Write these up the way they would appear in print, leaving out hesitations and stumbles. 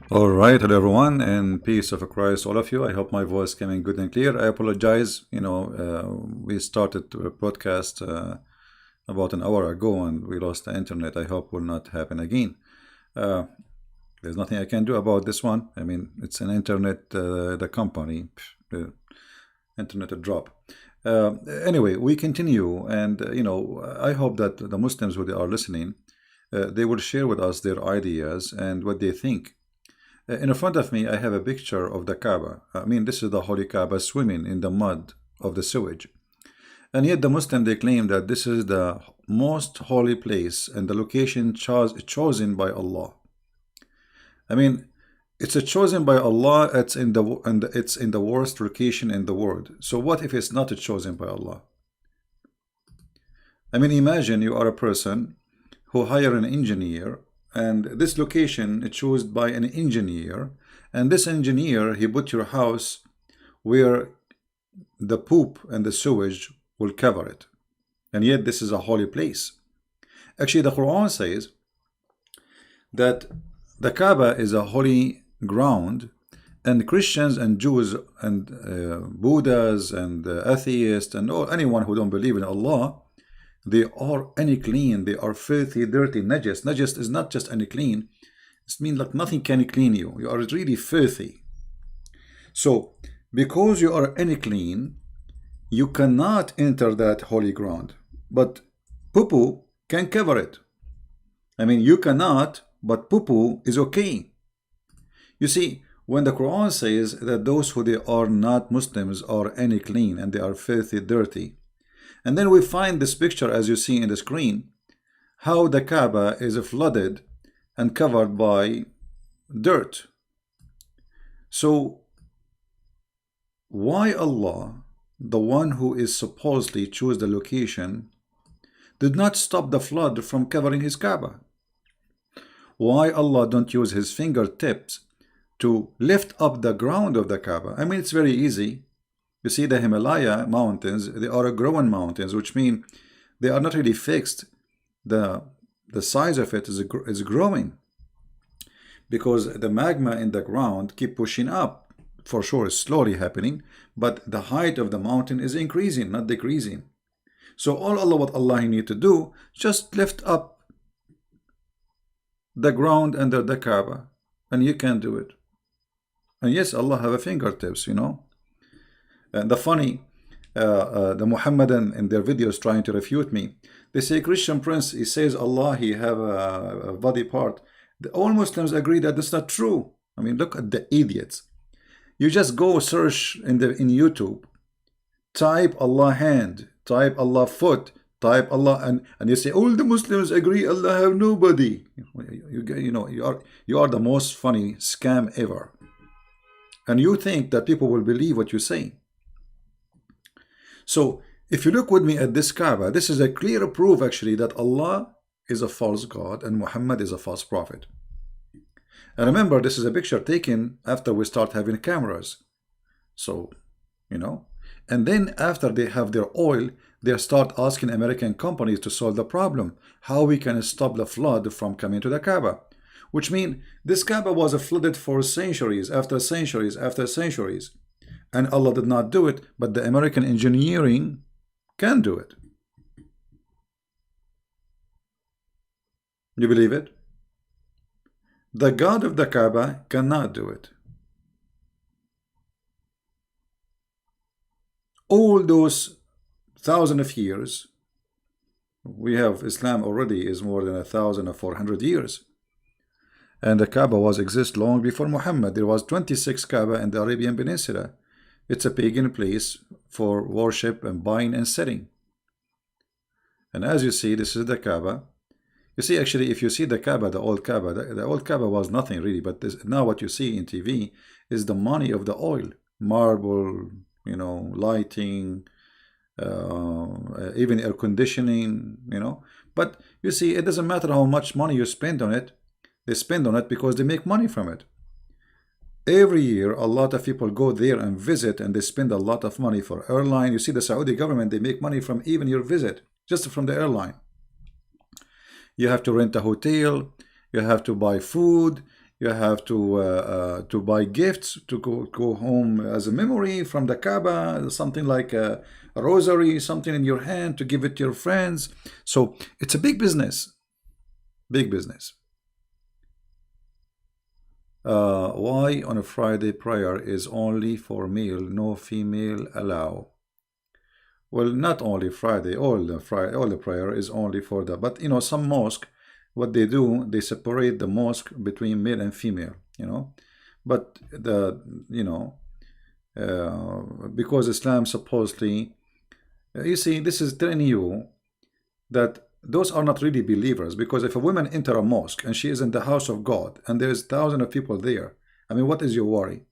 All right, hello everyone, and peace of Christ, all of you. I hope my voice came in good and clear. I apologize. We started a podcast about an hour ago, and we lost the internet. I hope will not happen again. Uh, there's nothing I can do about this one. I mean, it's an internet, the company, the internet drop. Anyway, we continue, and I hope that the Muslims who are listening, they will share with us their ideas and what they think. In front of me, I have a picture of the Kaaba. I mean, this is the Holy Kaaba swimming in the mud of the sewage. And yet the Muslim, they claim that this is the most holy place and the location chosen by Allah. I mean, it's a chosen by Allah. It's in the worst location in the world. So what if it's not chosen by Allah? I mean, imagine you are a person who hire an engineer, and this location is chosen by an engineer, and this engineer, he put your house where the poop and the sewage will cover it, and yet this is a holy place. Actually, the Quran says that the Kaaba is a holy ground, and Christians and Jews and Buddhas and atheists and anyone who don't believe in Allah, they are unclean, they are filthy, dirty, najas. Najas is not just unclean, it means like nothing can clean you. You are really filthy. So, because you are unclean, you cannot enter that holy ground. But poo-poo can cover it. I mean, you cannot, but poo-poo is okay. You see, when the Quran says that those who they are not Muslims are unclean and they are filthy, dirty, and then we find this picture, as you see in the screen, how the Kaaba is flooded and covered by dirt. So, why Allah, the one who is supposedly choose the location, did not stop the flood from covering his Kaaba? Why Allah don't use his fingertips to lift up the ground of the Kaaba? I mean, it's very easy. You see, the Himalaya mountains, they are growing mountains, which mean they are not really fixed. The size of it is growing because the magma in the ground keep pushing up. For sure, it's slowly happening, but the height of the mountain is increasing, not decreasing. So what Allah need to do, just lift up the ground under the Kaaba, and you can do it. And yes, Allah have a fingertips, And the Muhammadan in their videos trying to refute me, they say Christian Prince, he says Allah, he have a body part. All Muslims agree that that's not true. I mean, look at the idiots. You just go search in YouTube, type Allah hand, type Allah foot, type Allah, and you say all the Muslims agree Allah have nobody. You are the most funny scam ever. And you think that people will believe what you say. So, if you look with me at this Kaaba, this is a clear proof actually that Allah is a false God and Muhammad is a false prophet. And remember, this is a picture taken after we start having cameras. So, and then after they have their oil, they start asking American companies to solve the problem, how we can stop the flood from coming to the Kaaba. Which means this Kaaba was flooded for centuries after centuries after centuries. And Allah did not do it, but the American engineering can do it. You believe it? The God of the Kaaba cannot do it. All those thousands of years, we have Islam already is more than 1,400 years. And the Kaaba was exist long before Muhammad. There was 26 Kaaba in the Arabian Peninsula. It's a pagan place for worship and buying and selling. And as you see, this is the Kaaba. You see, actually, if you see the Kaaba, the old Kaaba was nothing really. But now what you see in TV is the money of the oil. Marble, lighting, even air conditioning, But you see, it doesn't matter how much money you spend on it. They spend on it because they make money from it. Every year, a lot of people go there and visit, and they spend a lot of money for airline. You see, the Saudi government, they make money from even your visit, just from the airline. You have to rent a hotel, you have to buy food, You have to buy gifts to go home as a memory from the Kaaba, something like a rosary, something in your hand to give it to your friends. So it's a big business, big business. Why on a Friday prayer is only for male, no female allow? Well, not only Friday, all the prayer is only for that. But you know, some mosque, what they do, they separate the mosque between male and female. You know, but the because Islam supposedly, you see, this is telling you that those are not really believers, because if a woman enter a mosque and she is in the house of God and there's thousands of people there, I mean, what is your worry?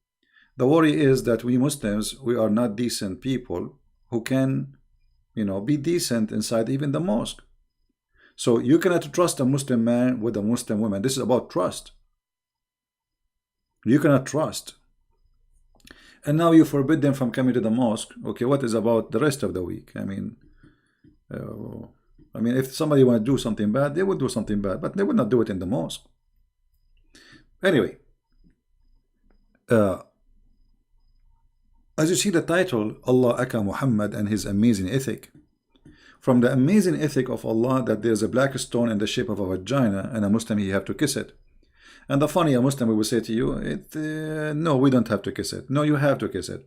The worry is that we Muslims, we are not decent people who can, be decent inside even the mosque. So you cannot trust a Muslim man with a Muslim woman. This is about trust. You cannot trust. And now you forbid them from coming to the mosque. Okay, what is about the rest of the week? I mean, if somebody want to do something bad, they would do something bad, but they would not do it in the mosque. Anyway, as you see the title, Allah Aka Muhammad and his amazing ethic. From the amazing ethic of Allah, that there's a black stone in the shape of a vagina, and a Muslim, you have to kiss it. And the funny, a Muslim will say to you, no, we don't have to kiss it. No, you have to kiss it.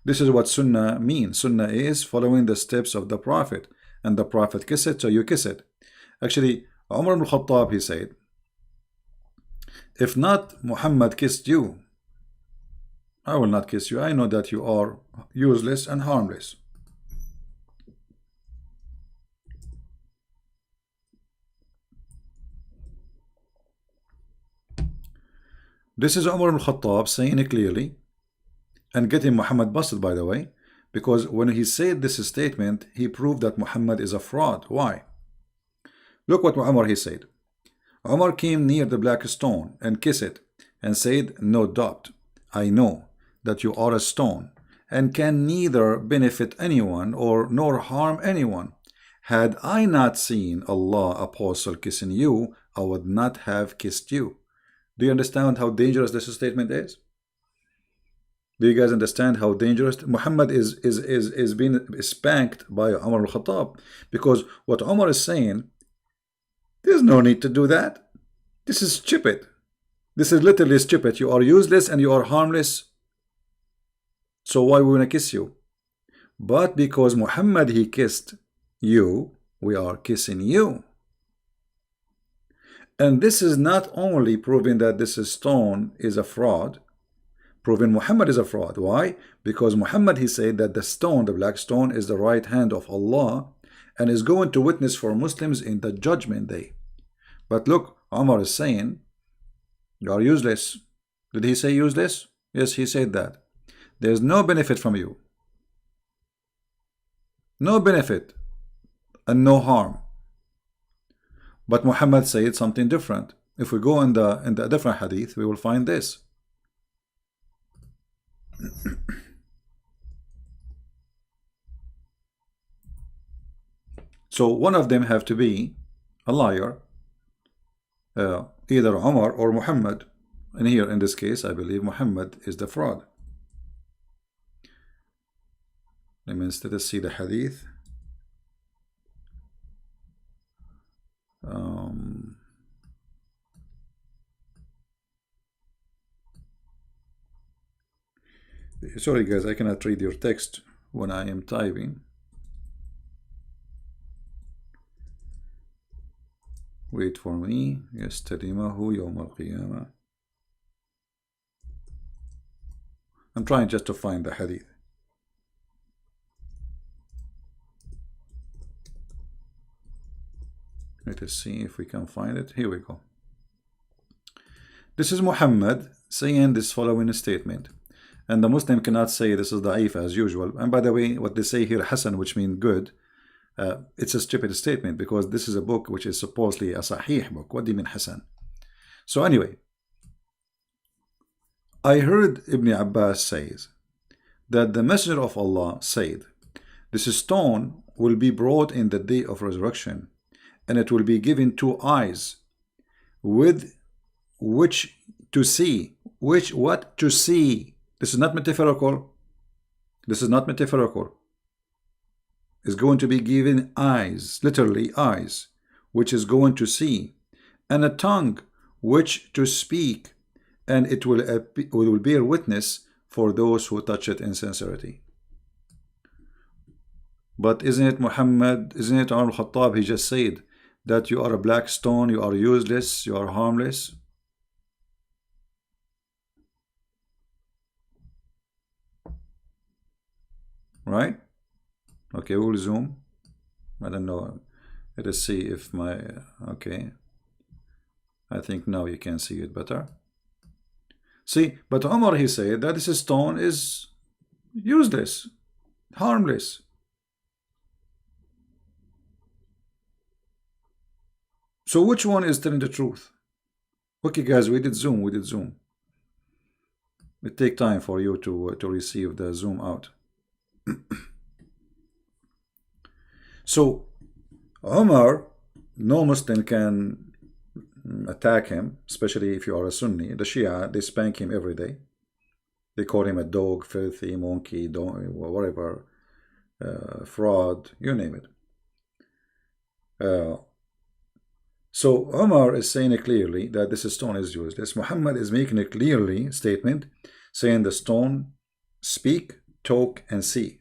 This is what Sunnah means. Sunnah is following the steps of the Prophet. And the Prophet kissed it, so you kiss it. Actually, Umar ibn Khattab, he said, if not Muhammad kissed you, I will not kiss you. I know that you are useless and harmless. This is Umar ibn Khattab saying it clearly and getting Muhammad busted, by the way, because when he said this statement, he proved that Muhammad is a fraud. Why? Look what Umar he said. Umar came near the black stone and kissed it and said, no doubt, I know that you are a stone and can neither benefit anyone nor harm anyone. Had I not seen Allah apostle kissing you, I would not have kissed you. Do you understand how dangerous this statement is? Do you guys understand how dangerous? Muhammad is being spanked by Umar al-Khattab, because what Umar is saying, there's no need to do that. This is stupid. This is literally stupid. You are useless and you are harmless. So why we want to kiss you? But because Muhammad, he kissed you, we are kissing you. And this is not only proving that this stone is a fraud, proving Muhammad is a fraud. Why? Because Muhammad, he said that the stone, the black stone, is the right hand of Allah and is going to witness for Muslims in the judgment day. But look, Umar is saying, you are useless. Did he say useless? Yes, he said that. There's no benefit from you. No benefit and no harm. But Muhammad said something different. If we go in the different hadith, we will find this. So one of them have to be a liar, either Umar or Muhammad. And here in this case, I believe Muhammad is the fraud. Let me instead see the hadith. Sorry guys, I cannot read your text when I am typing. Wait for me. Yastadimahu yawm al-qiyamah. I'm trying just to find the hadith. Let us see if we can find it. Here we go. This is Muhammad saying this following statement. And the Muslim cannot say this is da'if as usual. And by the way, what they say here, Hasan, which means good, it's a stupid statement, because this is a book which is supposedly a Sahih book. What do you mean Hasan? So anyway, I heard Ibn Abbas says that the Messenger of Allah said, this stone will be brought in the day of resurrection, and it will be given 2 eyes with which to see, which what to see. This is not metaphorical. This is not metaphorical. Is going to be given eyes, literally eyes, which is going to see, and a tongue which to speak, and it will bear witness for those who touch it in sincerity. But isn't it Muhammad, isn't it Umar al-Khattab, he just said that you are a black stone, you are useless, you are harmless? Right? Okay, we'll zoom. I don't know. Let us see if my, okay. I think now you can see it better. See, but Umar, he said that this stone is useless, harmless. So which one is telling the truth? Okay, guys, we did zoom. It take time for you to receive the zoom out. So Umar, no Muslim can attack him, especially if you are a Sunni. The Shia, they spank him every day. They call him a dog, filthy, monkey, whatever, fraud, you name it. So Umar is saying it clearly that this stone is useless. Muhammad is making a clearly statement saying the stone speak, talk, and see.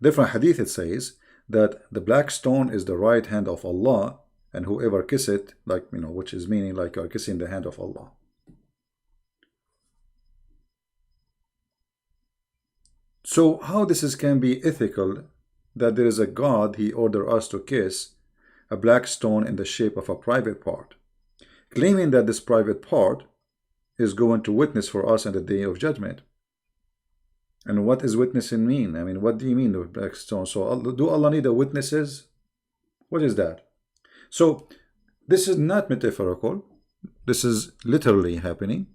Different hadith, it says that the black stone is the right hand of Allah, and whoever kiss it, like, you know, which is meaning like you are kissing the hand of Allah. So how this can be ethical, that there is a God, he ordered us to kiss a black stone in the shape of a private part, claiming that this private part is going to witness for us in the day of judgment. And what is witnessing mean? I mean, what do you mean with black stone? So do Allah need a witnesses? What is that? So this is not metaphorical. This is literally happening.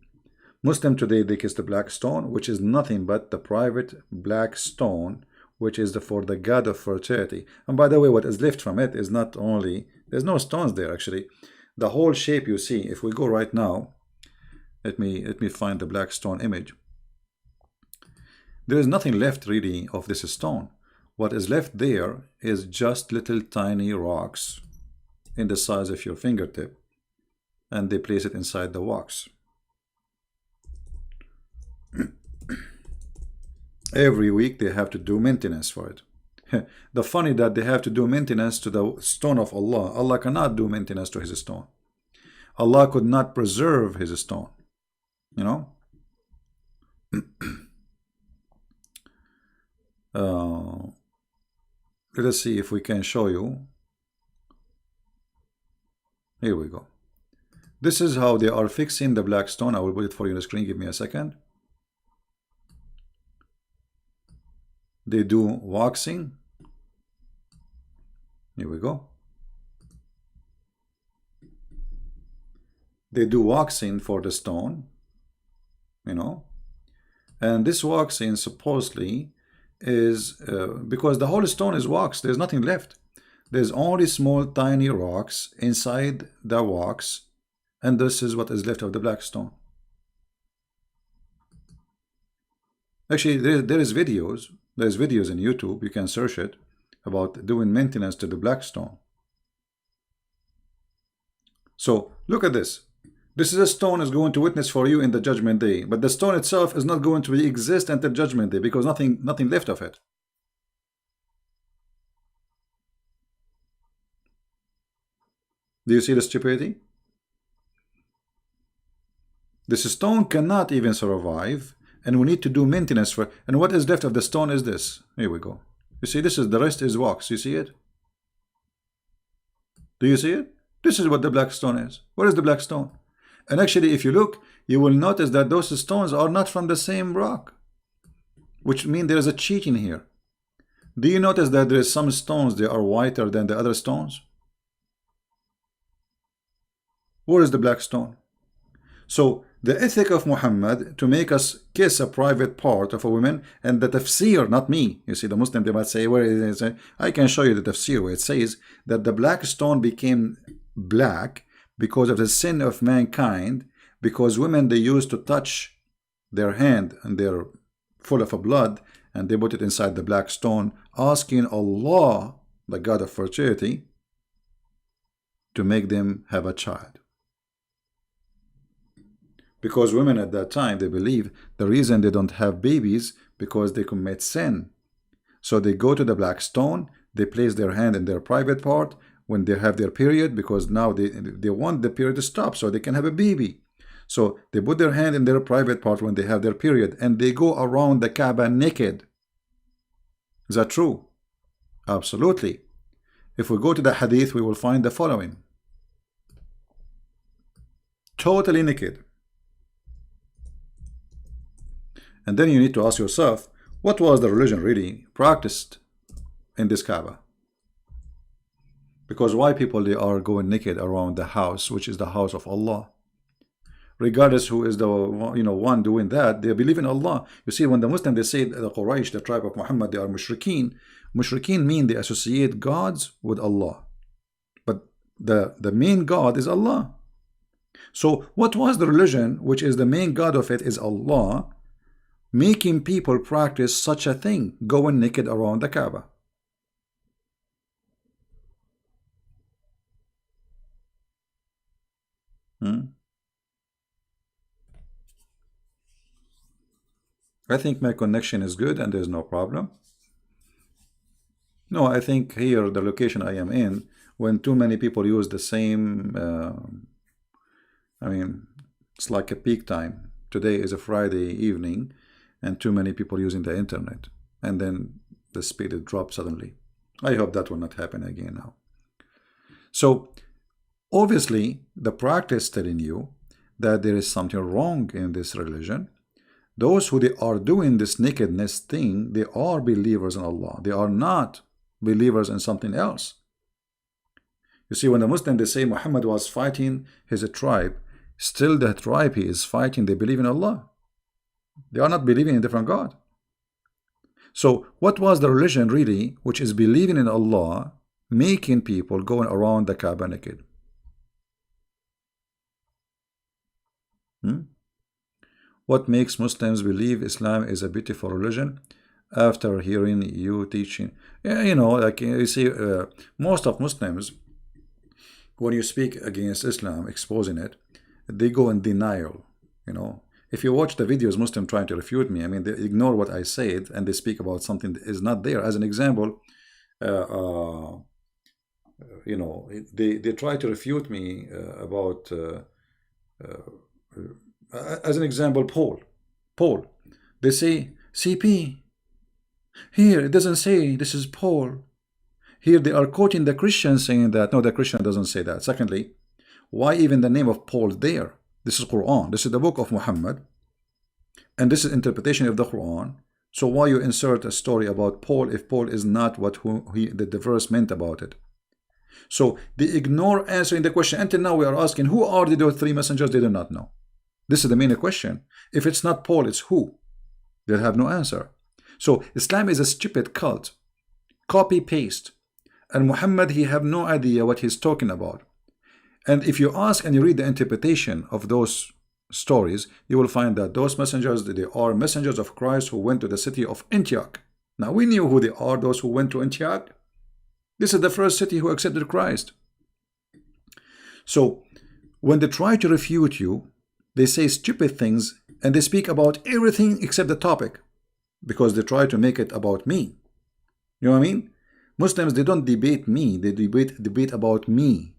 Muslim today, they kiss the black stone, which is nothing but the private black stone, which is for the god of fertility. And by the way, what is left from it is not only, there's no stones there actually. The whole shape you see, if we go right now, let me find the black stone image. There is nothing left really of this stone. What is left there is just little tiny rocks in the size of your fingertip, and they place it inside the wax. Every week they have to do maintenance for it. The funny that they have to do maintenance to the stone of Allah. Allah cannot do maintenance to his stone. Allah could not preserve his stone, you know. Let us see if we can show you. Here we go. This is how they are fixing the black stone. I will put it for you on the screen. Give me a second. They do waxing. Here we go. They do waxing for the stone, you know. And this waxing supposedly is because the whole stone is wax. There's nothing left. There's only small tiny rocks inside the wax, and this is what is left of the black stone. Actually, there is videos. There's videos in YouTube. You can search it about doing maintenance to the black stone. So look at this. This is a stone is going to witness for you in the judgment day, but the stone itself is not going to exist until judgment day because nothing left of it. Do you see the stupidity? This stone cannot even survive, and we need to do maintenance for. And what is left of the stone is this. Here we go. You see, this is the rest is wax. You see it? Do you see it? This is what the black stone is. What is the black stone? And actually, if you look, you will notice that those stones are not from the same rock, which means there is a cheating here. Do you notice that there is some stones that are whiter than the other stones? Where is the black stone? So the ethic of Muhammad to make us kiss a private part of a woman, and the tafsir, not me. You see, the Muslim, they might say, where is it? I can show you the tafsir where it says that the black stone became black because of the sin of mankind, because women, they used to touch their hand and they're full of blood, and they put it inside the black stone, asking Allah, the God of fertility, to make them have a child. Because women at that time, they believe the reason they don't have babies because they commit sin. So they go to the black stone, they place their hand in their private part when they have their period, because now they want the period to stop so they can have a baby. So they put their hand in their private part when they have their period, and they go around the Kaaba naked. Is that true? Absolutely. If we go to the hadith, we will find the following. Totally naked. And then you need to ask yourself, what was the religion really practiced in this Kaaba? Because why people, they are going naked around the house, which is the house of Allah? Regardless who is the one doing that, they believe in Allah. You see, when the Muslims, they say the Quraysh, the tribe of Muhammad, they are mushrikeen. Mushrikeen mean they associate gods with Allah, but the main God is Allah. So what was the religion which is the main God of it is Allah, making people practice such a thing, going naked around the Kaaba? I think my connection is good and there's no problem. No, I think here, the location I am in, when too many people use the same, I mean, it's like a peak time. Today is a Friday evening, and too many people using the internet, and then the speed it drops suddenly. I hope that will not happen again now. So obviously the practice telling you that there is something wrong in this religion. Those who they are doing this nakedness thing, they are believers in Allah. They are not believers in something else. You see, when the Muslims, they say Muhammad was fighting his tribe, still the tribe he is fighting, they believe in Allah. They are not believing in a different God. So what was the religion really, which is believing in Allah, making people going around the Kaaba naked? What makes Muslims believe Islam is a beautiful religion? After hearing you teaching, like you see, most of Muslims, when you speak against Islam, exposing it, they go in denial. If you watch the videos, Muslim trying to refute me, I mean, they ignore what I said and they speak about something that is not there. As an example, they try to refute me about. As an example, Paul. They say CP. Here it doesn't say this is Paul. Here they are quoting the Christians saying that. No, the Christian doesn't say that. Secondly, why even the name of Paul there? This is Quran. This is the book of Muhammad, and this is interpretation of the Quran. So why you insert a story about Paul if Paul is not what the verse meant about it? So they ignore answering the question. Until now we are asking, who are those three messengers? They do not know. This is the main question. If it's not Paul, it's who? They'll have no answer. So Islam is a stupid cult. Copy paste. And Muhammad, he have no idea what he's talking about. And if you ask and you read the interpretation of those stories, you will find that those messengers, they are messengers of Christ who went to the city of Antioch. Now we knew who they are, those who went to Antioch. This is the first city who accepted Christ. So when they try to refute you, they say stupid things and they speak about everything except the topic, because they try to make it about me. You know what I mean? Muslims, they don't debate me, they debate about me.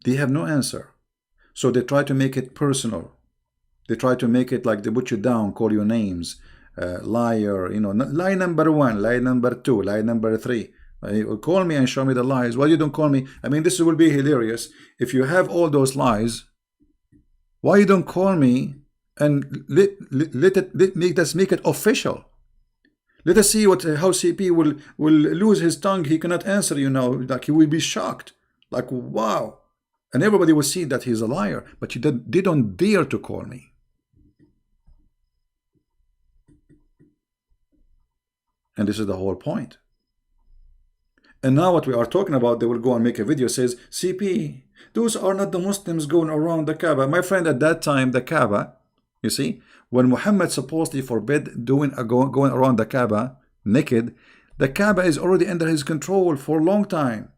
They have no answer. So they try to make it personal. They try to make it like they put you down, call you names, liar, lie number 1, lie number 2, lie number 3. Call me and show me the lies. Why you don't call me? I mean, this will be hilarious. If you have all those lies, why you don't call me and let us make it official? Let us see how CP will lose his tongue. He cannot answer you now. Like, he will be shocked. Like, wow. And everybody will see that he's a liar. But they don't dare to call me. And this is the whole point. And now what we are talking about, they will go and make a video says, CP, Those are not the Muslims going around the Kaaba. My friend, at that time, the Kaaba, you see, when Muhammad supposedly forbid going around the Kaaba naked, the Kaaba is already under his control for a long time.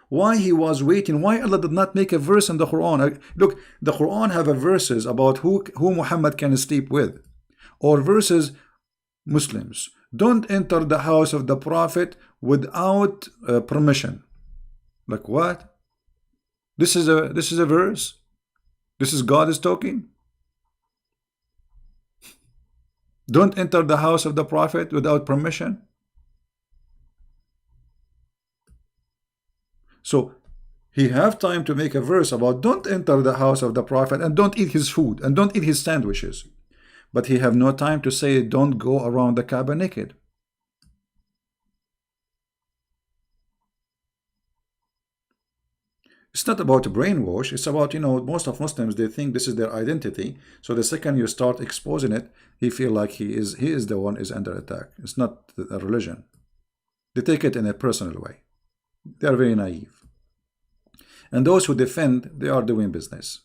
Why he was waiting? Why Allah did not make a verse in the Quran? Look, the Quran have a verses about who Muhammad can sleep with, or verses Muslims don't enter the house of the Prophet without permission. Like what? This is a verse. This is God is talking. Don't enter the house of the Prophet without permission. So he have time to make a verse about don't enter the house of the Prophet and don't eat his food and don't eat his sandwiches. But he have no time to say don't go around the Kaaba naked. It's not about brainwash. It's about, most of Muslims, they think this is their identity. So the second you start exposing it, he feel like he is the one is under attack. It's not a religion. They take it in a personal way. They are very naive. And those who defend, they are doing business.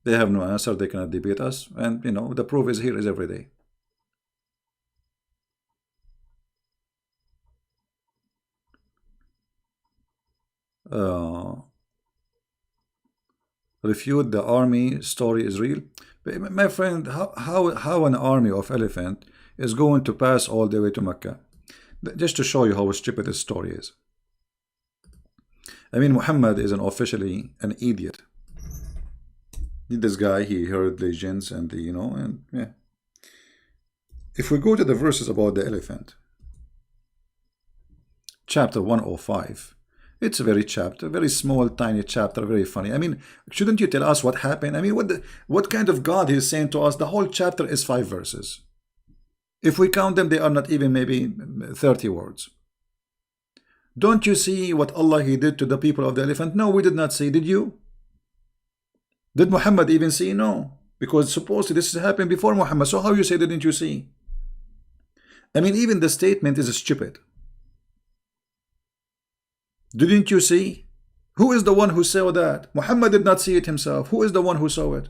They have no answer. They cannot debate us. And, the proof is here is every day. Refute the army story is real. My friend, how an army of elephant is going to pass all the way to Mecca? Just to show you how stupid this story is. I mean, Muhammad is officially an idiot. This guy, he heard legends and yeah. If we go to the verses about the elephant, chapter 105, it's a very small, tiny chapter, very funny. I mean, shouldn't you tell us what happened? I mean, what kind of God is saying to us? The whole chapter is 5 verses. If we count them, they are not even maybe 30 words. Don't you see what Allah He did to the people of the elephant? No, we did not see. Did you? Did Muhammad even see? No. Because supposedly this happened before Muhammad. So how you say didn't you see? I mean, even the statement is stupid. Didn't you see? Who is the one who saw that? Muhammad did not see it himself. Who is the one who saw it?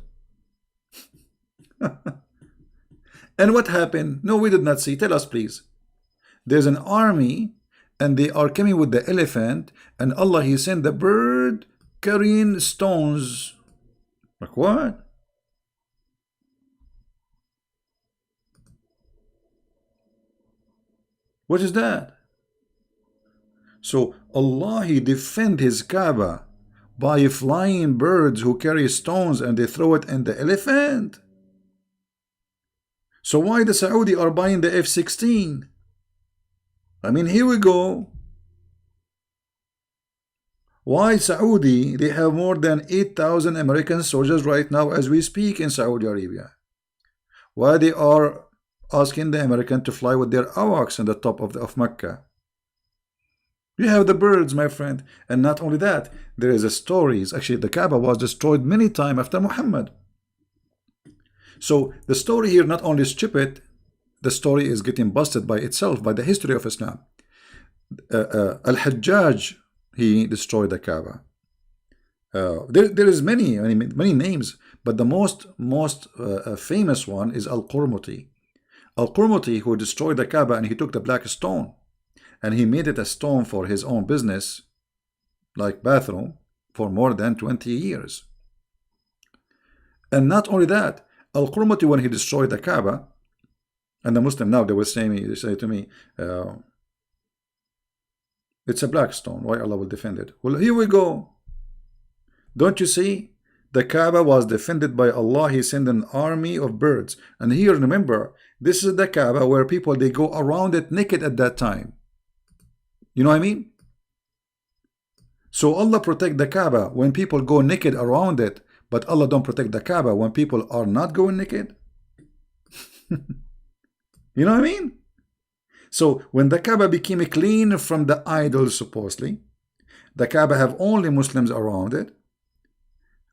And what happened? No, we did not see. Tell us, please. There's an army and they are coming with the elephant, and Allah He sent the bird carrying stones. Like what? What is that? So Allah He defend His Kaaba by flying birds who carry stones and they throw it in the elephant. So why the Saudi are buying the F-16? I mean, here we go. Why Saudi? They have more than 8,000 American soldiers right now as we speak in Saudi Arabia. Why they are asking the American to fly with their AWACS on the top of Mecca? You have the birds, my friend. And not only that, there is a stories. Actually, the Kaaba was destroyed many times after Muhammad. So the story here not only is stupid, the story is getting busted by itself, by the history of Islam. Al-Hajjaj, he destroyed the Kaaba. There is many names, but the most famous one is Al-Qurmuti. Al-Qurmuti, who destroyed the Kaaba, and he took the black stone and he made it a stone for his own business, like bathroom, for more than 20 years. And not only that, Al-Qurmuti, when he destroyed the Kaaba, and the Muslim now, they say to me, it's a black stone. Why Allah will defend it? Well, here we go. Don't you see? The Kaaba was defended by Allah. He sent an army of birds. And here, remember, this is the Kaaba where people, they go around it naked at that time. You know what I mean? So Allah protect the Kaaba when people go naked around it, but Allah don't protect the Kaaba when people are not going naked. You know what I mean? So when the Kaaba became clean from the idols, supposedly, the Kaaba have only Muslims around it,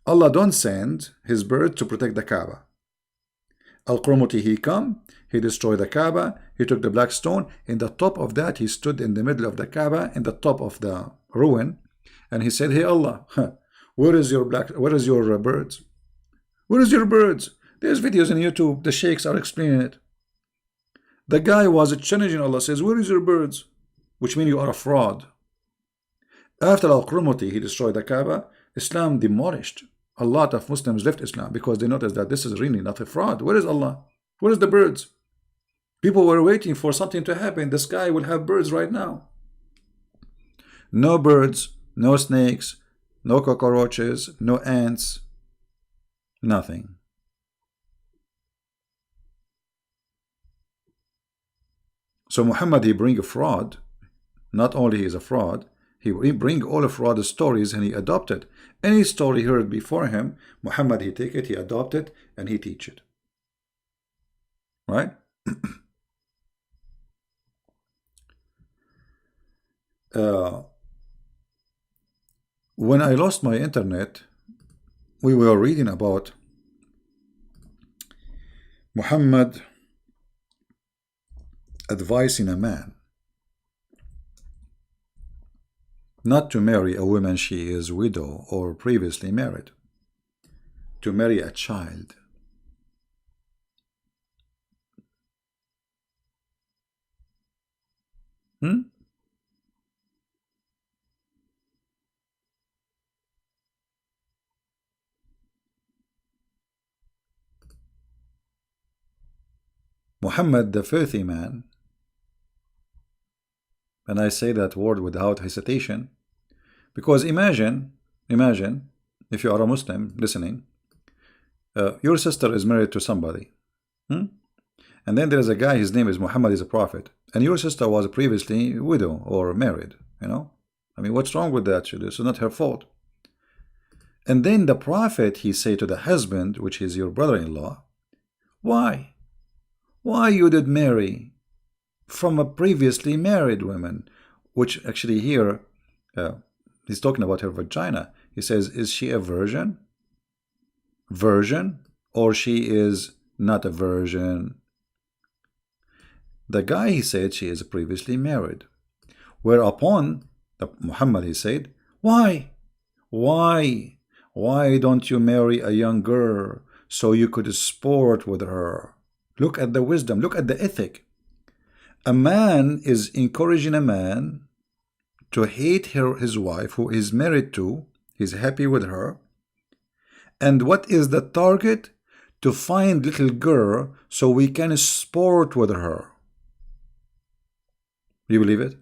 Allah don't send His bird to protect the Kaaba. Al-Qurmuti, he come, he destroyed the Kaaba, he took the black stone, in the top of that he stood in the middle of the Kaaba, in the top of the ruin, and he said, hey Allah, where is your birds? Where is your birds? There's videos on YouTube, the sheikhs are explaining it. The guy was challenging Allah, says, where is your birds? Which means you are a fraud. After Al-Qurmuti, he destroyed the Kaaba, Islam demolished. A lot of Muslims left Islam because they noticed that this is really not a fraud. Where is Allah? Where is the birds? People were waiting for something to happen. The sky will have birds right now. No birds, no snakes, no cockroaches, no ants, nothing. So Muhammad, he bring a fraud. Not only he is a fraud, he bring all of fraud stories and he adopted. Any story heard before him, Muhammad, he take it, he adopt it, and he teach it. Right? When I lost my internet, we were reading about Muhammad advising a man not to marry a woman she is widow or previously married, to marry a child. Muhammad, the filthy man, and I say that word without hesitation, because imagine if you are a Muslim listening, your sister is married to somebody, and then there is a guy, his name is Muhammad, is a prophet, and your sister was previously widow or married, you know. I mean, what's wrong with that? This is not her fault. And then the prophet, he say to the husband, which is your brother-in-law, why you did marry from a previously married woman? Which actually here, he's talking about her vagina. He says, is she a virgin? Virgin? Or she is not a virgin? The guy, he said, she is previously married. Whereupon, Muhammad, he said, why don't you marry a young girl so you could sport with her? Look at the wisdom, look at the ethic. A man is encouraging a man to hate his wife who is married to, he's happy with her. And what is the target? To find little girl so we can sport with her. You believe it?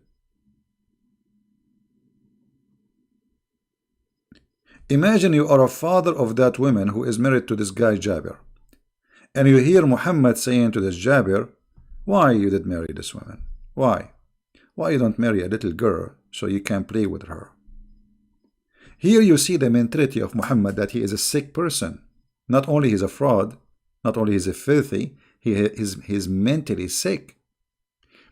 Imagine you are a father of that woman who is married to this guy Jabir. And you hear Muhammad saying to this Jabir, why you did marry this woman? Why? Why you don't marry a little girl so you can play with her? Here you see the mentality of Muhammad, that he is a sick person. Not only he's a fraud, not only he's a filthy, he's mentally sick.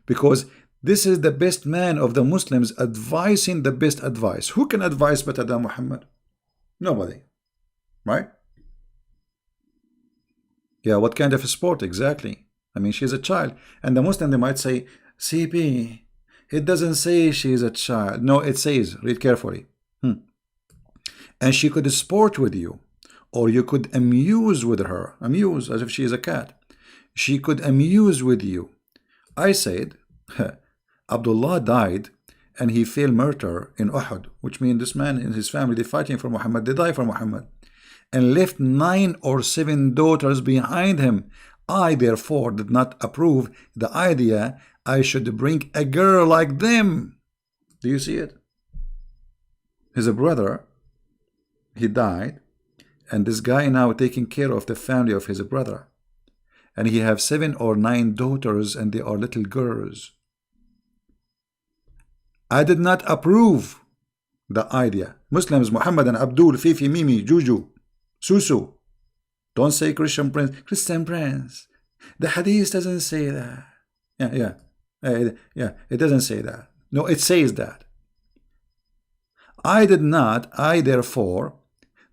Because this is the best man of the Muslims advising the best advice. Who can advise better than Muhammad? Nobody. Right? Yeah, what kind of a sport exactly? I mean, she's a child. And the Muslim, they might say, CP, it doesn't say she's a child. No, it says, read carefully. And she could sport with you, or you could amuse with her. Amuse, as if she is a cat. She could amuse with you. I said, Abdullah died, and he fell martyr in Uhud, which means this man and his family, they're fighting for Muhammad, they die for Muhammad, and left 9 or 7 daughters behind him. I, therefore, did not approve the idea I should bring a girl like them. Do you see it? His brother, he died, and this guy now taking care of the family of his brother. And he have 7 or 9 daughters, and they are little girls. I did not approve the idea. Muslims, Muhammad and Abdul, Fifi, Mimi, Juju, Susu. Don't say Christian Prince. Christian Prince. The hadith doesn't say that. Yeah, it doesn't say that. No, it says that. I therefore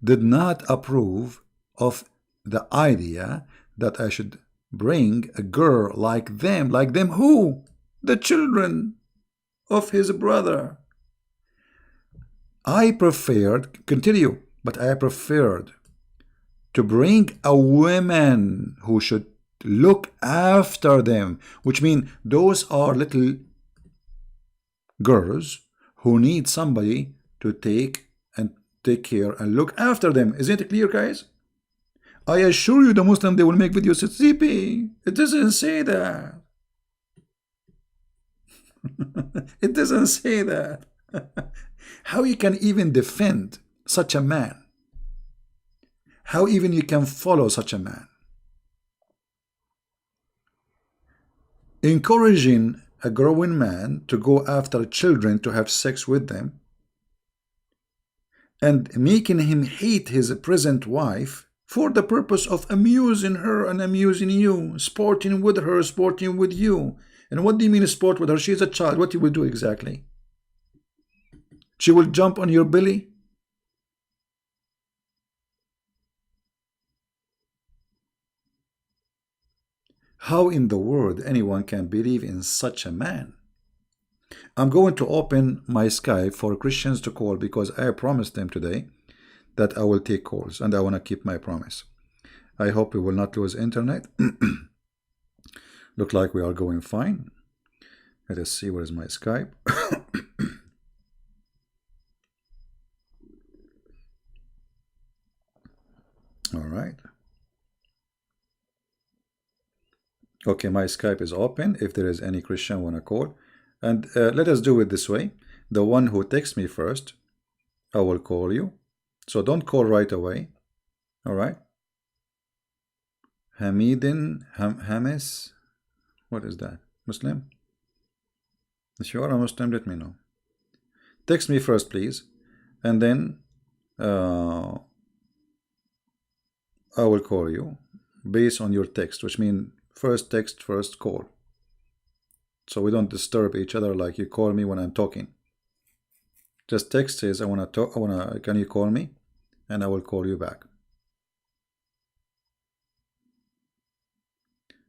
did not approve of the idea that I should bring a girl like them. Like them who? The children of his brother. I preferred, continue, but I preferred to bring a woman who should look after them, which means those are little girls who need somebody to take care and look after them. Isn't it clear, guys? I assure you the Muslim, they will make videos. It's CP. It doesn't say that. It doesn't say that. How you can even defend such a man? How even you can follow such a man? Encouraging a growing man to go after children to have sex with them and making him hate his present wife for the purpose of amusing her and amusing you, sporting with her, sporting with you. And what do you mean sport with her? She's a child. What you will do exactly? She will jump on your belly? How in the world anyone can believe in such a man? I'm going to open my Skype for Christians to call because I promised them today that I will take calls and I want to keep my promise. I hope we will not lose internet. Look like we are going fine. Let us see where is my Skype. All right. Okay, my Skype is open. If there is any Christian want to call, and let us do it this way. The one who texts me first, I will call you. So don't call right away. All right. Hamidin Hamis. What is that? Muslim? If you are a Muslim, let me know. Text me first, please, and then I will call you based on your text, which means first text, first call. So we don't disturb each other like you call me when I'm talking. Just text says I wanna talk. Can you call me? And I will call you back.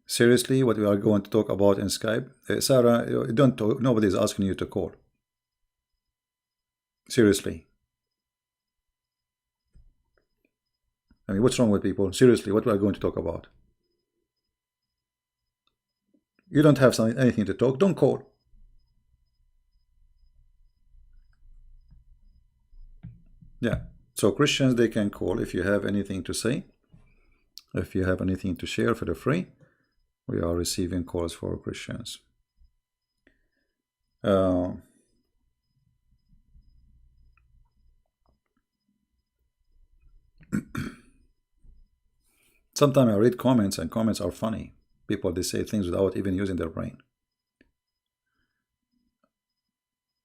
Seriously, what we are going to talk about in Skype, Sarah, don't talk, nobody is asking you to call. Seriously. I mean, what's wrong with people? Seriously, what we are going to talk about? You don't have anything to talk, don't call. Yeah. So Christians, they can call if you have anything to say. If you have anything to share for the free, we are receiving calls for Christians. Sometimes I read comments and comments are funny. People, they say things without even using their brain.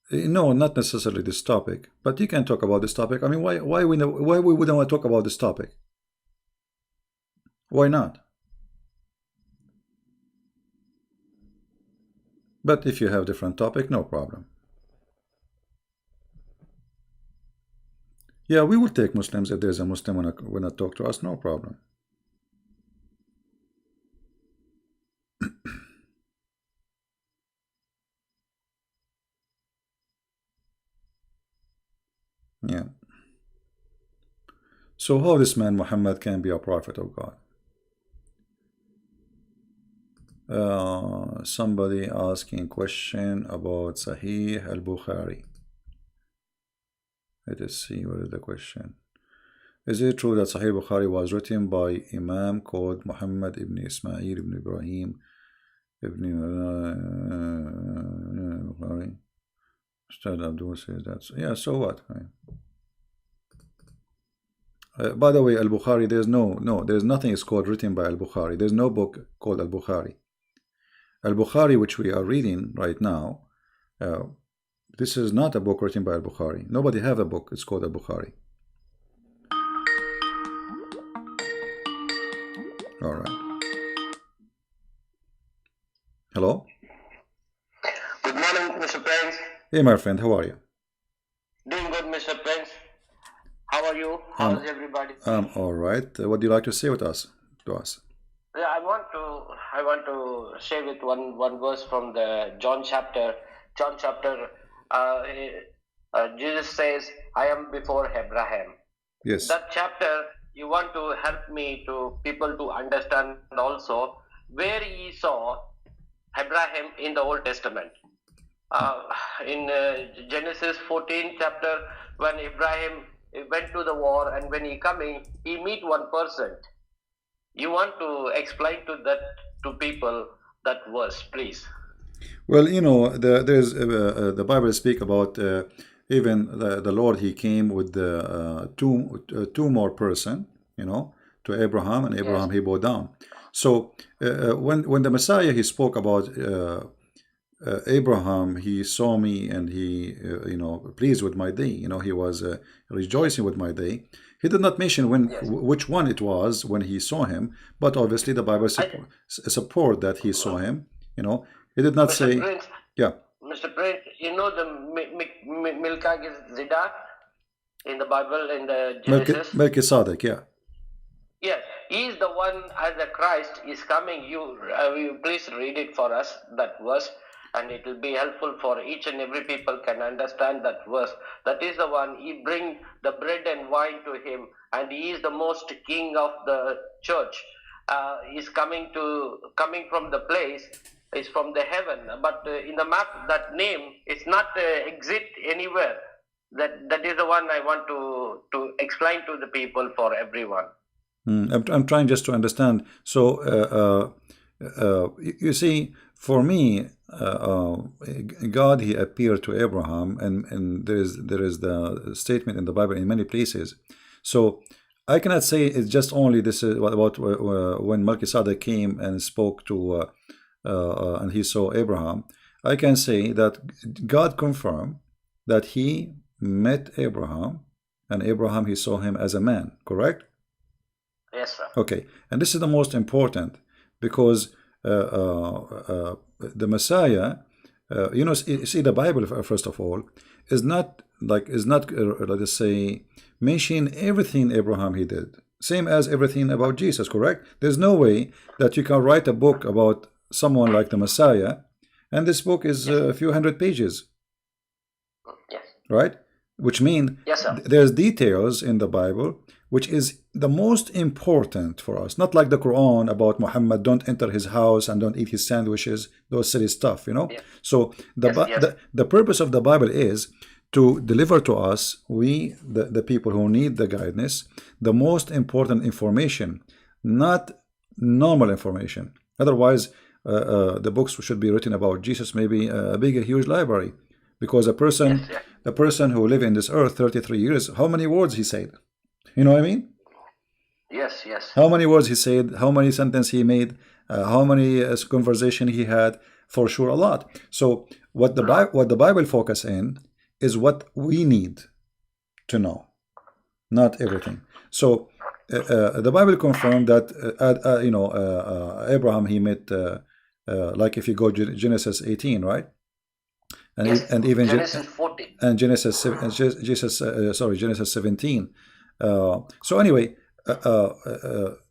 No, not necessarily this topic, but you can talk about this topic. I mean, why we wouldn't want to talk about this topic? Why not? But if you have different topic, no problem. Yeah, we will take Muslims if there's a Muslim wanna talk to us, no problem. Yeah. So how this man Muhammad can be a prophet of God? Somebody asking question about Sahih al-Bukhari. Let us see what is the question. Is it true that Sahih Bukhari was written by Imam called Muhammad ibn Ismail ibn Ibrahim ibn Bukhari? Ustad Abdul says that. Yeah, so what? By the way, Al-Bukhari, there's nothing is called written by Al-Bukhari. There's no book called Al-Bukhari. Al-Bukhari, which we are reading right now, this is not a book written by Al-Bukhari. Nobody have a book. It's called Al-Bukhari. All right. Hello? Good morning, Mr. Prince. Hey, my friend, how are you? Doing good, Mr. Prince. How are you? How's everybody? I'm all right. What do you like to say with us? Yeah, I want to share with one verse from the John chapter. Jesus says, I am before Abraham. Yes. That chapter, you want to help me to people to understand also where he saw Abraham in the Old Testament. In Genesis 14 chapter, when Abraham went to the war and when he coming, he meet one person. You want to explain to that to people that verse, please? Well, you know, there's the Bible speak about even the Lord. He came with the two more person, you know, to Abraham, and Abraham Yes. he bowed down. So when the Messiah he spoke about Abraham, he saw me and he you know, pleased with my day. You know, he was rejoicing with my day. He did not mention when Yes. which one it was when he saw him, but obviously the Bible support that he saw him. You know, he did not Mr. say, Prince, yeah. Mr. Prince, you know the Milka Zidar in the Bible in the Genesis? Melchizedek, yeah. Yes, he is the one as a Christ is coming. You please read it for us, that verse, and it will be helpful for each and every people can understand that verse. That is the one, he bring the bread and wine to him, and he is the most king of the church. He's coming from the place, is from the heaven, but in the map, that name is not exist anywhere. That is the one I want to explain to the people, for everyone. I'm trying just to understand. So, you see, for me, God, he appeared to Abraham, and there is the statement in the Bible in many places. So, I cannot say it's just only this is about when Melchizedek came and spoke to, and he saw Abraham. I can say that God confirmed that he met Abraham, and Abraham he saw him as a man. Correct? Yes, sir. Okay, and this is the most important because the Messiah, you know, see the Bible first of all is not let us say mention everything Abraham he did, same as everything about Jesus. Correct? There's no way that you can write a book about someone like the Messiah, and this book is a few hundred pages, Yes. right? Which mean Yes, sir. there's details in the Bible which is the most important for us, not like the Quran about Muhammad, don't enter his house and don't eat his sandwiches, those silly stuff, you know. Yeah. So the purpose of the Bible is to deliver to us, we the people who need the guidance, the most important information, not normal information. Otherwise the books should be written about Jesus, maybe a big, a huge library, because the person who lived in this earth 33 years, how many words he said? You know what I mean? Yes, yes. How many words he said, how many sentences he made, how many conversation he had, for sure a lot. So what the Bible focus in is what we need to know, not everything. So the Bible confirmed that you know, Abraham he met like if you go Genesis 18, right? And Yes. and even Genesis 14. and Genesis Genesis 17. So anyway,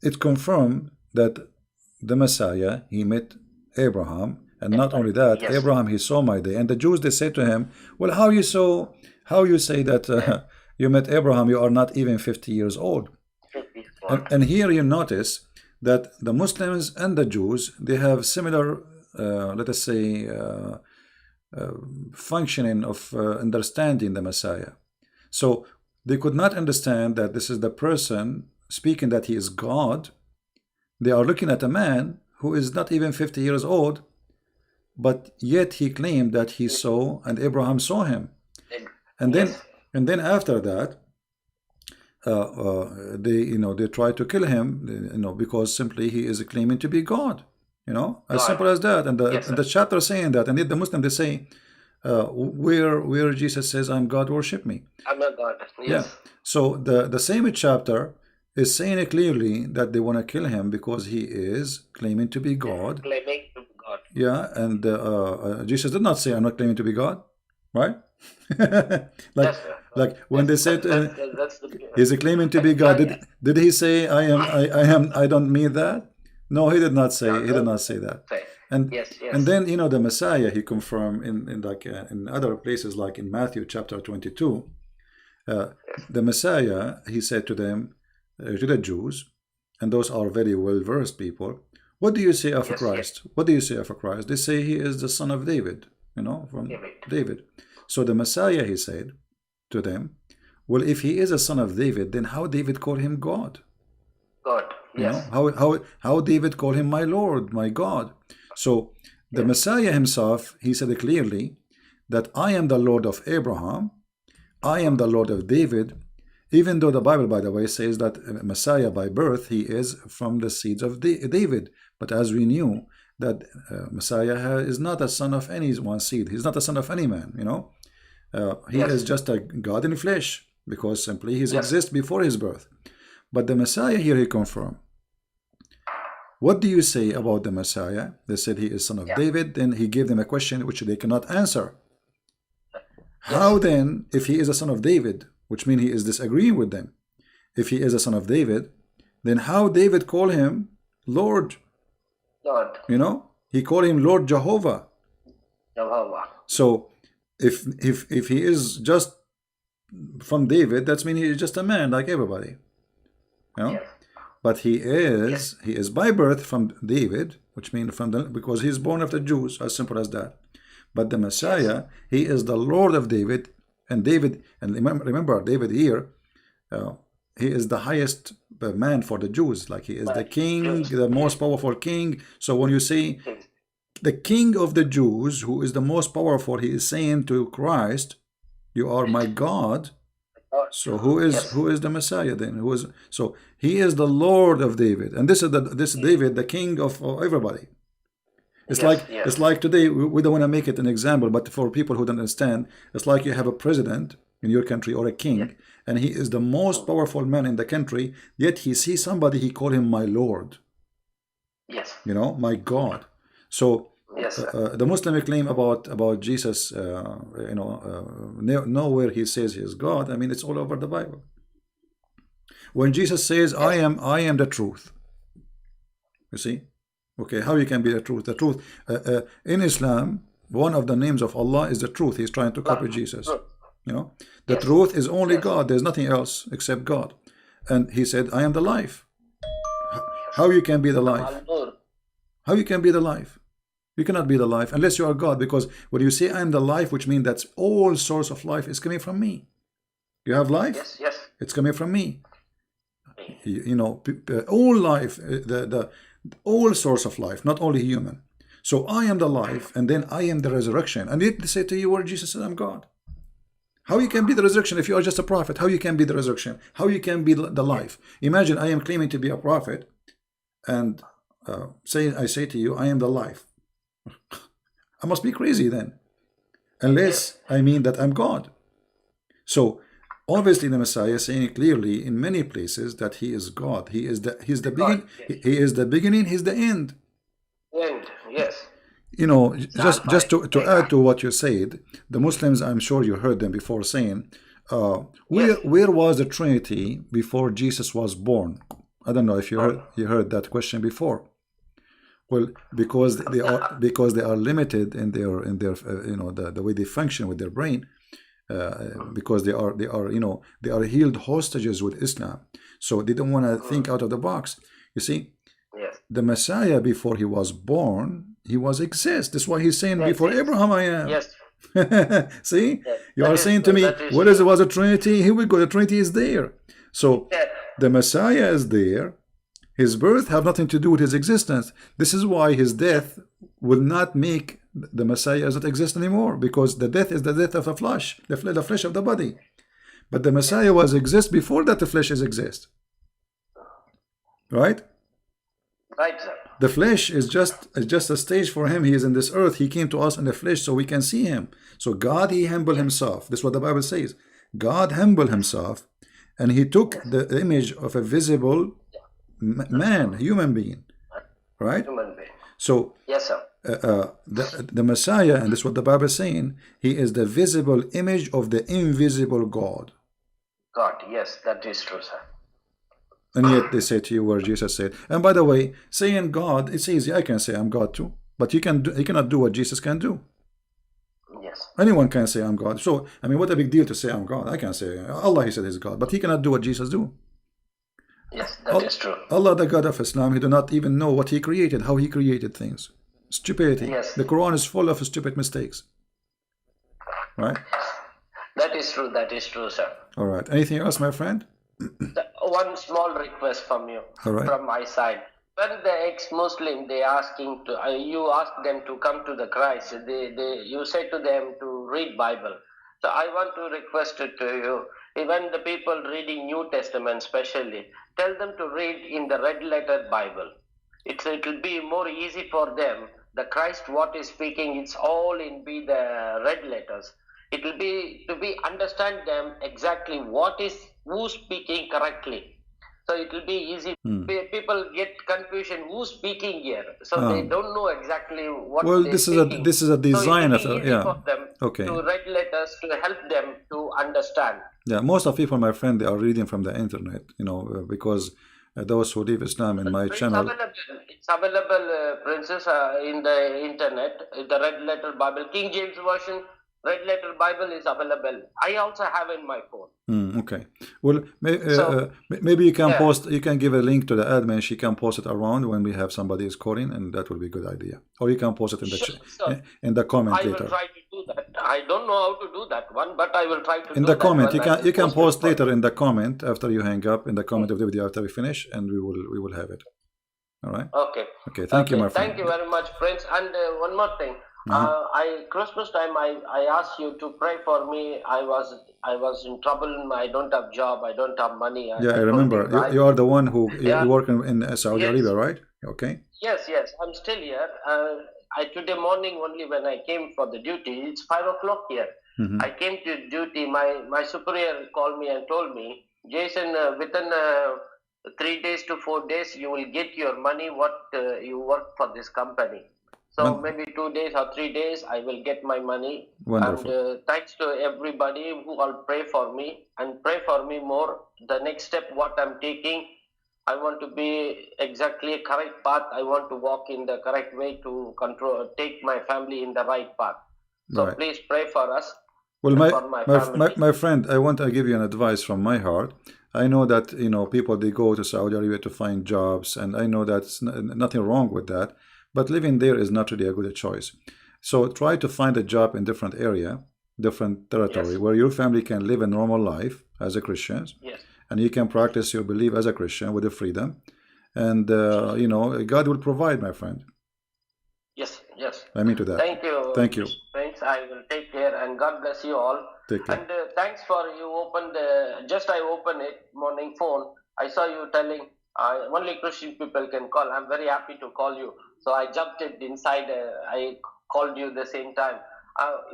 it confirmed that the Messiah he met Abraham, and not only that, Yes. Abraham he saw my day. And the Jews they said to him, "Well, how you say that you met Abraham? You are not even 50 years old." And here you notice that the Muslims and the Jews they have similar, let us say, functioning of understanding the Messiah. So they could not understand that this is the person speaking that he is God. They are looking at a man who is not even 50 years old, but yet he claimed that he saw and Abraham saw him. And then after that, they try to kill him, because simply he is claiming to be God. As simple as that. And the chapter saying that, and yet the Muslim they say, where Jesus says, "I'm God, worship me." I'm a God. Yes. Yeah. So the same chapter is saying it clearly that they want to kill him because he is claiming to be God. Claiming to be God. Yeah, and Jesus did not say, "I'm not claiming to be God," right? like when they said he's claiming to be God, did he say, "I don't mean that"? No, he did not say. He did not say that. And Yes, and yes, then the Messiah he confirmed in like in other places like in Matthew chapter 22. Uh, the Messiah, he said to them, to the Jews, and those are very well versed people, what do you say of yes, yes. Christ? What do you say of Christ? They say he is the son of David, from David. David. So the Messiah, he said to them, well, if he is a son of David, then how David called him God? God. Yes. How David called him my Lord, my God. So the Yes. Messiah himself, he said clearly that I am the Lord of Abraham, I am the Lord of David, even though the Bible, by the way, says that Messiah by birth, he is from the seeds of David. But as we knew, that Messiah is not a son of any one seed. He's not a son of any man, he Yes. is just a God in flesh, because simply he Yes. exists before his birth. But the Messiah here, he confirmed. What do you say about the Messiah? They said he is son of Yeah. David. Then he gave them a question which they cannot answer. How then, if he is a son of David, which means he is disagreeing with them, if he is a son of David, then how David call him Lord? Lord. He called him Lord Jehovah. Jehovah. So if he is just from David, that means he is just a man like everybody. Yes. But he is by birth from David, which means because he is born of the Jews, as simple as that. But the Messiah, he is the Lord of David, and remember David here, he is the highest man for the Jews, like he is the king, the most powerful king. So when you say the king of the Jews, who is the most powerful, he is saying to Christ, you are my God. So who is the Messiah then? So he is the Lord of David, and this is David, the king of everybody. It's like today, we don't want to make it an example, but for people who don't understand, it's like you have a president in your country or a king, and he is the most powerful man in the country, yet he sees somebody, he call him my Lord. Yes. My God. So Yes. the Muslim claim about Jesus, nowhere he says he is God. I mean, it's all over the Bible. When Jesus says, I am the truth, you see. Okay, how you can be the truth? The truth in Islam, one of the names of Allah is the truth. He's trying to copy Jesus. The truth is only God. There's nothing else except God. And he said, I am the life. How you can be the life? How you can be the life? You cannot be the life unless you are God, because when you say I am the life, which means that all source of life is coming from me. You have life? Yes. Yes. It's coming from me. All life, all source of life, not only human. So I am the life, and then I am the resurrection. And yet they say to you, where Jesus said, I'm God. How you can be the resurrection if you are just a prophet? How you can be the resurrection? How you can be the life? Imagine I am claiming to be a prophet, and I say to you, I am the life. I must be crazy then, unless I mean that I'm God. So obviously the Messiah is saying clearly in many places that he is God. He's the beginning. He is the beginning. He's the end. End. Yes. Just to add to what you said, the Muslims, I'm sure you heard them before saying, where was the Trinity before Jesus was born? I don't know if you heard that question before. Well, because they are limited in their the way they function with their brain, because they are held hostages with Islam, so they don't want to think out of the box. You see, the Messiah before he was born, he was exist. That's why he's saying before Abraham I am. Yes. See, you are saying to me, what was a Trinity? Here we go. The Trinity is there. So the Messiah is there. His birth have nothing to do with his existence. This is why his death will not make the Messiah not exist anymore, because the death is the death of the flesh, the flesh of the body. But the Messiah was exist before that the flesh is exist. Right? Right, sir. The flesh is just a stage for him. He is in this earth. He came to us in the flesh so we can see him. So God, he humbled himself. This is what the Bible says. God humbled himself, and he took the image of a visible man, human being, right? Human being. So yes, sir. The Messiah, and this is what the Bible is saying, he is the visible image of the invisible God. God, yes, that is true, sir. And yet they say to you where Jesus said, and by the way, saying God, it's easy. I can say I'm God too. but you cannot do what Jesus can do. Yes. Anyone can say I'm God. So I mean, what a big deal to say I'm God. I can say Allah. He said He's God, but He cannot do what Jesus do. Yes, that is true. Allah, the God of Islam, He do not even know what He created, how He created things. Stupidity. Yes. The Quran is full of stupid mistakes. Right? That is true. That is true, sir. All right. Anything else, my friend? One small request from you, All right. from my side. When the ex-Muslim, they asking to, you ask them to come to the Christ, you say to them to read Bible. So I want to request it to you, even the people reading New Testament especially, tell them to read in the red letter Bible. It will be more easy for them. The Christ what is speaking, it's all in be the red letters. It will be to be understand them exactly who's speaking correctly. So it will be easy. People get confusion who's speaking here, so they don't know exactly what. Well, they're this speaking. is a design so of easy yeah. for them Okay. to read letters to help them to understand. Yeah, most of people, my friend, they are reading from the internet, you know, because those who leave Islam in my channel. It's available, Princess, in the internet. The red letter Bible, King James Version, red letter Bible is available. I also have in my phone. Okay. Well, maybe you can post. You can give a link to the admin. She can post it around when we have somebody is calling, and that will be a good idea. Or you can post it in the in the comment later. I will try to do that. I don't know how to do that one, but I will try to. In the comment, you can post later in the comment after you hang up in the comment of the video after we finish, and we will have it. All right. Okay. Okay. Thank you, my friend. Thank you very much, Prince. And one more thing. Christmas time I asked you to pray for me. I was in trouble. I don't have job. I don't have money. I remember. You are the one who you work in Saudi Arabia, right? Okay. Yes. I'm still here. Today morning only when I came for the duty. It's 5 o'clock here. I came to duty. My superior called me and told me, Jason, within 3 days to 4 days, you will get your money. What you work for this company. So maybe 2 days or 3 days, I will get my money. Wonderful. And thanks to everybody who will pray for me and pray for me more. The next step, what I'm taking, I want to be exactly a correct path. I want to walk in the correct way to take my family in the right path. So please pray for us. Well, my friend, I want to give you an advice from my heart. I know that people they go to Saudi Arabia to find jobs, and I know that's nothing wrong with that. But living there is not really a good choice. So try to find a job in different area, different territory, where your family can live a normal life as a Christian. Yes. And you can practice your belief as a Christian with the freedom. And, God will provide, my friend. Yes. I mean to that. Thank you. Thank you. Thanks. I will take care, and God bless you all. Take care. And thanks for you opened, I opened it, morning phone. I saw you telling only Christian people can call. I'm very happy to call you. So I jumped it inside. I called you the same time.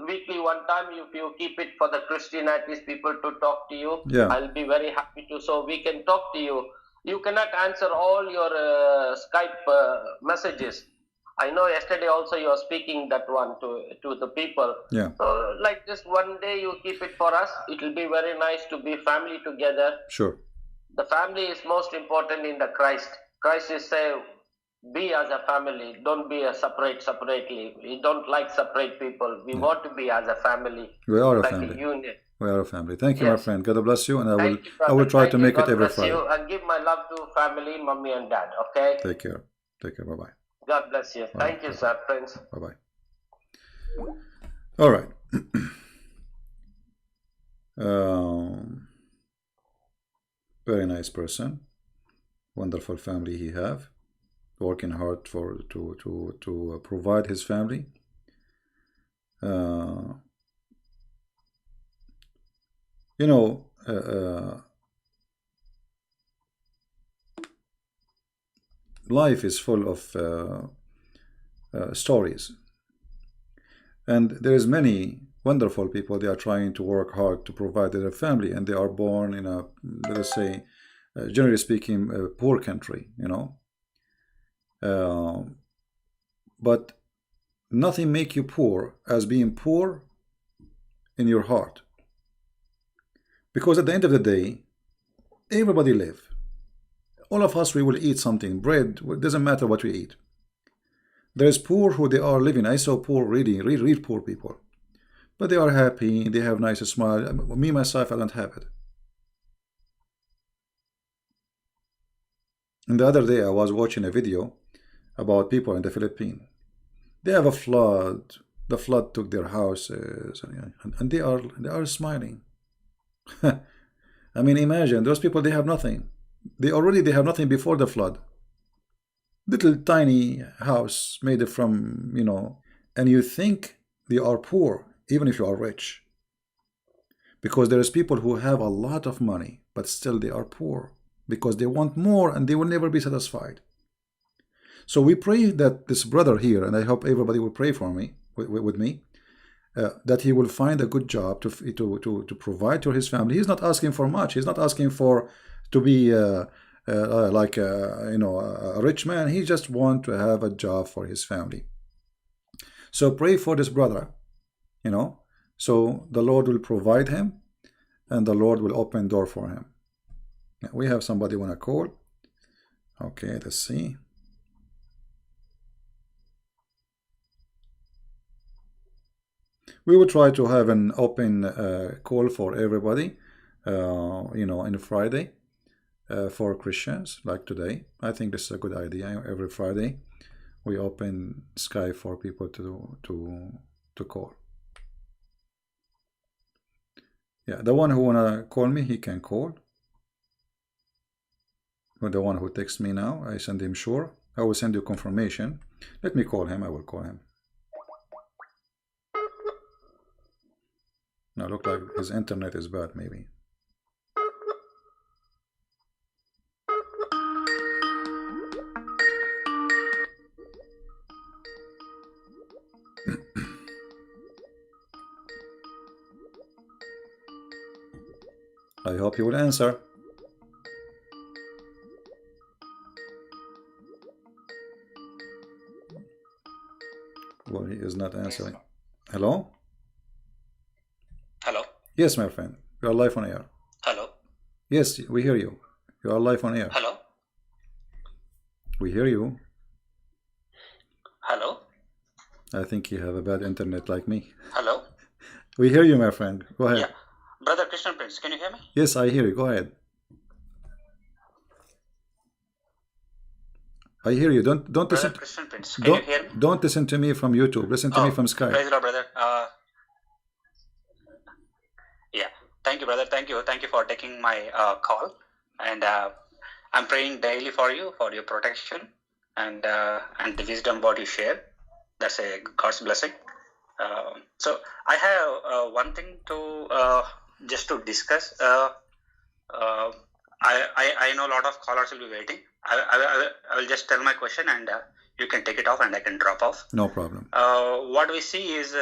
Weekly one time, if you keep it for the Christianities people to talk to you, I'll be very happy to. So we can talk to you. You cannot answer all your Skype messages. I know yesterday also you are speaking that one to the people. Yeah. So like just one day you keep it for us. It will be very nice to be family together. Sure. The family is most important in the Christ. Christ is say, be as a family. Don't be a separately. We don't like separate people. We want to be as a family. We are a like family. A unit. We are a family. Thank you, my friend. God bless you, and I will try to make it every Friday. And give my love to family, mommy and dad. Okay. Take care. Bye bye. God bless you. Thank you, sir. Prince. Bye bye. All right. Very nice person. Wonderful family he have. Working hard to provide his family. Life is full of stories, and there is many wonderful people. They are trying to work hard to provide their family, and they are born in a, let us say, generally speaking, a poor country, but nothing make you poor as being poor in your heart, because at the end of the day, everybody live. All of us, we will eat something. Bread, it doesn't matter what we eat. There's poor who they are living. I saw poor real poor people. But they are happy, they have nice smile. Me, myself, I don't have it. And the other day I was watching a video about people in the Philippines. They have a flood. The flood took their houses, and they are smiling. I mean, imagine those people. They have nothing. They have nothing before the flood. Little tiny house made from, and you think they are poor, even if you are rich, because there is people who have a lot of money, but still they are poor because they want more and they will never be satisfied. So we pray that this brother here, and I hope everybody will pray for me with me, that he will find a good job to provide to his family. He's not asking for much. He's not asking for to be like a rich man. He just wants to have a job for his family. So pray for this brother, so the Lord will provide him and the Lord will open door for him. We have somebody want to call. Okay, let's see. We will try to have an open call for everybody, in Friday for Christians, like today. I think this is a good idea. Every Friday, we open Skype for people to call. Yeah, the one who wanna call me, he can call. Or the one who texts me now, I send him sure. I will send you confirmation. Let me call him. I will call him. Now look like his internet is bad, maybe. I hope he will answer. Well, he is not answering. Hello? Hello? Yes, my friend. You are live on air. Hello? Yes, we hear you. You are live on air. Hello? We hear you. Hello? I think you have a bad internet like me. Hello? We hear you, my friend. Go ahead. Yeah. Brother Christian Prince, can you hear me? Yes, I hear you. Go ahead. I hear you. Don't Brother listen. Christian Prince, can you hear me? Don't listen to me from YouTube. Listen to me from Skype. Praise the Lord, brother. Yeah. Thank you, brother. Thank you. Thank you for taking my call. And I'm praying daily for you, for your protection and the wisdom what you share. That's a God's blessing. So I have one thing to just to discuss. I know a lot of callers will be waiting. I will just tell my question and you can take it off and I can drop off. No problem. What we see is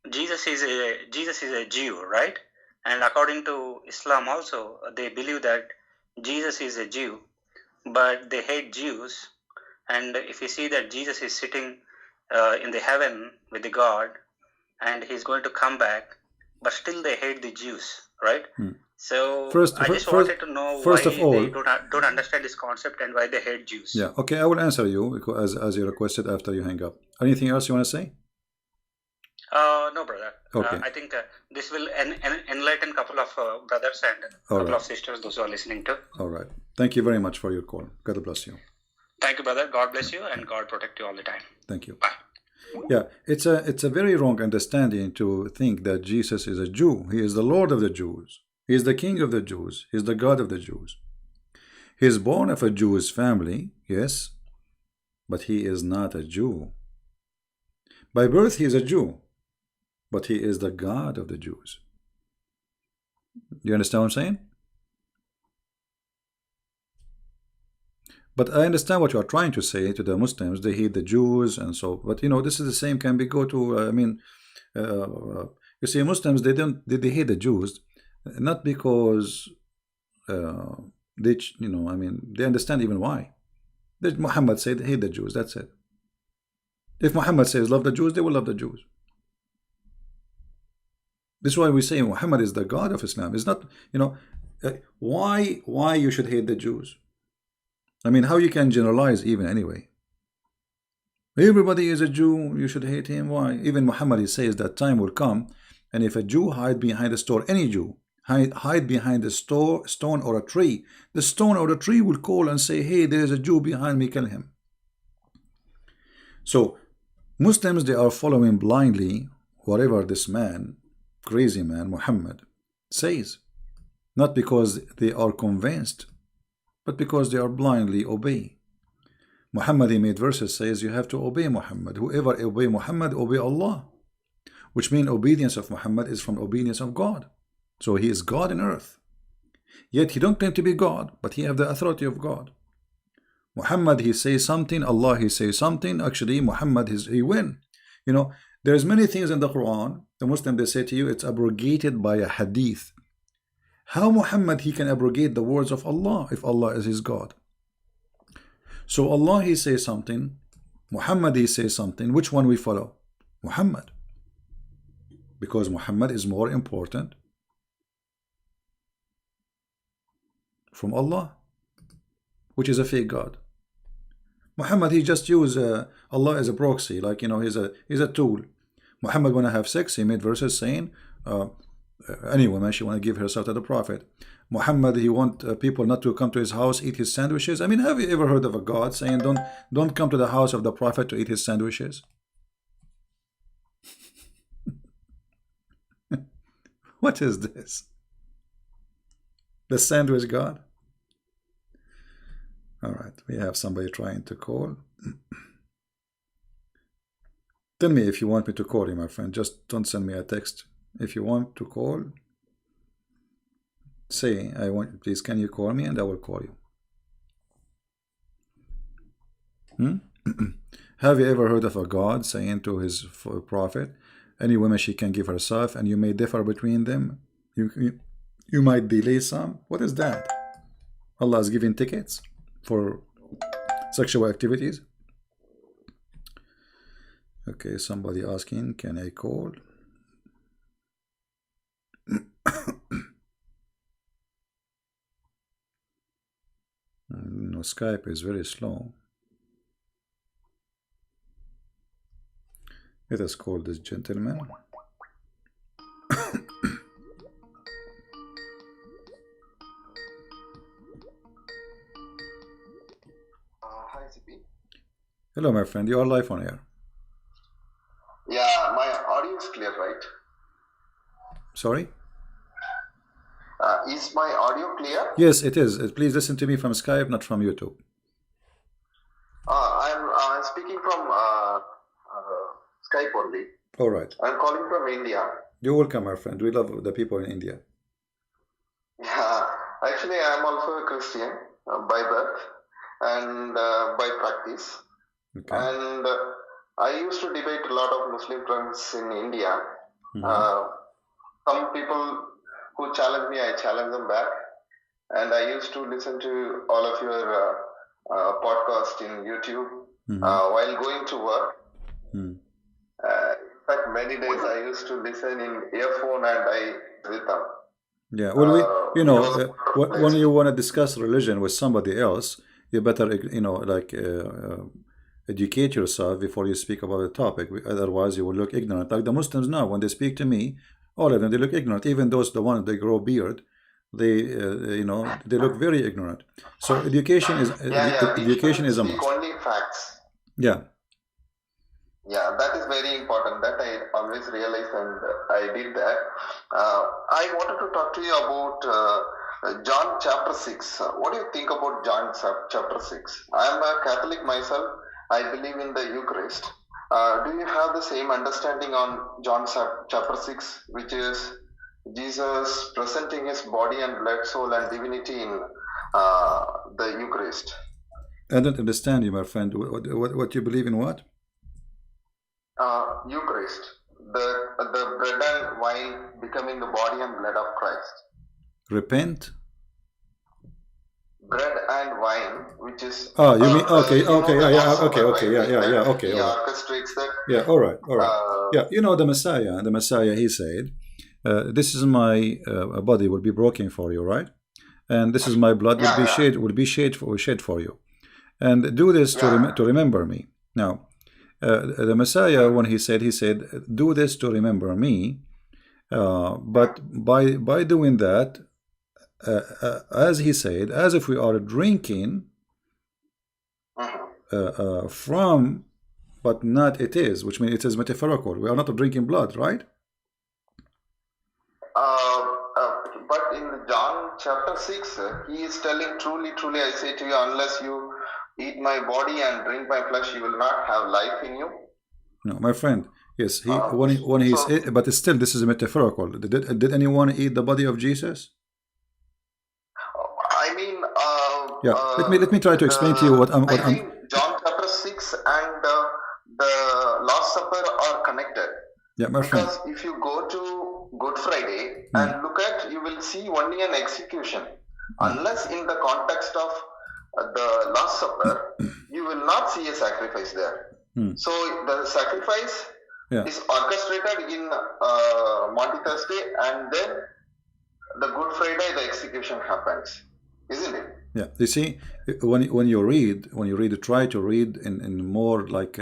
Jesus is a Jew, right? And according to Islam also, they believe that Jesus is a Jew, but they hate Jews. And if you see that Jesus is sitting in the heaven with the God, and he's going to come back, but still they hate the Jews, right? So I just wanted to know why they don't understand this concept and why they hate Jews. Yeah, okay, I will answer you as you requested after you hang up. Anything else you want to say? No, brother. Okay. I think this will enlighten a couple of brothers and a couple of sisters, those who are listening to. All right. Thank you very much for your call. God bless you. Thank you, brother. God bless you and God protect you all the time. Thank you. Bye. Yeah, it's a very wrong understanding to think that Jesus is a Jew. He is the Lord of the Jews. He is the King of the Jews. He is the God of the Jews. He is born of a Jewish family, yes, but he is not a Jew. By birth he is a Jew, but he is the God of the Jews. You understand what I'm saying? But I understand what you are trying to say to the Muslims. They hate the Jews and so. But this is the same. Can be go to. You see, Muslims they hate the Jews, not because they they understand even why. Muhammad said hate the Jews. That's it. If Muhammad says love the Jews, they will love the Jews. This is why we say Muhammad is the God of Islam. It's not why you should hate the Jews. I mean, how you can generalize even anyway? Everybody is a Jew, you should hate him. Why? Even Muhammad, he says that time will come, and if a Jew hide behind a store, any Jew hide behind a stone or a tree, the stone or the tree will call and say, hey, there is a Jew behind me, kill him. So Muslims, they are following blindly whatever this man, crazy man Muhammad, says, not because they are convinced, but because they are blindly obey. Muhammad, he made verses, says you have to obey Muhammad. Whoever obey Muhammad, obey Allah, which means obedience of Muhammad is from obedience of God. So he is God in earth, yet he don't claim to be God, but he have the authority of God. Muhammad, he says something, Allah, he says something. Actually, Muhammad, he win. You know, there's many things in the Quran, the Muslim, they say to you, it's abrogated by a hadith. How Muhammad, he can abrogate the words of Allah if Allah is his God? So Allah, he says something, Muhammad, he says something. Which one we follow? Muhammad, because Muhammad is more important from Allah, which is a fake God. Muhammad, he just used Allah as a proxy, like, you know, he's a tool. Muhammad, when I have sex, he made verses saying any woman, she want to give herself to the Prophet. Muhammad, he want people not to come to his house, eat his sandwiches. I mean, have you ever heard of a God saying don't come to the house of the Prophet to eat his sandwiches? What is this? The sandwich God? All right, we have somebody trying to call. Tell me if you want me to call you, my friend. Just don't send me a text. If you want to call, say, I want, please, can you call me, and I will call you. Have you ever heard of a God saying to his prophet, any woman she can give herself, and you may differ between them? You might delay some. What is that? Allah is giving tickets for sexual activities. Okay, somebody asking, can I call? No, Skype is very slow. Let us call this gentleman. Hi, CP. Hello, my friend. You are live on air. Yeah, my audio is clear, right? Sorry? Is my audio clear? Yes, it is. Please listen to me from Skype, not from YouTube. I'm speaking from Skype only. All right. I'm calling from India. You're welcome, my friend. We love the people in India. Yeah, actually, I'm also a Christian by birth and by practice. Okay. And I used to debate a lot of Muslim friends in India. Some people who challenge me, I challenge them back. And I used to listen to all of your podcast in YouTube while going to work. In fact, many days I used to listen in earphone and I with them. Yeah, well, you know, when you want to discuss religion with somebody else, you better, you know, like educate yourself before you speak about the topic. Otherwise, you will look ignorant. Like the Muslims now, when they speak to me, all of them, they look ignorant. Even those, the ones that grow beard, they, you know, they look very ignorant. So education is education is a must. Only facts. Yeah. Yeah, that is very important. That I always realize, and I did that. I wanted to talk to you about John chapter 6. What do you think about John chapter 6? I am a Catholic myself. I believe in the Eucharist. Do you have the same understanding on John chapter 6, which is Jesus presenting his body and blood, soul, and divinity in the Eucharist? I don't understand you, my friend. What you believe in? What? Eucharist, the bread and wine becoming the body and blood of Christ. Repent. Bread and wine, which is you mean okay, yeah, okay. He orchestrates that. Yeah, all right. Yeah, you know the Messiah. He said, "This is my body will be broken for you, right? And this is my blood will be shed for you, and do this to remember me." Now, the Messiah, when he said, do this to remember me. But by doing that, as he said, as if we are drinking from, but not it is, which means it is metaphorical. We are not drinking blood, right? But in John chapter 6, he is telling, truly, truly, I say to you, unless you eat my body and drink my flesh, you will not have life in you. No, my friend. Yes, but still, this is metaphorical. Did anyone eat the body of Jesus? I mean, yeah. Let me try to explain to you what I'm. I think John chapter 6 and the Last Supper are connected. Yeah, my friend. Because if you go to Good Friday and look at, you will see only an execution. Unless in the context of the Last Supper, you will not see a sacrifice there. So the sacrifice is orchestrated in Maundy Thursday, and then the Good Friday, the execution happens, isn't it? Yeah, you see, when you read, try to read in more like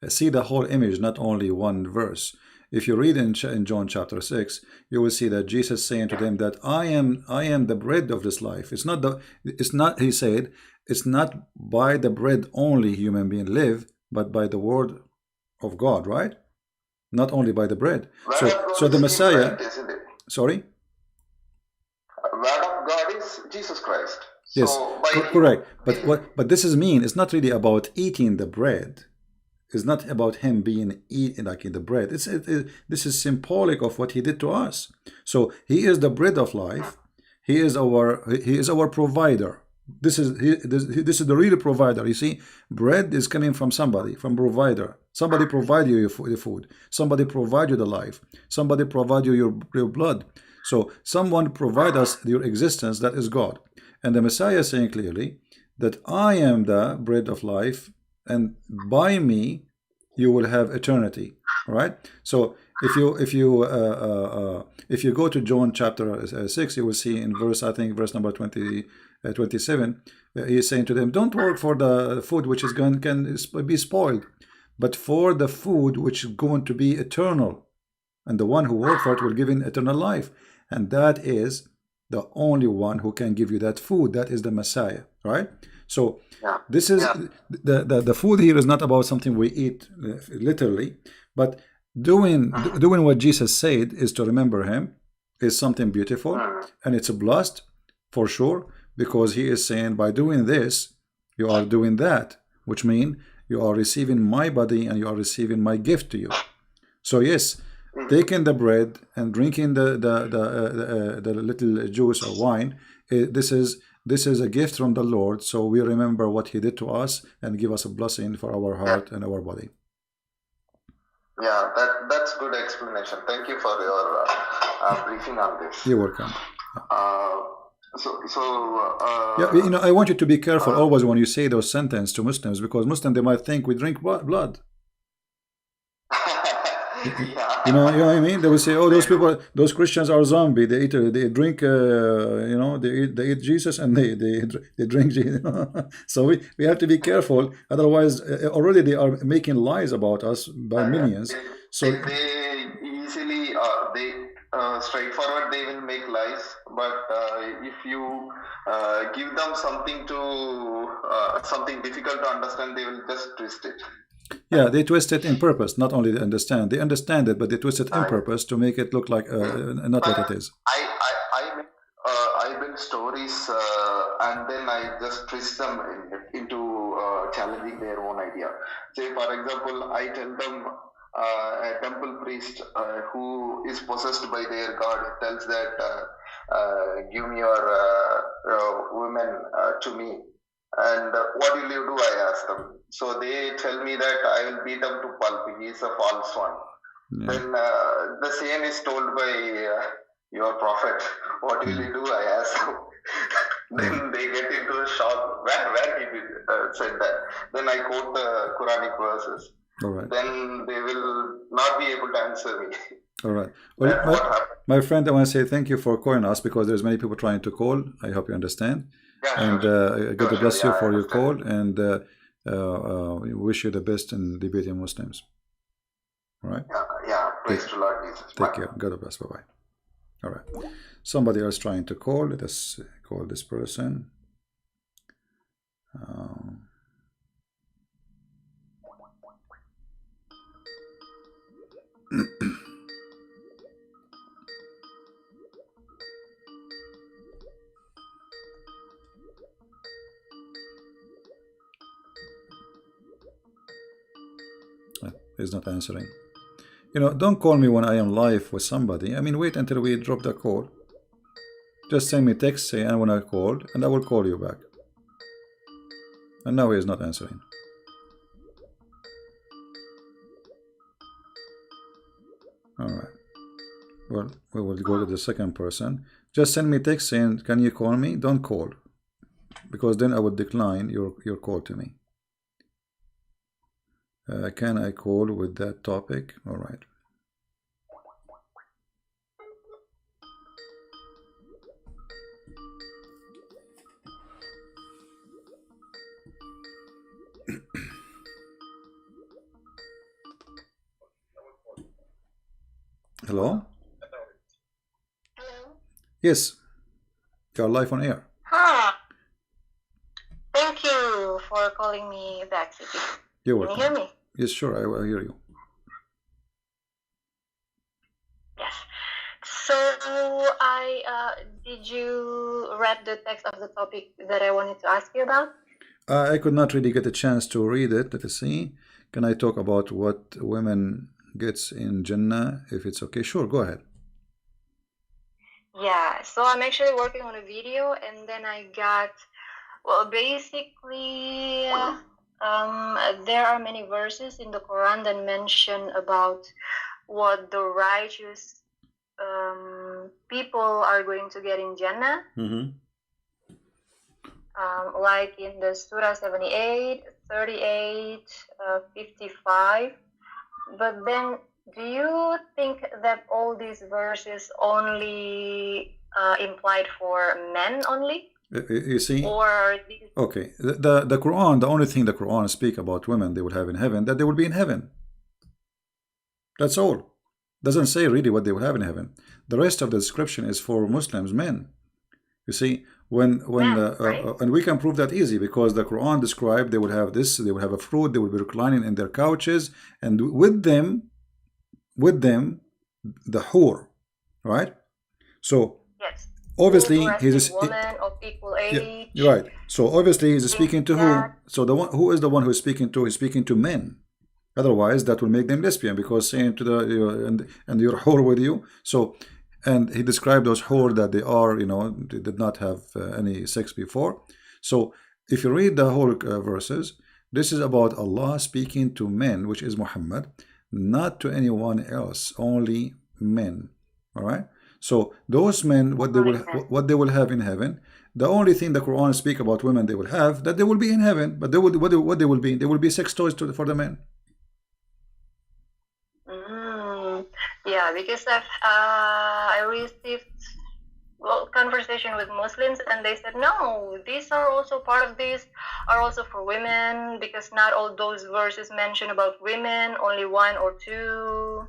see the whole image, not only one verse. If you read in John chapter 6, you will see that Jesus saying to them that I am the bread of this life. It's not. He said, it's not by the bread only human being live, but by the word of God, right? Not only by the bread. So the Messiah. Bread, isn't it? Sorry. Word of God is Jesus Christ. Yes, so correct. But this is mean. It's not really about eating the bread. It's not about him being eaten like in the bread. This is symbolic of what he did to us. So he is the bread of life. He is our provider. This is the real provider. You see, bread is coming from somebody, from provider. Somebody provide you the food. Somebody provide you the life. Somebody provide you your blood. So someone provide us your existence. That is God. And the Messiah is saying clearly that I am the bread of life, and by me you will have eternity. All right. So if you go to John chapter 6, you will see in verse number 27, he is saying to them, don't work for the food which is can be spoiled, but for the food which is going to be eternal, and the one who works for it will give in eternal life, and that is the only one who can give you that food. That is the Messiah, right? So this is the food here is not about something we eat literally, but doing what Jesus said is to remember him is something beautiful, and it's a blessed for sure, because he is saying by doing this you are doing that, which means you are receiving my body and you are receiving my gift to you. So yes, taking the bread and drinking the little juice or wine, this is a gift from the Lord, so we remember what he did to us and give us a blessing for our heart and our body. Yeah, that's good explanation. Thank you for your briefing on this. You're welcome. Yeah, I want you to be careful always when you say those sentences to Muslims, because Muslims, they might think we drink blood. You know what I mean? They will say, "Oh, those people, those Christians are zombie. They drink, they eat Jesus and they drink Jesus." So we have to be careful. Otherwise, already they are making lies about us by millions. So they easily straightforward they will make lies. But if you give them something something difficult to understand, they will just twist it. Yeah, they twist it in purpose. Not only they understand it, but they twist it in purpose to make it look like not what it is. I build stories and then I just twist them into challenging their own idea. Say, for example, I tell them a temple priest who is possessed by their god tells that give me your women to me. And what will you do? I ask them. So they tell me that I will beat them to pulp. He is a false one. Yeah. Then the same is told by your prophet. What will you do? I ask them. Then they get into a shock. Where he said that? Then I quote the Quranic verses. All right. Then they will not be able to answer me. All right. Well, my friend, I want to say thank you for calling us, because there's many people trying to call. I hope you understand. Yeah, and God bless you for your call. And we wish you the best in debating Muslims. All right. Yeah. Praise to Lord Jesus. Take care. God bless. Bye bye. All right. Somebody else trying to call. Let us call this person. He's not answering. You know, don't call me when I am live with somebody. I mean, wait until we drop the call. Just send me text saying I want to call, and I will call you back. And now he is not answering. All right. Well, we will go to the second person. Just send me text saying, can you call me? Don't call, because then I would decline your call to me. Can I call with that topic? All right. Hello? Hello. Yes. You are live on air. Hi. Thank you for calling me back, Siti. You're Can welcome. you hear me? Yes, sure. I will hear you. Yes. So did you read the text of the topic that I wanted to ask you about? I could not really get a chance to read it. Let us see. Can I talk about what women gets in Jannah, if it's okay? Sure, go ahead. Yeah. So I'm actually working on a video, and then I got, well, basically, there are many verses in the Quran that mention about what the righteous people are going to get in Jannah. Like in the Surah 78, 38, 55. But then, do you think that all these verses only implied for men only? You see? Or these... Okay. The Quran, the only thing the Quran speak about women they will have in heaven, that they will be in heaven. That's all. Doesn't say really what they will have in heaven. The rest of the description is for Muslims, men. You see, and we can prove that easy, because the Quran described they will have this, they will have a fruit, they will be reclining in their couches, and with them the hur, right? So yes, obviously he's woman of equal age. Yeah, right. So obviously he's speaking to who? So the one who is the one who is speaking to? He's speaking to men. Otherwise, that will make them lesbian, because saying to the and your whore with you. So, and he described those whore that they are, they did not have any sex before. So, if you read the whole verses, this is about Allah speaking to men, which is Muhammad, not to anyone else, only men. All right. So those men, what they will have in heaven. The only thing the Quran speak about women they will have, that they will be in heaven, but what they will be? They will be sex toys for the men. Yeah, because I received conversation with Muslims, and they said no, these are also part of this, are also for women, because not all those verses mention about women, only one or two.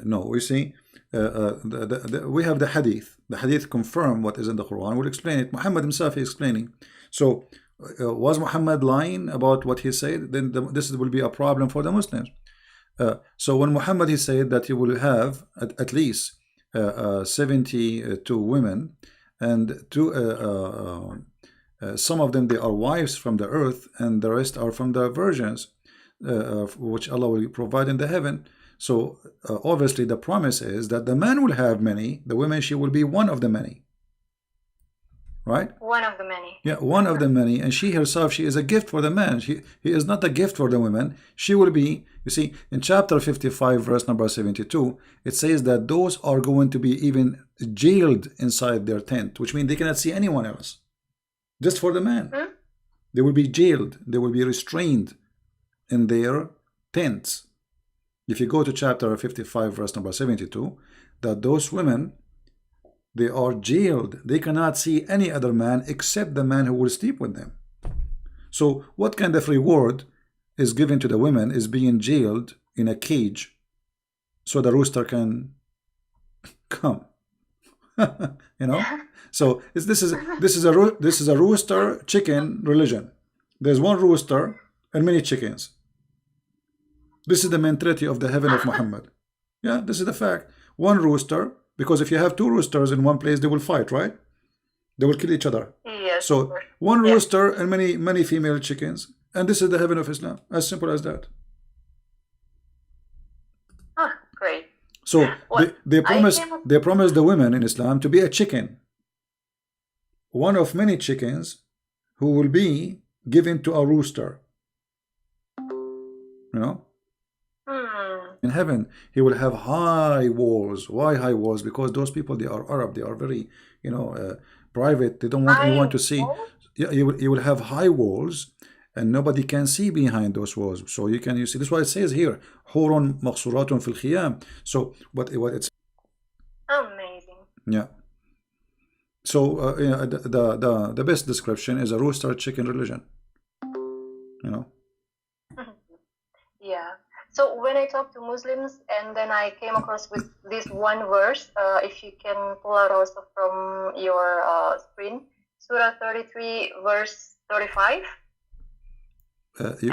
No, we see, we have the hadith. The hadith confirm what is in the Quran. We'll explain it. Muhammad himself is explaining. So, was Muhammad lying about what he said? Then this will be a problem for the Muslims. So when Muhammad he said that he will have at least 72 women, and some of them they are wives from the earth, and the rest are from the virgins, which Allah will provide in the heaven. So obviously the promise is that the man will have many, the women she will be one of the many. Right? One of the many. Yeah, one of the many, and she herself, she is a gift for the man. He is not a gift for the women. She will be, you see, in chapter 55, verse number 72, it says that those are going to be even jailed inside their tent, which means they cannot see anyone else. Just for the man. They will be jailed. They will be restrained in their tents. If you go to chapter 55, verse number 72, that those women, they are jailed. They cannot see any other man except the man who will sleep with them. So what kind of reward is given to the women is being jailed in a cage so the rooster can come? You know, so this is a rooster chicken religion. There's one rooster and many chickens. This is the mentality of the heaven of Muhammad. Yeah, this is the fact. One rooster, because if you have two roosters in one place, they will fight, right? They will kill each other. Yes. So one rooster and many female chickens, and this is the heaven of Islam. As simple as that. Ah, great. So Well, they promise came up- they promise the women in Islam to be a chicken, one of many chickens who will be given to a rooster. You know, in heaven he will have high walls. Why high walls? Because those people, they are Arab, they are very, you know, private. They don't want anyone to see. Yeah, you will have high walls, and nobody can see behind those walls. So you see. This is why it says here, "Hurun maqsuratun fil khiyam." So what it's Amazing. yeah. So yeah, the best description is a rooster chicken religion. You know. Yeah. So when I talked to Muslims, and then I came across with this one verse, if you can pull out also from your screen, Surah 33, verse 35.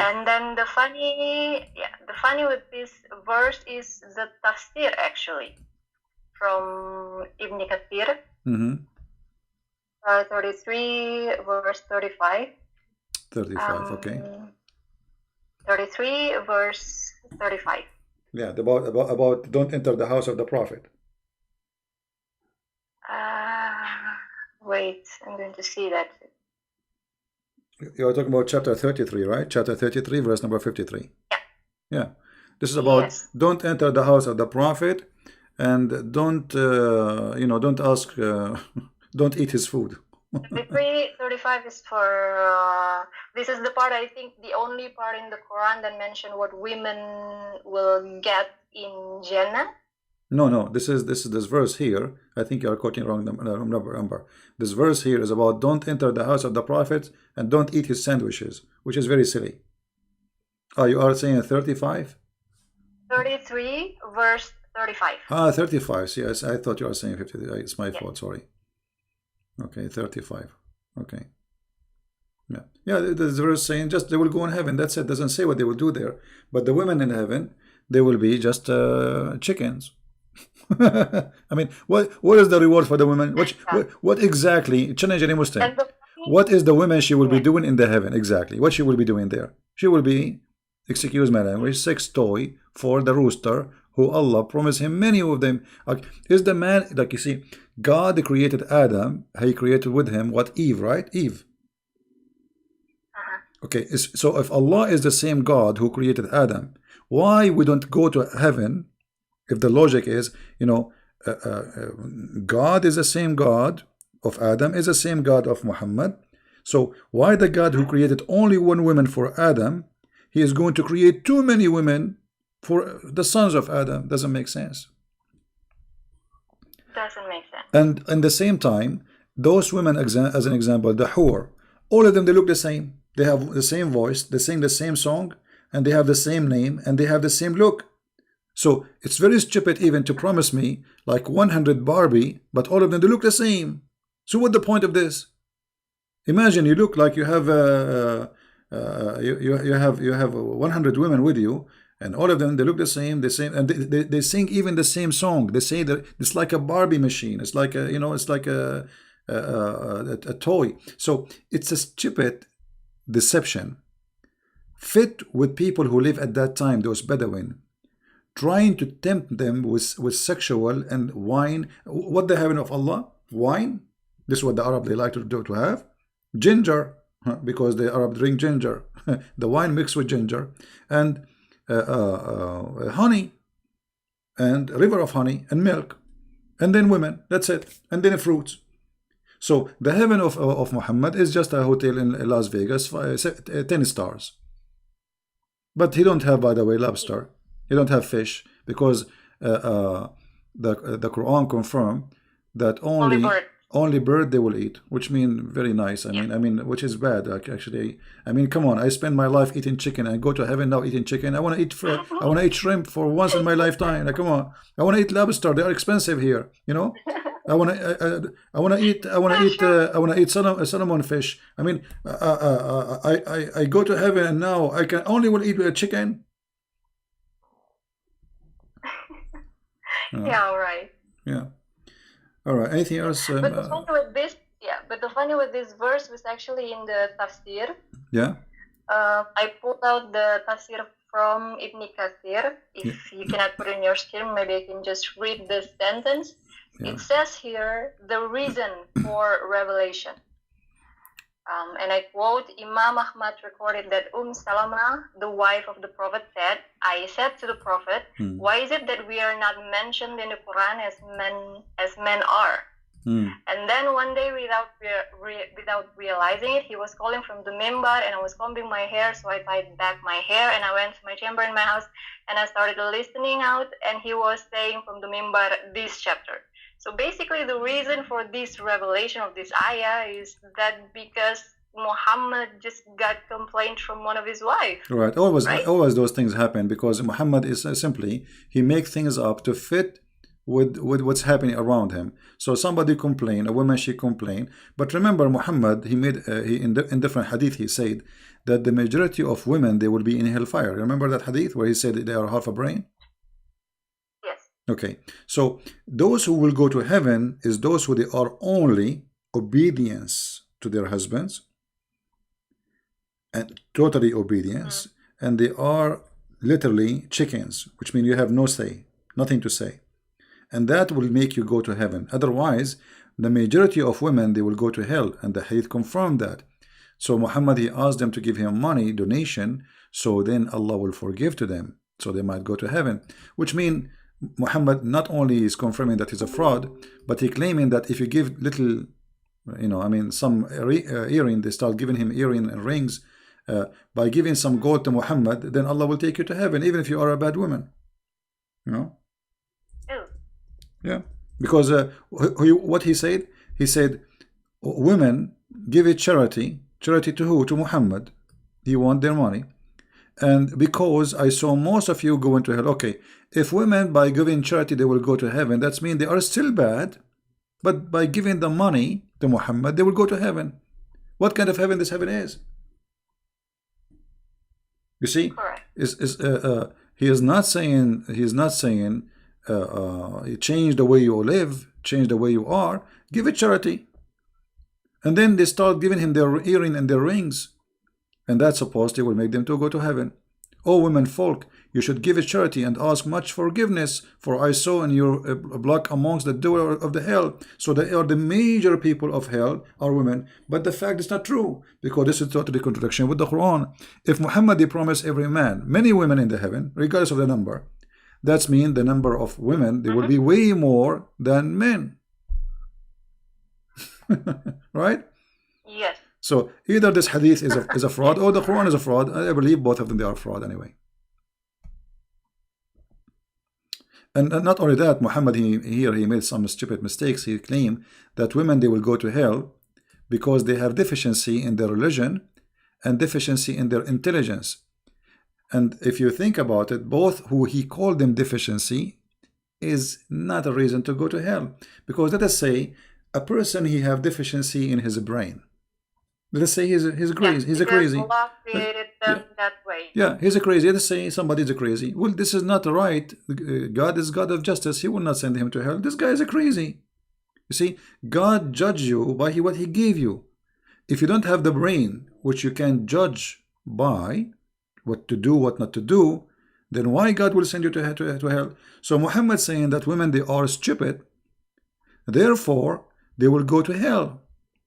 And then the funny with this verse is the tafsir, actually, from Ibn Kathir. 33, verse 35. 35, okay. 33, verse 35. Yeah, about don't enter the house of the prophet. Wait, I'm going to see that. You're talking about chapter 33, right? Chapter 33, verse number 53. Yeah. Yeah. This is about Yes. don't enter the house of the prophet, and don't don't ask, don't eat his food. 35 is for this is the part, I think, the only part in the Quran that mention what women will get in Jannah. No, this verse here. I think you are quoting wrong number. This verse here is about don't enter the house of the prophet and don't eat his sandwiches, which is very silly. Oh, you are saying 35? 33, verse 35. 35. Yes, I thought you were saying 50. It's my fault. Sorry. Okay, 35. Okay. Yeah. There's a verse saying just they will go in heaven. That's it. Doesn't say what they will do there. But the women in heaven, they will be just chickens. I mean, what is the reward for the women? What exactly? Challenge any Muslim. And the What is the woman she will be doing in the heaven exactly? What she will be doing there? She will be, excuse my language, sex toy for the rooster who Allah promised him many of them. Is the man, like you see, God created Adam, he created with him what? Eve, right? Eve. Okay, so if Allah is the same God who created Adam, why we don't go to heaven? If the logic is, God is the same God of Adam, is the same God of Muhammad. So why the God who created only one woman for Adam, he is going to create too many women for the sons of Adam? Doesn't make sense. doesn't make sense. And at the same time, those women, as an example, the Hur, all of them, they look the same. They have the same voice, they sing the same song, and they have the same name, and they have the same look. So it's very stupid even to promise me like 100 Barbie, but all of them, they look the same. So what's the point of this? Imagine you look like you have you have 100 women with you, and all of them, they look the same, and they sing even the same song. They say that it's like a Barbie machine. It's like a it's like a toy. So it's a stupid deception fit with people who live at that time, those Bedouin, trying to tempt them with sexual and wine. What the heaven of Allah? Wine. This is what the Arab, they like to have. Ginger, because the Arab drink ginger. The wine mixed with ginger, and honey, and river of honey, and milk, and then women. That's it. And then fruits. So the heaven of Muhammad is just a hotel in Las Vegas, 10 stars. But he don't have, by the way, lobster. He don't have fish, because the Quran confirmed that only only bird they will eat, which mean very nice. I mean, which is bad actually. I mean, come on, I spend my life eating chicken and go to heaven now eating chicken. I want to eat I want to eat shrimp for once in my lifetime. Like, come on, I want to eat lobster. They are expensive here, you know. I want to eat salmon fish. I mean, I go to heaven and now I can only will eat chicken. Yeah, all right. Yeah. All right. Anything else? But the funny with this, but the funny with this verse was actually in the tafsir. Yeah. I pulled out the tafsir from Ibn Kathir. If you cannot put it in your screen, maybe I can just read the sentence. Yeah. It says here the reason for revelation. And I quote, Imam Ahmad recorded that Salama, the wife of the Prophet, said, I said to the Prophet, why is it that we are not mentioned in the Quran as men are? And then one day, without realizing it, he was calling from the mimbar, and I was combing my hair, so I tied back my hair, and I went to my chamber in my house, and I started listening out, and he was saying from the mimbar this chapter. So basically, the reason for this revelation of this ayah is that because Muhammad just got complaint from one of his wives. Right. Always those things happen because Muhammad is simply, he makes things up to fit with what's happening around him. So somebody complain, a woman, she complain. But remember, Muhammad, he made in different hadith, he said that the majority of women, they will be in hellfire. Remember that hadith where he said they are half a brain? Okay, so those who will go to heaven is those who they are only obedience to their husbands and totally obedience, and they are literally chickens, which means you have no say, nothing to say, and that will make you go to heaven. Otherwise, the majority of women, they will go to hell, and the hadith confirmed that. So Muhammad, he asked them to give him money, donation, so then Allah will forgive to them, so they might go to heaven, which means Muhammad not only is confirming that he's a fraud, but he claiming that if you give little, you know, I mean, some earring, they start giving him earring and rings, by giving some gold to Muhammad, then Allah will take you to heaven, even if you are a bad woman. You know? Yeah. Because what he said? He said, women give it charity. Charity to who? To Muhammad. He want their money. And because I saw most of you going to hell, okay, if women by giving charity they will go to heaven, that means they are still bad, but by giving the money to Muhammad they will go to heaven. What kind of heaven this heaven is? You see, he is not saying change the way you live, change the way you are, give it charity. And then they start giving him their earring and their rings. And that supposedly will make them to go to heaven. O women folk, you should give a charity and ask much forgiveness, for I saw in your block amongst the door of the hell. So they are the major people of hell are women. But the fact is not true, because this is totally contradiction with the Quran. If Muhammad he promised every man many women in the heaven, regardless of the number, that means the number of women, they will be way more than men. Right? Yes. So either this hadith is a fraud or the Quran is a fraud. I believe both of them, they are fraud anyway. And not only that, Muhammad he made some stupid mistakes. He claimed that women, they will go to hell because they have deficiency in their religion and deficiency in their intelligence. And if you think about it, both who he called them deficiency is not a reason to go to hell. Because let us say a person, he have deficiency in his brain. Let's say he's crazy. He's a crazy. Allah created them that way. Yeah, he's a crazy. Let's say somebody's a crazy. Well, this is not right. God is God of justice. He will not send him to hell. This guy is a crazy. You see, God judge you by what he gave you. If you don't have the brain, which you can judge by what to do, what not to do, then why God will send you to hell? So Muhammad saying that women, they are stupid, therefore they will go to hell.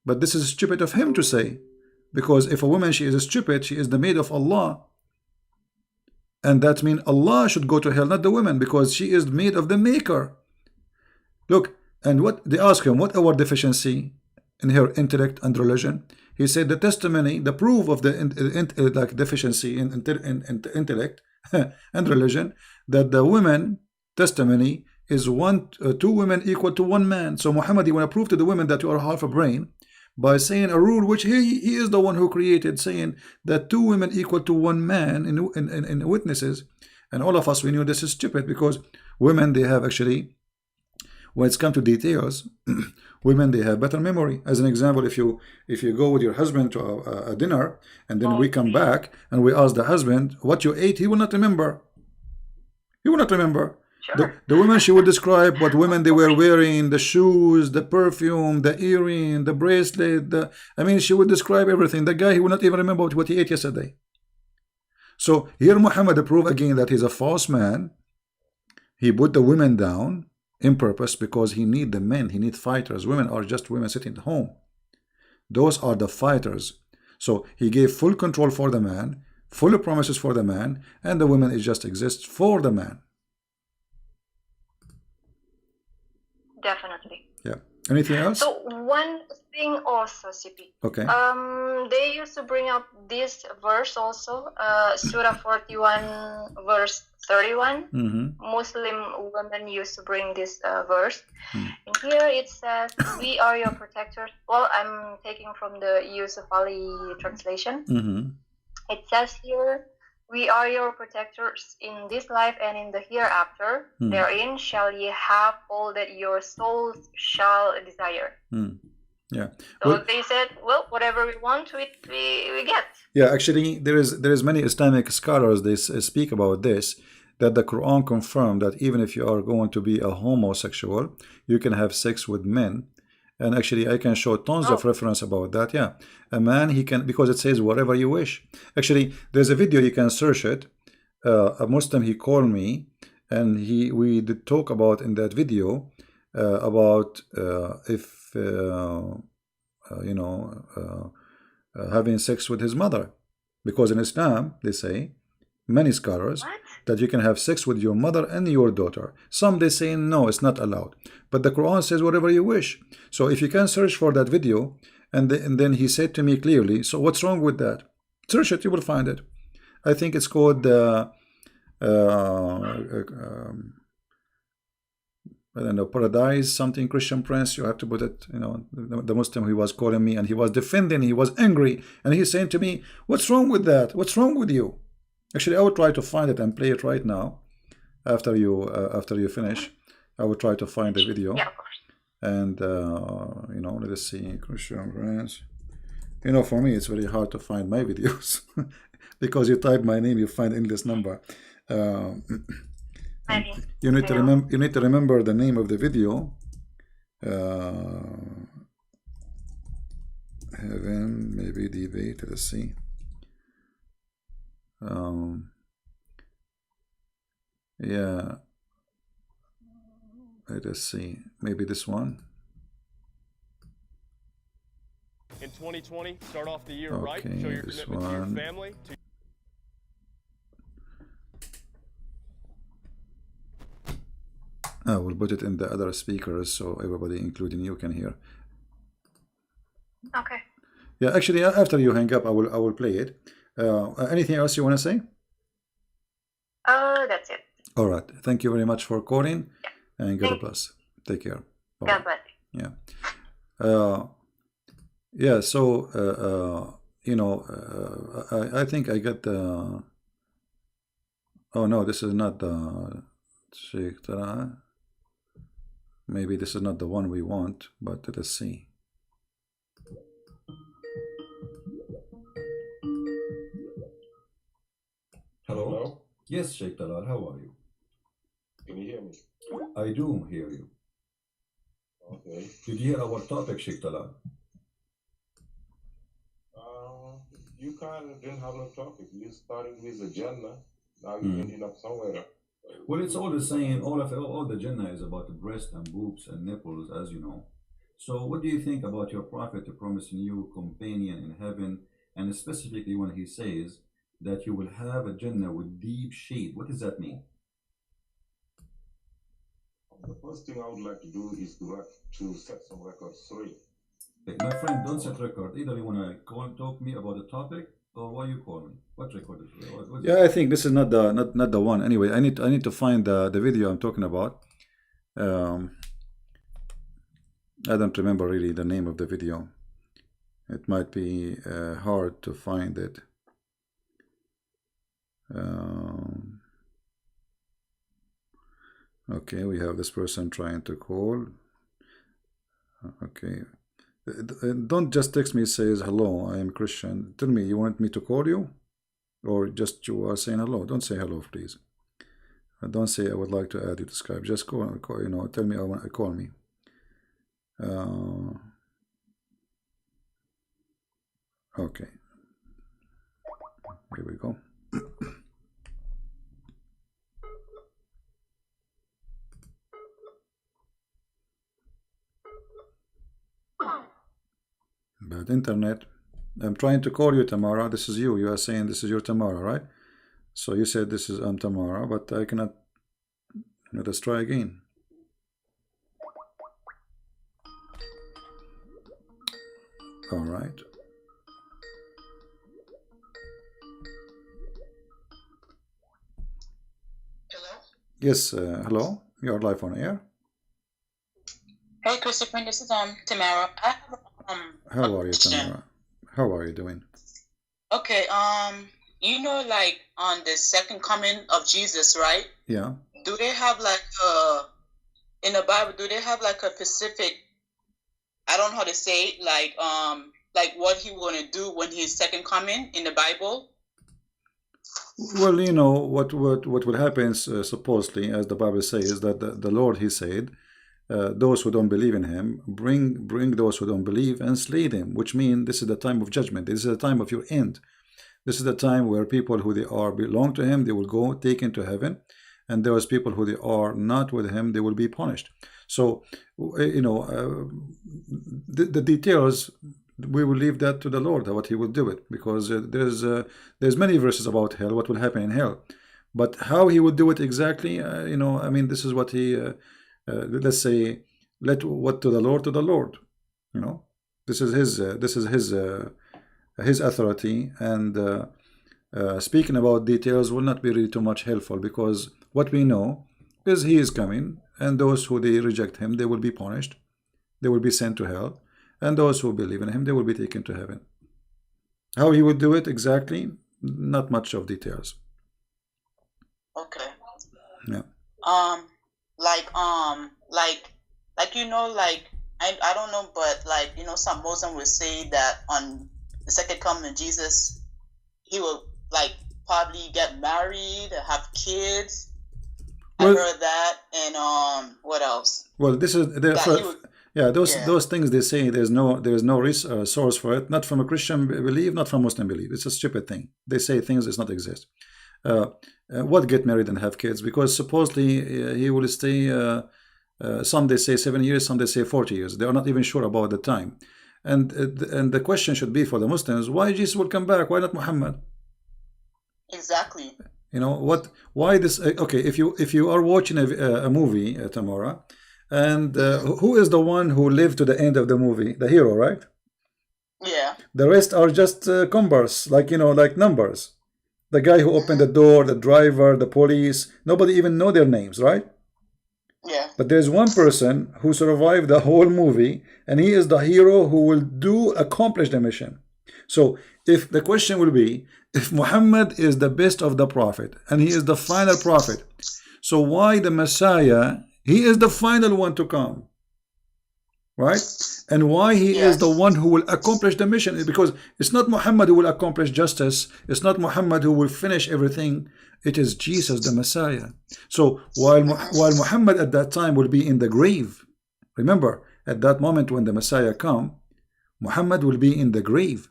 But this is stupid of him to say, because if a woman, she is stupid, she is the maid of Allah, and that means Allah should go to hell, not the woman, because she is maid of the maker. Look, and what they ask him, what our deficiency in her intellect and religion? He said the testimony, the proof of the deficiency in intellect and religion, that the women testimony is two women equal to one man. So Muhammad, he want to prove to the women that you are half a brain by saying a rule which he is the one who created, saying that two women equal to one man in witnesses. And all of us, we knew this is stupid, because women, they have actually, when it's come to details, women, they have better memory. As an example, if you go with your husband to a dinner, and then we come back and we ask the husband what you ate, he will not remember. He will not remember. Sure. The women, she would describe what women they were wearing, the shoes, the perfume, the earring, the bracelet. I mean, she would describe everything. The guy, he would not even remember what he ate yesterday. So here Muhammad proved again that he's a false man. He put the women down in purpose, because he need the men. He need fighters. Women are just women sitting at home. Those are the fighters. So he gave full control for the man, full promises for the man, and the women, it just exists for the man. Definitely. Yeah. Anything else? So one thing also, CP. Okay. They used to bring up this verse also, Surah 41, verse 31. Muslim women used to bring this verse. And here it says, "We are your protectors." Well, I'm taking from the Yusuf Ali translation. It says here, "We are your protectors in this life and in the hereafter. Therein shall ye have all that your souls shall desire." Yeah. So Well, they said, well, whatever we want, we get. yeah, actually, there is many Islamic scholars, they speak about this, that the Quran confirmed that even if you are going to be a homosexual, you can have sex with men. And actually, I can show tons of reference about that. Yeah, a man, he can, because it says whatever you wish. Actually, there's a video, you can search it. A Muslim, he called me, and we did talk about in that video about if having sex with his mother, because in Islam they say, many scholars, that you can have sex with your mother and your daughter. Some they say no, it's not allowed, but the Quran says whatever you wish. So if you can search for that video, and then he said to me clearly, so what's wrong with that? Search it, you will find it. I think it's called I don't know, Paradise something, Christian Prince. You have to put it, the Muslim, he was calling me and he was defending, he was angry, and he's saying to me, what's wrong with that? What's wrong with you? Actually, I will try to find it and play it right now. After you finish, I will try to find the video. Yeah, of course. And let us see, Christian Prince. For me, it's very hard to find my videos because you type my name, you find endless number. You need to remember the name of the video. Heaven, maybe debate. Let's see. Yeah. Let us see. Maybe this one. In 2020, start off the year right. Okay, Show your this commitment to your one. family. We'll put it in the other speakers so everybody, including you, can hear. Okay. Yeah, actually, after you hang up, I will play it. Anything else you want to say? That's it. All right. Thank you very much for calling, and God bless. Take care. Bye. God bless. Yeah. Yeah. So I think I got the. Oh no, this is not the Sheikh Tara. Maybe this is not the one we want, but let us see. Hello? Yes, Sheikh Talal, how are you? Can you hear me? I do hear you. Okay. Did you hear our topic, Sheikh Talal? You kind of didn't have no topic. You started with the Jannah. Now you ended up somewhere. Well, it's all the same. All the Jannah is about the breast and boobs and nipples, as you know. So what do you think about your prophet promising you companion in heaven, and specifically when he says that you will have a Jannah with deep shade? What does that mean? The first thing I would like to do is to set some records straight. Hey, my friend, don't set record. Either you want to call and talk to me about the topic, or why you call me? What record is it? Yeah, I think this is not the one. Anyway, I need to find the video I'm talking about. Um, I don't remember really the name of the video. It might be hard to find it. Okay, we have this person trying to call. Okay. Don't just text me, says hello, I am Christian. Tell me, you want me to call you? Or just you are saying hello? Don't say hello, please. Don't say I would like to add you to Skype. Just call you know, tell me I want to call me. Okay. Here we go. Bad internet. I'm trying to call you, Tamara. This is you. You are saying this is your Tamara, right? So you said this is Tamara, but I cannot. Let us try again. All right. Hello? Yes, hello. You are live on air. Hey, Christopher, this is Tamara. I have How are you, question. Tamara? How are you doing? Okay, you know, like on the second coming of Jesus, right? Yeah. Do they have like in the Bible? Do they have like a specific? I don't know how to say it, like what he gonna do when he's second coming in the Bible? Well, you know what will happen supposedly, as the Bible says, that the Lord, He said, those who don't believe in Him, bring those who don't believe and slay them. Which means this is the time of judgment. This is the time of your end. This is the time where people who they are belong to Him, they will go taken to heaven, and those people who they are not with Him, they will be punished. So, you know, the details, we will leave that to the Lord, what He will do it, because there's many verses about hell, what will happen in hell, but how He will do it exactly, you know, I mean, this is what He, let's say, let what to the Lord, you know, this is His authority, and speaking about details will not be really too much helpful, because what we know is He is coming, and those who they reject Him, they will be punished, they will be sent to hell, and those who believe in Him, they will be taken to heaven. How He would do it exactly, not much of details. Okay. Yeah. Like you know, like I don't know, but like you know, some Muslim will say that on the second coming of Jesus, He will like probably get married, have kids. Well, I heard that, and what else? well, this is the That he would, yeah, yeah. those things they say, there's no source for it, not from a Christian belief, not from Muslim belief. It's a stupid thing. They say things does not exist. What get married and have kids? Because supposedly He will stay. Some they say 7 years, some they say 40 years. They are not even sure about the time. And the question should be for the Muslims: why Jesus will come back? Why not Muhammad? Exactly. You know what? Why this? Okay, if you are watching a movie, Tamara, and who is the one who lived to the end of the movie? The hero, right? Yeah. The rest are just cumbers, like, you know, like numbers. The guy who opened the door, the driver, the police, nobody even know their names, right? Yeah. But there's one person who survived the whole movie, and he is the hero who will accomplish the mission. So if the question will be, if Muhammad is the best of the prophet and he is the final prophet, so why the Messiah, he is the final one to come, right? And why he is the one who will accomplish the mission? Because it's not Muhammad who will accomplish justice, it's not Muhammad who will finish everything, it is Jesus the Messiah. So while Muhammad at that time will be in the grave, remember, at that moment when the Messiah come, Muhammad will be in the grave.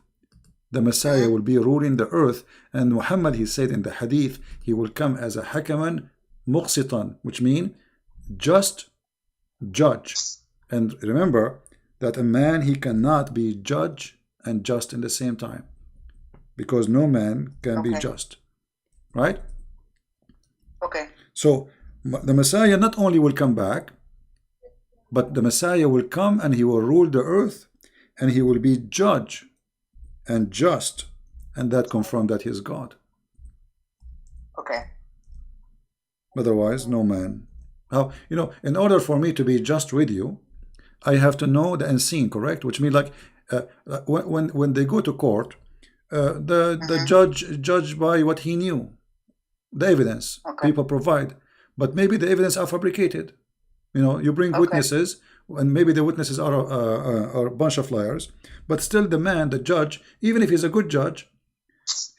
The Messiah will be ruling the earth, and Muhammad, he said in the hadith, he will come as a hakaman muqsitan, which means just judge. And remember that a man, he cannot be judge and just in the same time, because no man can be just, right? Okay. So the Messiah not only will come back, but the Messiah will come and he will rule the earth, and he will be judge and just, and that confirm that he is God. Okay. Otherwise, no man How, in order for me to be just with you, I have to know the unseen, correct? Which means like when they go to court, the judge by what he knew, the evidence people provide, but maybe the evidence are fabricated. You bring witnesses, and maybe the witnesses are a bunch of liars, but still the judge, even if he's a good judge,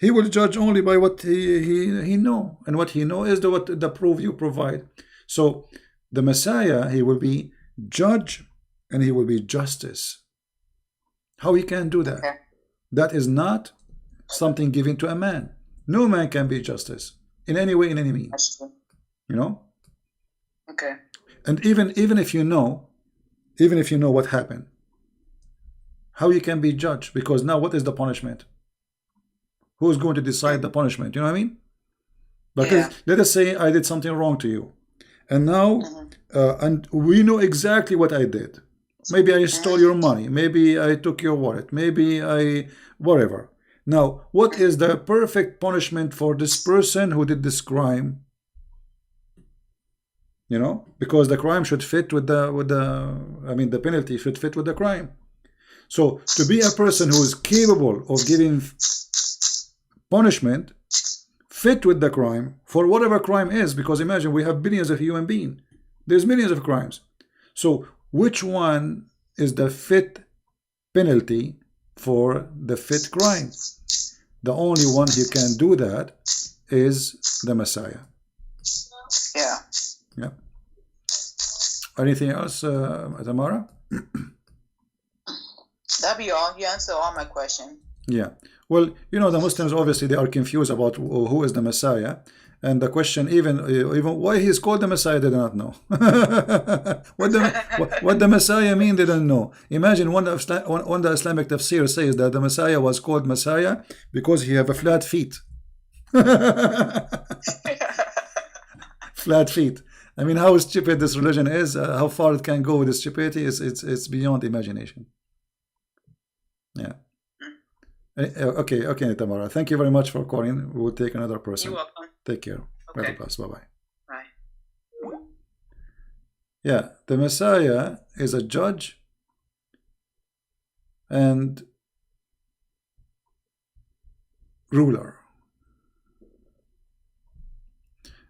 he will judge only by what he know, and what he know is the proof you provide. So the Messiah, he will be judge and he will be justice. How he can do that? That is not something given to a man. No man can be justice in any way, in any means. Okay. And even if you know what happened, how you can be judged? Because now what is the punishment? Who's going to decide the punishment? You know what I mean? But let us say I did something wrong to you, and now and we know exactly what I did. Maybe I stole your money, maybe I took your wallet, maybe I whatever. Now, what is the perfect punishment for this person who did this crime? Because the crime should fit with the penalty should fit with the crime. So to be a person who is capable of giving punishment fit with the crime for whatever crime is, because imagine we have billions of human beings, there's millions of crimes. So which one is the fit penalty for the fit crime? The only one who can do that is the Messiah. Yeah. Yeah. Anything else, Tamara? That'd be all. You answered all my questions. Yeah. Well, the Muslims obviously they are confused about who is the Messiah, and the question even why he is called the Messiah they do not know. what the Messiah mean they don't know. Imagine one of the Islamic tafsir says that the Messiah was called Messiah because he have a flat feet. Flat feet. I mean, how stupid this religion is, how far it can go with this stupidity it's beyond imagination. Yeah. Okay, Tamara. Thank you very much for calling. We will take another person. You're welcome. Take care. Okay. Bye-bye. Bye. Yeah, the Messiah is a judge and ruler.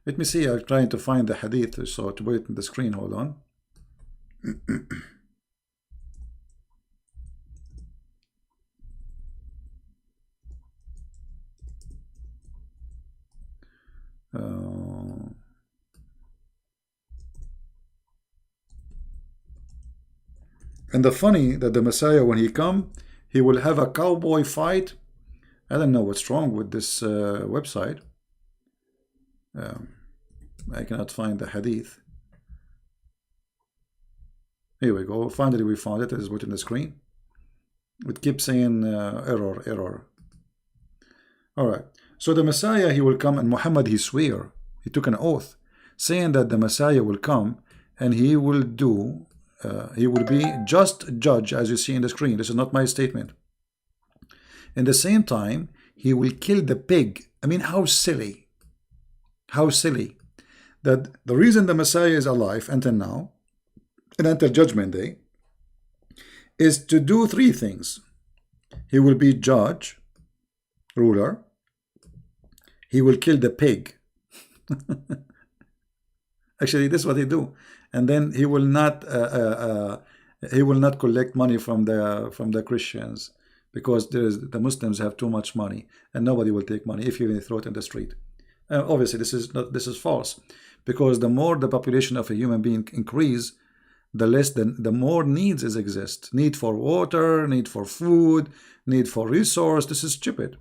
Let me see. I'm trying to find the hadith, so to put it on the screen. Hold on. And the funny that the Messiah, when he come, he will have a cowboy fight. I don't know what's wrong with this website. I cannot find the hadith. Here we go. Finally, we found it. It is put on the screen. It keeps saying error. All right. So the Messiah, he will come, and Muhammad, he swear, he took an oath, saying that the Messiah will come and he will do, he will be just judge, as you see in the screen. This is not my statement. In the same time, he will kill the pig. I mean, how silly. How silly. That the reason the Messiah is alive until now, and until Judgment Day, is to do three things. He will be judge, ruler. He will kill the pig. Actually, this is what he do. And then he will not collect money from the Christians, because the Muslims have too much money, and nobody will take money if you even throw it in the street. Obviously, this is false, because the more the population of a human being increase, the more needs exist. Need for water, need for food, need for resource. This is stupid.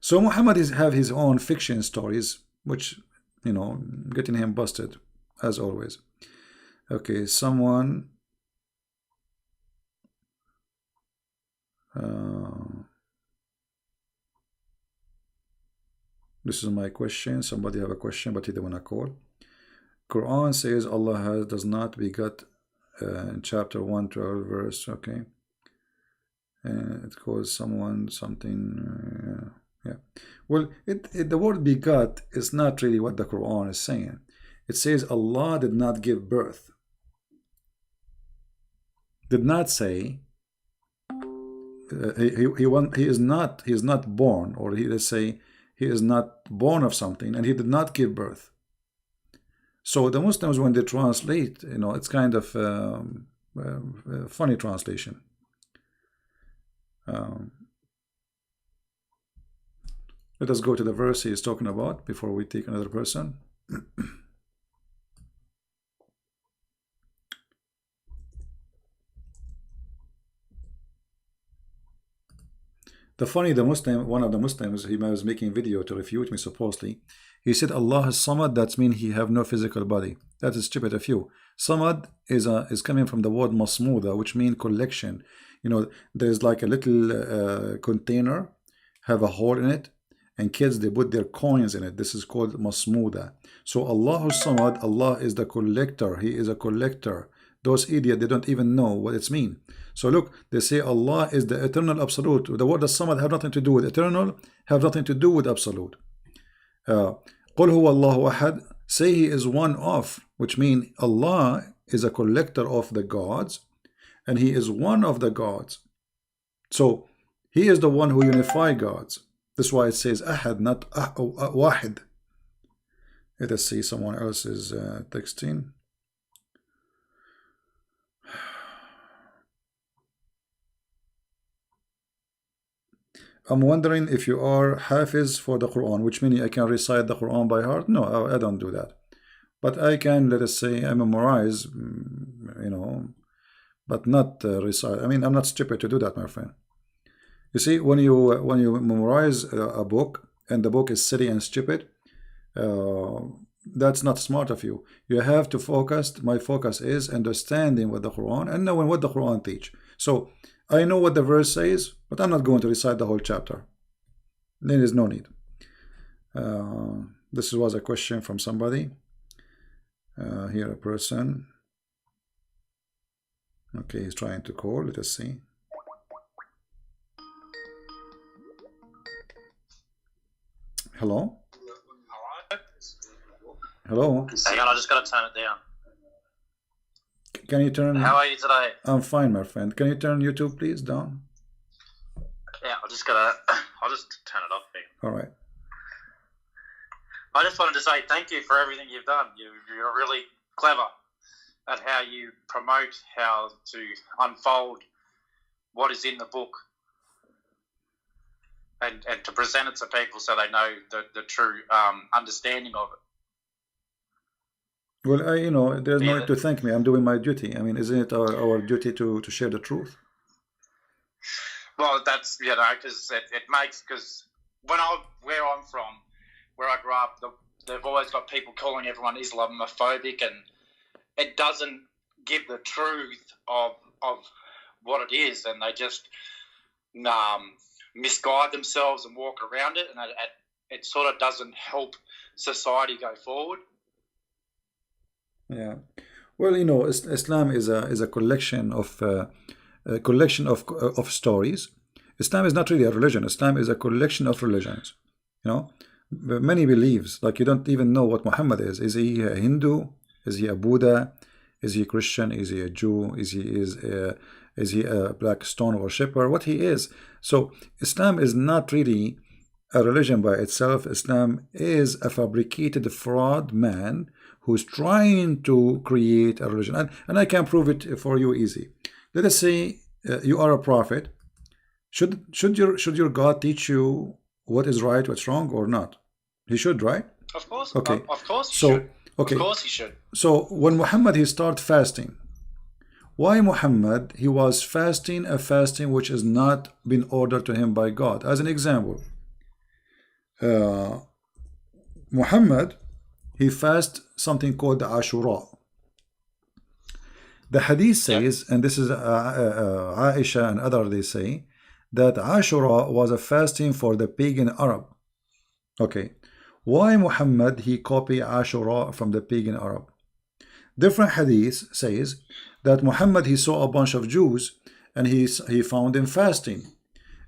So Muhammad have his own fiction stories, which, getting him busted, as always. Okay, someone... this is my question. Somebody have a question, but he didn't want to call. Quran says Allah does not begot in chapter 112 verse. Okay. It calls someone something... yeah. Well, the word begot is not really what the Quran is saying. it says Allah did not give birth. Did not say he is not born, or let's say he is not born of something, and he did not give birth. So the Muslims, when they translate, it's kind of funny translation. Let us go to the verse he is talking about before we take another person. One of the Muslims, he was making a video to refute me supposedly. He said Allah is Samad, that means he have no physical body. That is stupid of you. Samad is coming from the word masmuda, which means collection. There's like a little container, have a hole in it, and kids, they put their coins in it. This is called masmuda. So Allah is Samad, Allah is the collector. He is a collector. Those idiots, they don't even know what it's mean. So look, they say Allah is the eternal absolute. The word Samad have nothing to do with eternal, have nothing to do with absolute. قُلْ هُوَ اللَّهُ أَحَدٌ, say he is one of, which means Allah is a collector of the gods, and he is one of the gods. So he is the one who unify gods. That's why it says Ahad, not Wahid. Let us see, someone else is texting. I'm wondering if you are Hafiz for the Quran, which means I can recite the Quran by heart. No, I don't do that. But I can, let us say, I memorize, but not recite. I mean, I'm not stupid to do that, my friend. You see, when you memorize a book and the book is silly and stupid, that's not smart of you. You have to focus. My focus is understanding what the Quran and knowing what the Quran teach. So I know what the verse says, but I'm not going to recite the whole chapter. There is no need. This was a question from somebody. Here a person. Okay, he's trying to call. Let us see. Hello? Hello? Hang on, I just got to turn it down. Can you turn... How are you today? I'm fine, my friend. Can you turn YouTube, please, down? Yeah, I'll just turn it off here. All right. I just wanted to say thank you for everything you've done. You're really clever at how you promote how to unfold what is in the book and to present it to people so they know the true understanding of it. Well, there's no need to thank me. I'm doing my duty. I mean, isn't it our duty to share the truth? Well, that's, because it makes, because where I'm from, where I grew up, they've always got people calling everyone Islamophobic, and it doesn't give the truth of what it is, and they just misguide themselves and walk around it, and it sort of doesn't help society go forward. Yeah, well, Islam is a collection of stories. Islam is not really a religion. Islam is a collection of religions. Many beliefs, like you don't even know what Muhammad is. Is he a Hindu? Is he a Buddha? Is he a Christian? Is he a Jew? Is he a black stone worshipper? What he is. So Islam is not really a religion by itself. Islam is a fabricated fraud man who's trying to create a religion. And I can prove it for you easy. Let us say you are a prophet. Should your God teach you what is right, what's wrong, or not? He should, right? Of course. Okay. Of course he should. Okay. Of course he should. So when Muhammad, he started fasting. Why Muhammad? He was fasting a fasting which is not been ordered to him by God. As an example, Muhammad, he fasted something called the Ashura. The hadith says, and this is Aisha and others, they say that Ashura was a fasting for the pagan Arab. Okay, why Muhammad he copied Ashura from the pagan Arab? Different hadith says that Muhammad he saw a bunch of Jews and he found them fasting,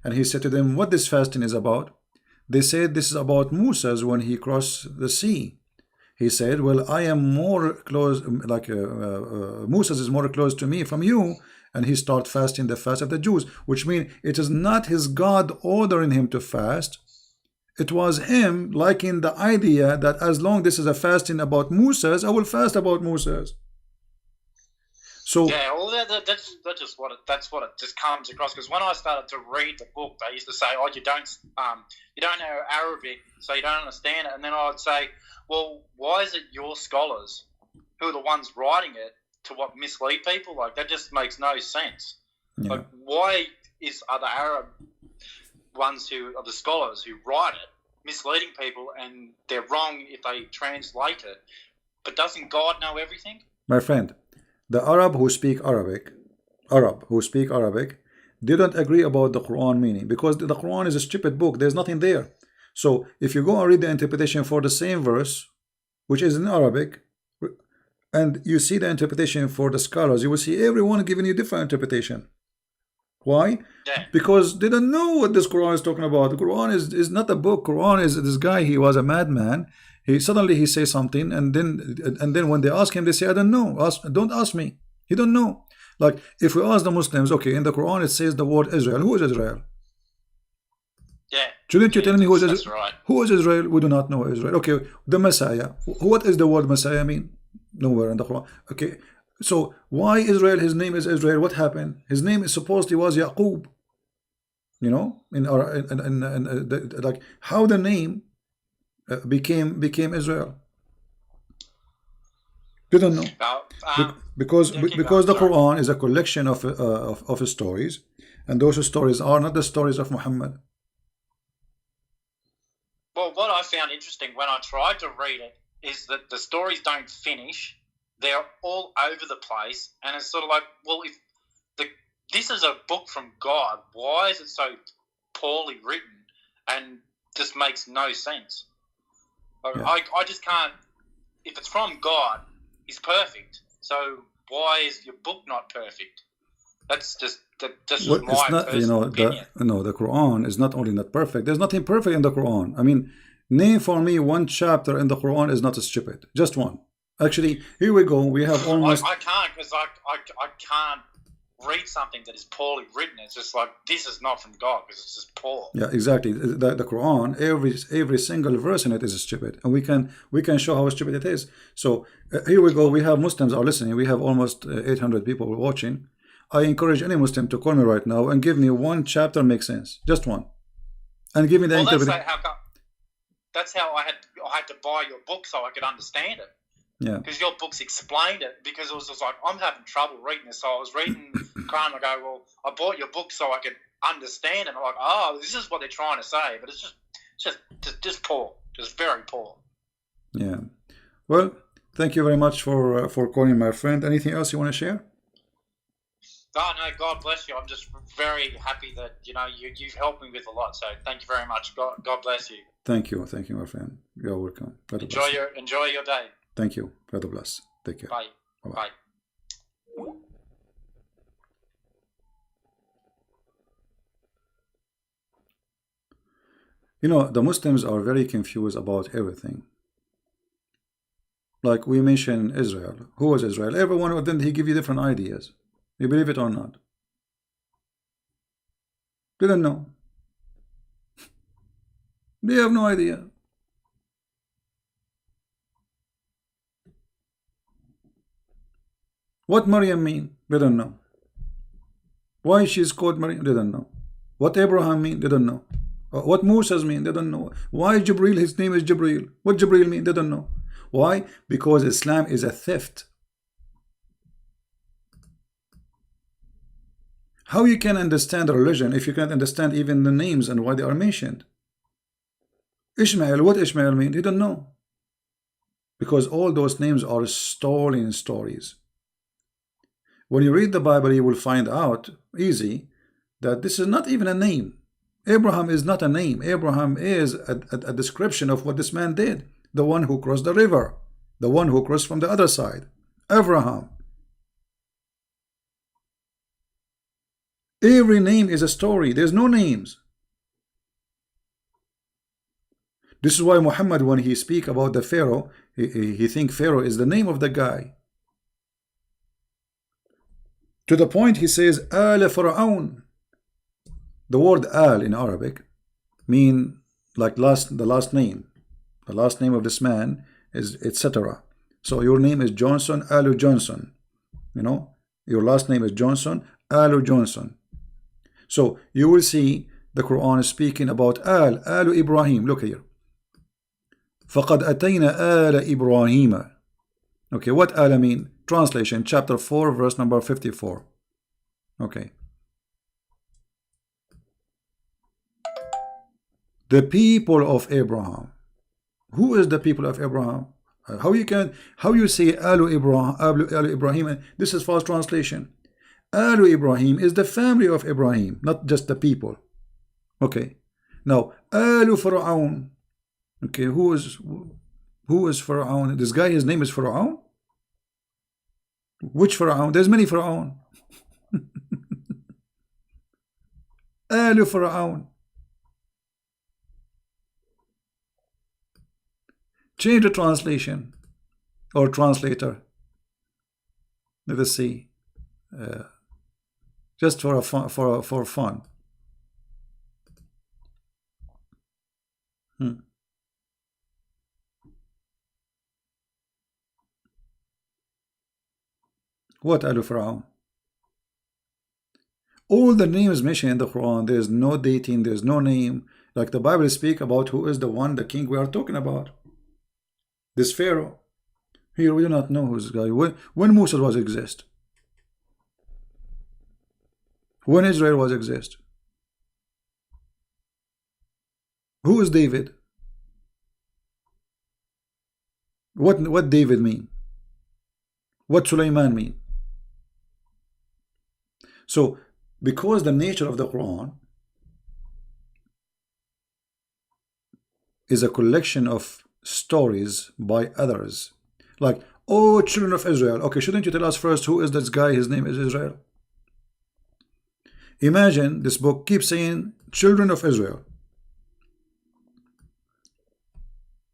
and he said to them, what this fasting is about? They said this is about Moses when he crossed the sea. He said, well, I am more close, like Moses is more close to me from you, and he started fasting the fast of the Jews, which means it is not his God ordering him to fast. It was him liking the idea that as long this is a fasting about Moses, I will fast about Moses. So yeah, well, that's just what that's what it just comes across. Because when I started to read the book, they used to say, "Oh, you don't know Arabic, so you don't understand it." And then I would say, "Well, why is it your scholars who are the ones writing it to what mislead people? Like that just makes no sense. yeah. Like why are the Arab ones who are the scholars who write it misleading people, and they're wrong if they translate it? But doesn't God know everything?" My friend, the Arab who speak Arabic, didn't agree about the Quran meaning, because the Quran is a stupid book. There's nothing there. So if you go and read the interpretation for the same verse, which is in Arabic, and you see the interpretation for the scholars, you will see everyone giving you different interpretation. Why? Yeah. Because they don't know what this Quran is talking about. The Quran is not a book. Quran is this guy. He was a madman. He suddenly says something, and then when they ask him, they say, "I don't know. Don't ask me." He don't know. Like if we ask the Muslims, okay, in the Quran it says the word Israel. Who is Israel? Yeah. Shouldn't you tell me who is That's Israel? right. Who is Israel? We do not know Israel. Okay, the Messiah. What is the word Messiah mean? Nowhere in the Quran. Okay, so why Israel? His name is Israel. What happened? His name is supposedly was Yaqub. You know, like how the name became Israel. You don't know. Because the Quran is a collection of stories, and those stories are not the stories of Muhammad. Well, what I found interesting when I tried to read it is that the stories don't finish. They're all over the place, and it's sort of like, well, if this is a book from God, why is it so poorly written and just makes no sense? Yeah. I just can't. If it's from God, He's perfect. So why is your book not perfect? That's just Well, my it's not, personal opinion. the Quran is not only not perfect. There's nothing perfect in the Quran. I mean, name for me one chapter in the Quran is not stupid. Just one. Actually, here we go. We have almost. I can't, because I can't read something that is poorly written. It's just like, this is not from God because it's just poor. Yeah, exactly. The Quran, every single verse in it is stupid, and we can show how stupid it is. So here we go. We have Muslims are listening. We have almost 800 people watching. I encourage any Muslim to call me right now and give me one chapter makes sense, just one, and give me the interpretation. That's how I had to buy your book so I could understand it. Yeah. Because your books explained it. Because it was just like, I'm having trouble reading this. So I was reading Quran. I go, well, I bought your book so I could understand it. I'm like, oh, this is what they're trying to say. But it's just poor, just very poor. Yeah. Well, thank you very much for calling, my friend. Anything else you want to share? Oh, no, God bless you. I'm just very happy that, you've helped me with a lot. So thank you very much. God bless you. Thank you, my friend. You're welcome. Enjoy your day. Thank you. God bless. Take care. Bye. Bye-bye. Bye. The Muslims are very confused about everything. Like we mentioned Israel. Who was Israel? Every one of them, he give you different ideas. You believe it or not? They don't know. They have no idea. What Maryam mean? They don't know. Why she's called Maryam? They don't know. What Abraham mean? They don't know. What Moses mean? They don't know. Why Jibril? His name is Jibril. What Jibril mean? They don't know. Why? Because Islam is a theft. How you can understand a religion if you can't understand even the names and why they are mentioned? Ishmael, what Ishmael mean? They don't know. Because all those names are stolen stories. When you read the Bible, you will find out easy that this is not even a name. Abraham is not a name. Abraham is a description of what this man did. The one who crossed the river. The one who crossed from the other side. Abraham. Every name is a story. There's no names. This is why Muhammad, when he speak about the Pharaoh, he think Pharaoh is the name of the guy. To the point he says, Al Fir'aun. The word Al in Arabic mean like the last name. The last name of this man is etc. So your name is Johnson, Alu Johnson. You know, your last name is Johnson, Alu Johnson. So you will see the Quran is speaking about Alu Ibrahim. Look here. فَقَدْ أَتَيْنَا آلَ إِبْرَاهِيمَ. Okay, what Ala mean? Translation, chapter 4, verse number 54. Okay. The people of Abraham. Who is the people of Abraham? How you say Alu Ibrahim? This is false translation. Alu Ibrahim is the family of Ibrahim, not just the people. Okay. Now Alu Fir'aun. Okay, who is Fir'aun? This guy, his name is Fir'aun? Which Fir'aun? There's many Fir'aun. Alu Fir'aun. Change the translation or translator. Let us see. Just for fun. What Alu Fir'aun? All the names mentioned in the Quran, there is no dating, there is no name. Like the Bible speak about who is the king we are talking about. This Pharaoh. Here we do not know who's this guy. When Musa was exist? When Israel was exist? Who is David? What David mean? What Sulaiman mean? So, because the nature of the Quran is a collection of stories by others, like, oh, children of Israel. Okay, shouldn't you tell us first who is this guy? His name is Israel. Imagine this book keeps saying children of Israel,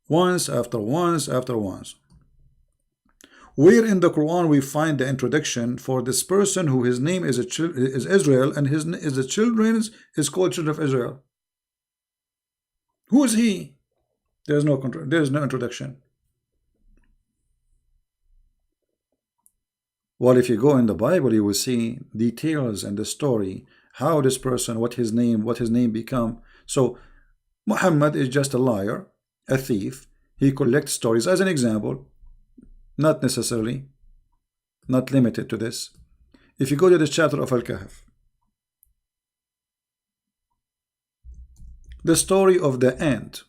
once after once after once. Where in the Quran we find the introduction for this person who his name is Israel and the children is called children of Israel? Who is he? There is no introduction. Well, if you go in the Bible, you will see details and the story, how this person, what his name become. So Muhammad is just a liar, a thief. He collects stories as an example. Not necessarily, not limited to this. If you go to this chapter of Al-Kahf, the story of the ant.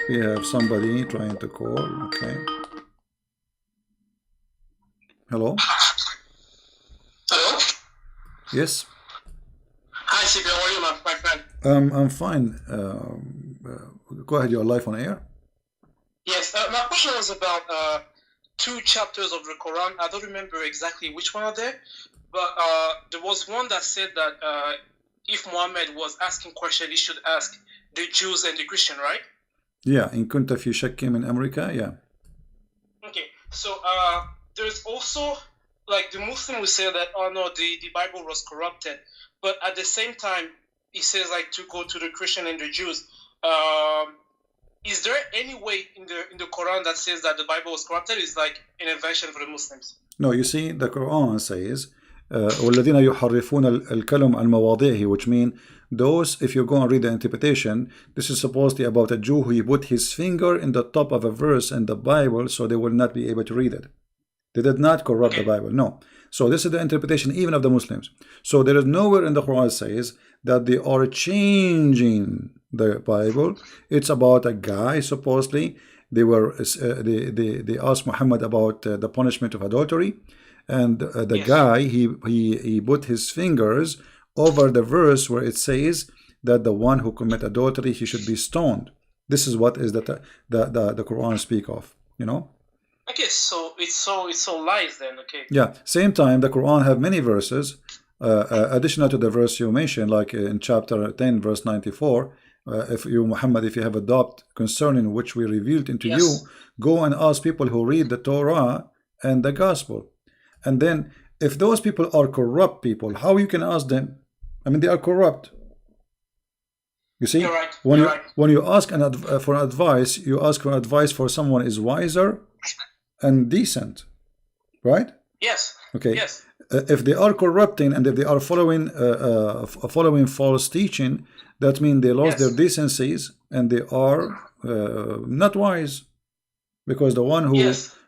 We have somebody trying to call. Okay. Hello? Hello? Yes? Hi, CP. How are you, my friend? I'm fine. Go ahead, you're live on air. Yes, my question was about two chapters of the Quran. I don't remember exactly which one are there, but there was one that said that if Muhammad was asking questions, he should ask the Jews and the Christian, right? Yeah, in kunta fi shakkin min America, yeah. Okay, so there's also, like, the Muslim will say that, oh no, the Bible was corrupted, but at the same time, he says, like, to go to the Christian and the Jews. Is there any way in the Quran that says that the Bible was corrupted? It's like an invention for the Muslims. No, you see, the Quran says, وَالَّذِينَ يُحَرِّفُونَ الْكَلِمَ عَنْ مَوَاضِعِهِ, which means those, if you go and read the interpretation, this is supposedly about a Jew who put his finger in the top of a verse in the Bible so they will not be able to read it. They did not corrupt the Bible, no. So this is the interpretation even of the Muslims. So there is nowhere in the Quran says that they are changing the Bible. It's about a guy, supposedly, they asked Muhammad about the punishment of adultery, and the guy, he put his fingers over the verse where it says that the one who commit adultery, he should be stoned. This is what is the Quran speak of, you know. Okay, so it's so lies then. Okay. Yeah. Same time, the Quran have many verses additional to the verse you mentioned, like in chapter 10, verse 94, if you, Muhammad, if you have a doubt concerning which we revealed into you, go and ask people who read the Torah and the Gospel. And then, if those people are corrupt people, how you can ask them? I mean, they are corrupt. You see, when you ask for advice, you ask for advice for someone is wiser and decent, right? Yes. Okay. Yes. If they are corrupting and if they are following false teaching, that means they lost their decencies and they are not wise, because the one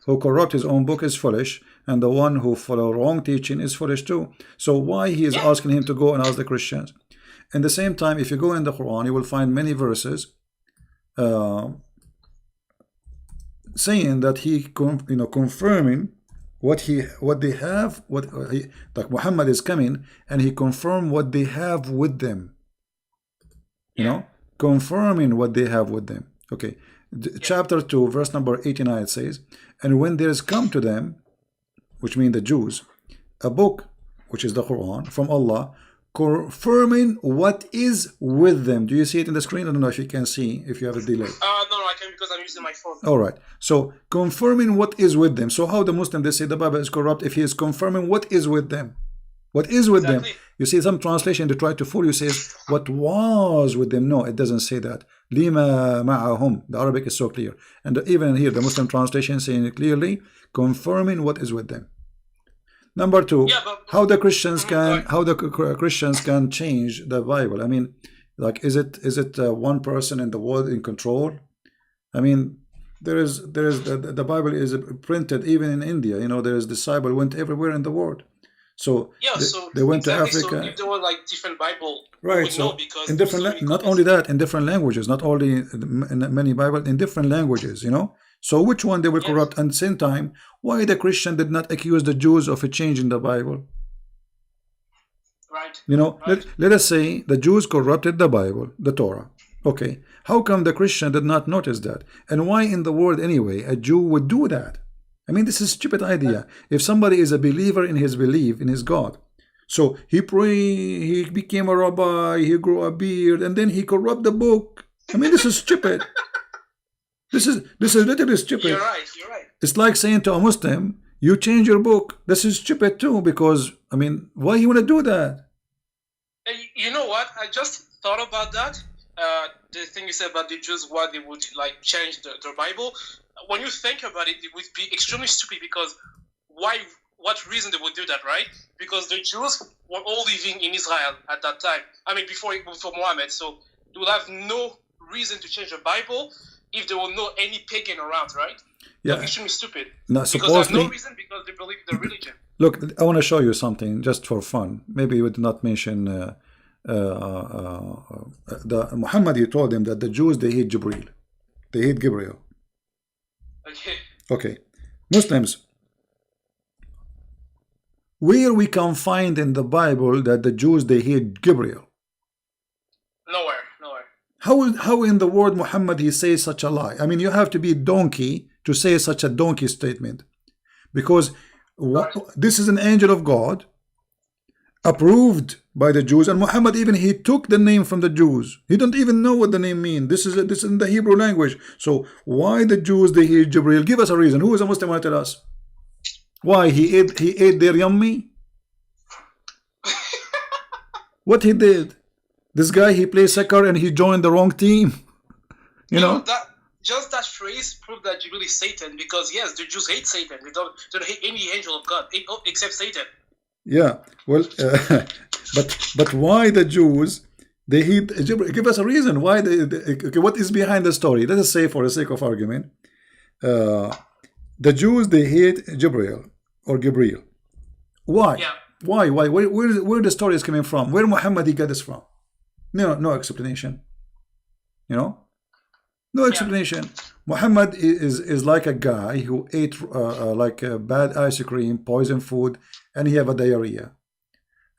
who corrupt his own book is foolish, and the one who follow wrong teaching is foolish too. So why he is asking him to go and ask the Christians? In the same time, if you go in the Quran, you will find many verses saying that he confirming what they have, like Muhammad is coming and he confirmed what they have with them. You know, confirming what they have with them. Okay, chapter 2, verse number 89, it says, and when there is come to them, which means the Jews, a book, which is the Quran, from Allah, confirming what is with them. Do you see it in the screen? I don't know if you can see, if you have a delay. No, I can, because I'm using my phone. All right. So, confirming what is with them. So, how the Muslim, they say the Bible is corrupt if he is confirming what is with them. What is with them? You see some translation, they try to fool you, says, what was with them? No, it doesn't say that. Lima ma'ahum. The Arabic is so clear. And even here, the Muslim translation saying it clearly, confirming what is with them. Number two, how the Christians can change the Bible. I mean, like, is it one person in the world in control? I mean, the Bible is printed even in India. You know, there is this Bible went everywhere in the world. So they went to Africa. So if there were like different Bible, right? So in different, not only that, in different languages, not only in many Bible, in different languages. You know. So which one they will corrupt? And at the same time, why the Christian did not accuse the Jews of a change in the Bible? Right. You know, let us say the Jews corrupted the Bible, the Torah. Okay. How come the Christian did not notice that? And why in the world anyway a Jew would do that? I mean, this is a stupid idea. If somebody is a believer in his belief, in his God, so he prayed, he became a rabbi, he grew a beard, and then he corrupt the book. I mean, this is stupid. This is literally stupid. You're right. It's like saying to a Muslim, you change your book. This is stupid too, because, I mean, why you want to do that? You know what? I just thought about that. The thing you said about the Jews, why they would like change the Bible. When you think about it, it would be extremely stupid, because what reason they would do that, right? Because the Jews were all living in Israel at that time. I mean, before Muhammad. So they would have no reason to change the Bible if there were no any pagan around, right? Yeah. That's extremely stupid. Now, because there's no reason, because they believe in the religion. Look, I want to show you something just for fun. Maybe you would not mention the Muhammad. He told them that the Jews, they hate Jibreel, they hate Gabriel. Okay. Muslims, where we can find in the Bible that the Jews, they hate Gabriel? Nowhere. How in the word Muhammad he says such a lie? I mean, you have to be a donkey to say such a donkey statement, because this is an angel of God approved by the Jews, and Muhammad even he took the name from the Jews. He don't even know what the name means. This is in the Hebrew language. So why the Jews they hate Jibreel? Give us a reason. Who is a Muslim want to tell us? Why he ate their yummy? What he did? This guy, he plays soccer and he joined the wrong team. You know that phrase proved that Jibreel is Satan, because yes, the Jews hate Satan. They don't hate any angel of God except Satan. Yeah, well, but why the Jews they hate Jibreel? Give us a reason why okay, what is behind the story? Let us say, for the sake of argument, the Jews they hate Jibreel or Gabriel. Why? Yeah. Why? Where the story is coming from? Where Muhammad he got this from? No explanation. You know, no explanation. Muhammad is like a guy who ate like a bad ice cream, poison food, and he have a diarrhea.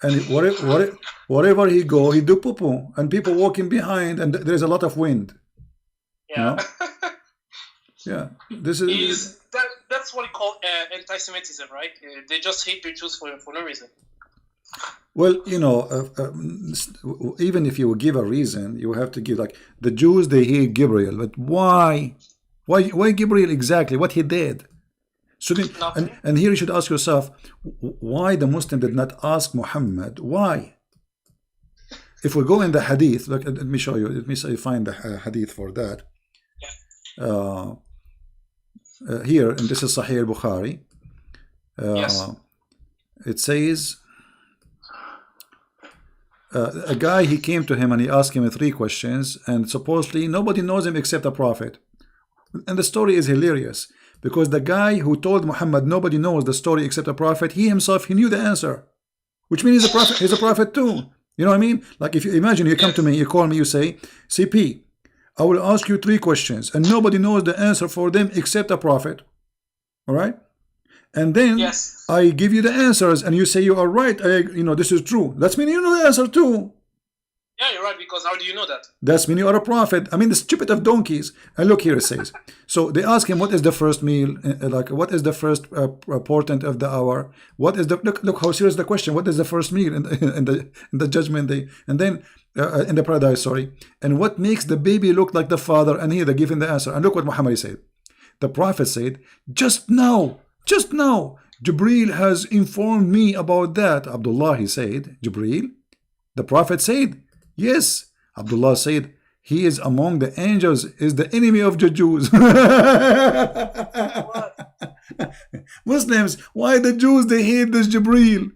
And wherever he go, he do poo-poo, and people walking behind, and there's a lot of wind. Yeah. You know? Yeah. This is that's what we call anti-Semitism, right? They just hate the Jews for no reason. Well, you know, even if you give a reason, you have to give, like, the Jews, they hate Gabriel, but why? Why Gabriel exactly? What he did? So then, and here you should ask yourself, why the Muslim did not ask Muhammad? Why? If we go in the hadith, look, let me show you. Let me say, find the hadith for that. Here, and this is Sahih al-Bukhari. It says, a guy, he came to him and he asked him 3 questions, and supposedly nobody knows him except a prophet. And the story is hilarious, because the guy who told Muhammad nobody knows the story except a prophet, he himself, he knew the answer, which means he's a prophet too. You know what I mean? Like, if you imagine, you come to me, you call me, you say, CP, I will ask you 3 questions and nobody knows the answer for them except a prophet. All right? And then I give you the answers and you say you are right. This is true. That's mean you know the answer too. Yeah, you're right, because how do you know that? That's mean you are a prophet. I mean, the stupid of donkeys. And look here, it says. So they ask him, what is the first meal? Like, what is the first portent of the hour? What is the look how serious the question? What is the first meal in the judgment day? And then in the paradise, sorry. And what makes the baby look like the father? And here they give him the answer. And look what Muhammad said. The prophet said, just now, Jibreel has informed me about that. Abdullah, he said, Jibreel. The prophet said, yes. Abdullah said, he is among the angels, is the enemy of the Jews. Muslims, why the Jews, they hate this Jibreel?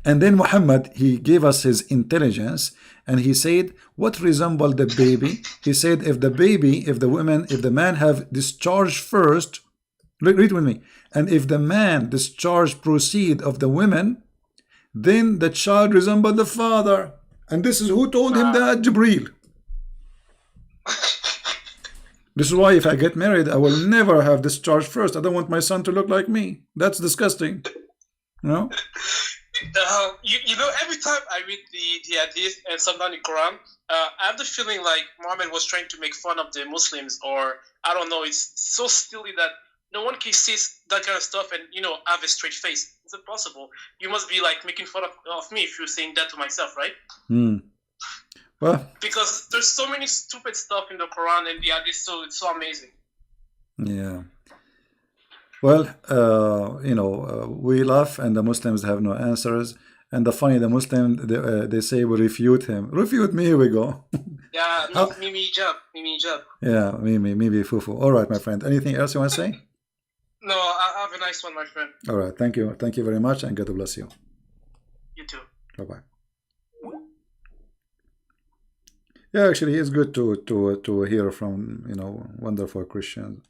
And then Muhammad, he gave us his intelligence, and he said, what resembled the baby? He said, if the man have discharged first, read with me, and if the man discharge proceed of the women, then the child resembled the father. And this is who told him that? Jibreel. This is why if I get married, I will never have discharge first. I don't want my son to look like me. That's disgusting. You know? You know, every time I read the hadith and sometimes the Quran, I have the feeling like Muhammad was trying to make fun of the Muslims, or I don't know, it's so silly that no one can see that kind of stuff and, have a straight face. It's impossible. You must be like making fun of me if you're saying that to myself, right? Well, because there's so many stupid stuff in the Quran and the hadith, so it's so amazing. Yeah. Well, we laugh and the Muslims have no answers. And the funny, the Muslim, they say we refute him. Refute me, here we go. Yeah, Mimi Hijab. Yeah, Mimi Fufu. All right, my friend. Anything else you want to say? No, I have a nice one, my friend. All right, thank you. Thank you very much, and God bless you. You too. Bye-bye. Yeah, actually, it's good to hear from, wonderful Christians,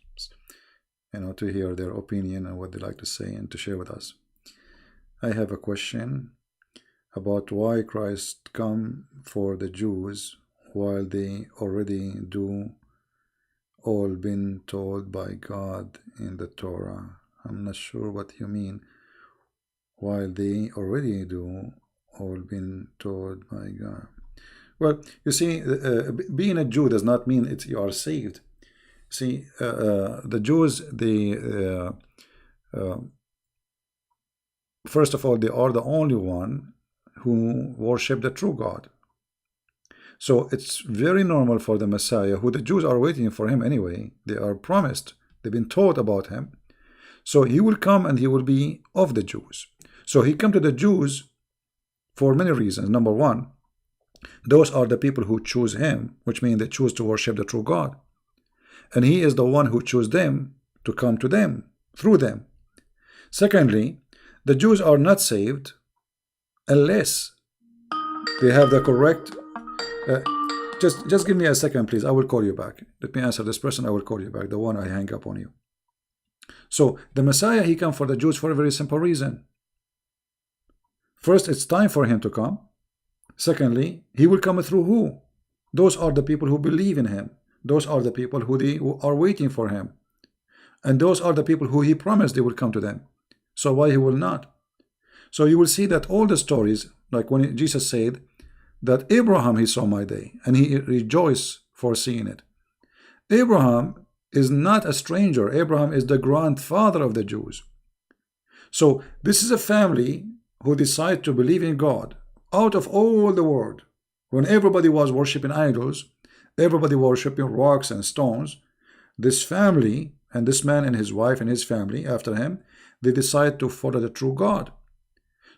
to hear their opinion and what they like to say and to share with us. I have a question about why Christ come for the Jews while they already do all been told by God in the Torah. I'm not sure what you mean. While they already do all been told by God. Well, you see, being a Jew does not mean you are saved. See, the Jews, first of all, they are the only one who worship the true God. So it's very normal for the Messiah, who the Jews are waiting for him anyway. They are promised. They've been taught about him. So he will come and he will be of the Jews. So he come to the Jews for many reasons. Number one, those are the people who choose him, which means they choose to worship the true God. And he is the one who chose them to come to them, through them. Secondly, the Jews are not saved unless they have the correct... just give me a second, please. I will call you back. Let me answer this person. I will call you back. The one I hang up on you. So the Messiah, he come for the Jews for a very simple reason. First, it's time for him to come. Secondly, he will come through who? Those are the people who believe in him. Those are the people who are waiting for him. And those are the people who he promised they will come to them. So why he will not? So you will see that all the stories, like when Jesus said that Abraham, he saw my day, and he rejoiced for seeing it. Abraham is not a stranger. Abraham is the grandfather of the Jews. So this is a family who decide to believe in God out of all the world, when everybody was worshiping idols, everybody worshiping rocks and stones, this family and this man and his wife and his family after him, they decide to follow the true God.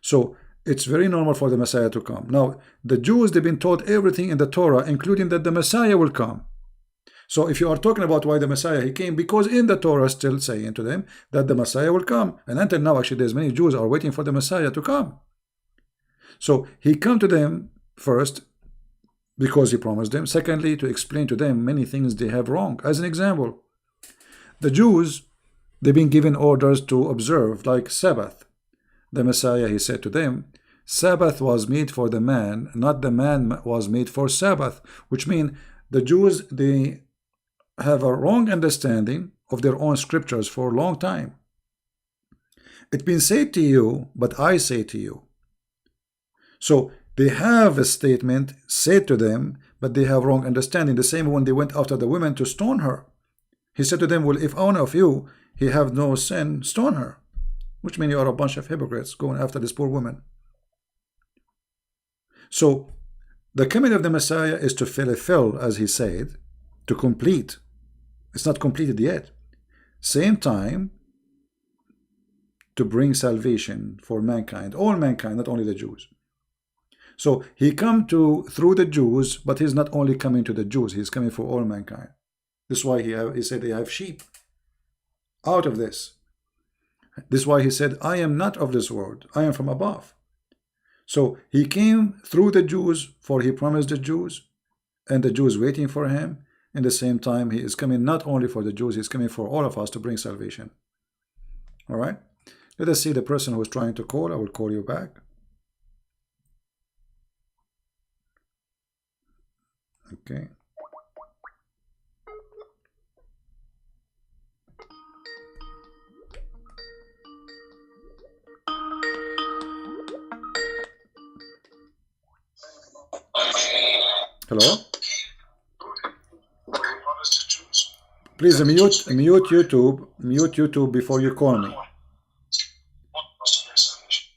So it's very normal for the Messiah to come. Now, the Jews, they've been taught everything in the Torah, including that the Messiah will come. So if you are talking about why the Messiah, he came because in the Torah still saying to them that the Messiah will come. And until now, actually, there's many Jews are waiting for the Messiah to come. So he come to them first because he promised them. Secondly, to explain to them many things they have wrong. As an example, the Jews, they've been given orders to observe, like Sabbath. The Messiah, he said to them, Sabbath was made for the man, not the man was made for Sabbath, which means the Jews, they have a wrong understanding of their own scriptures for a long time. It's been said to you, but I say to you. So they have a statement said to them, but they have wrong understanding. The same when they went after the women to stone her. He said to them, well, if one of you, he have no sin, stone her. Which means you are a bunch of hypocrites going after this poor woman. So the coming of the Messiah is to fulfill, as he said, to complete. It's not completed yet. Same time, to bring salvation for mankind, all mankind, not only the Jews. So he come through the Jews, but he's not only coming to the Jews, he's coming for all mankind. This is why he said they have sheep out of this. This is why he said, I am not of this world, I am from above. So he came through the Jews, for he promised the Jews, and the Jews waiting for him. In the same time, he is coming not only for the Jews, he's coming for all of us to bring salvation. All right? Let us see the person who is trying to call. I will call you back. Okay. Hello? Please mute YouTube. Mute YouTube before you call me.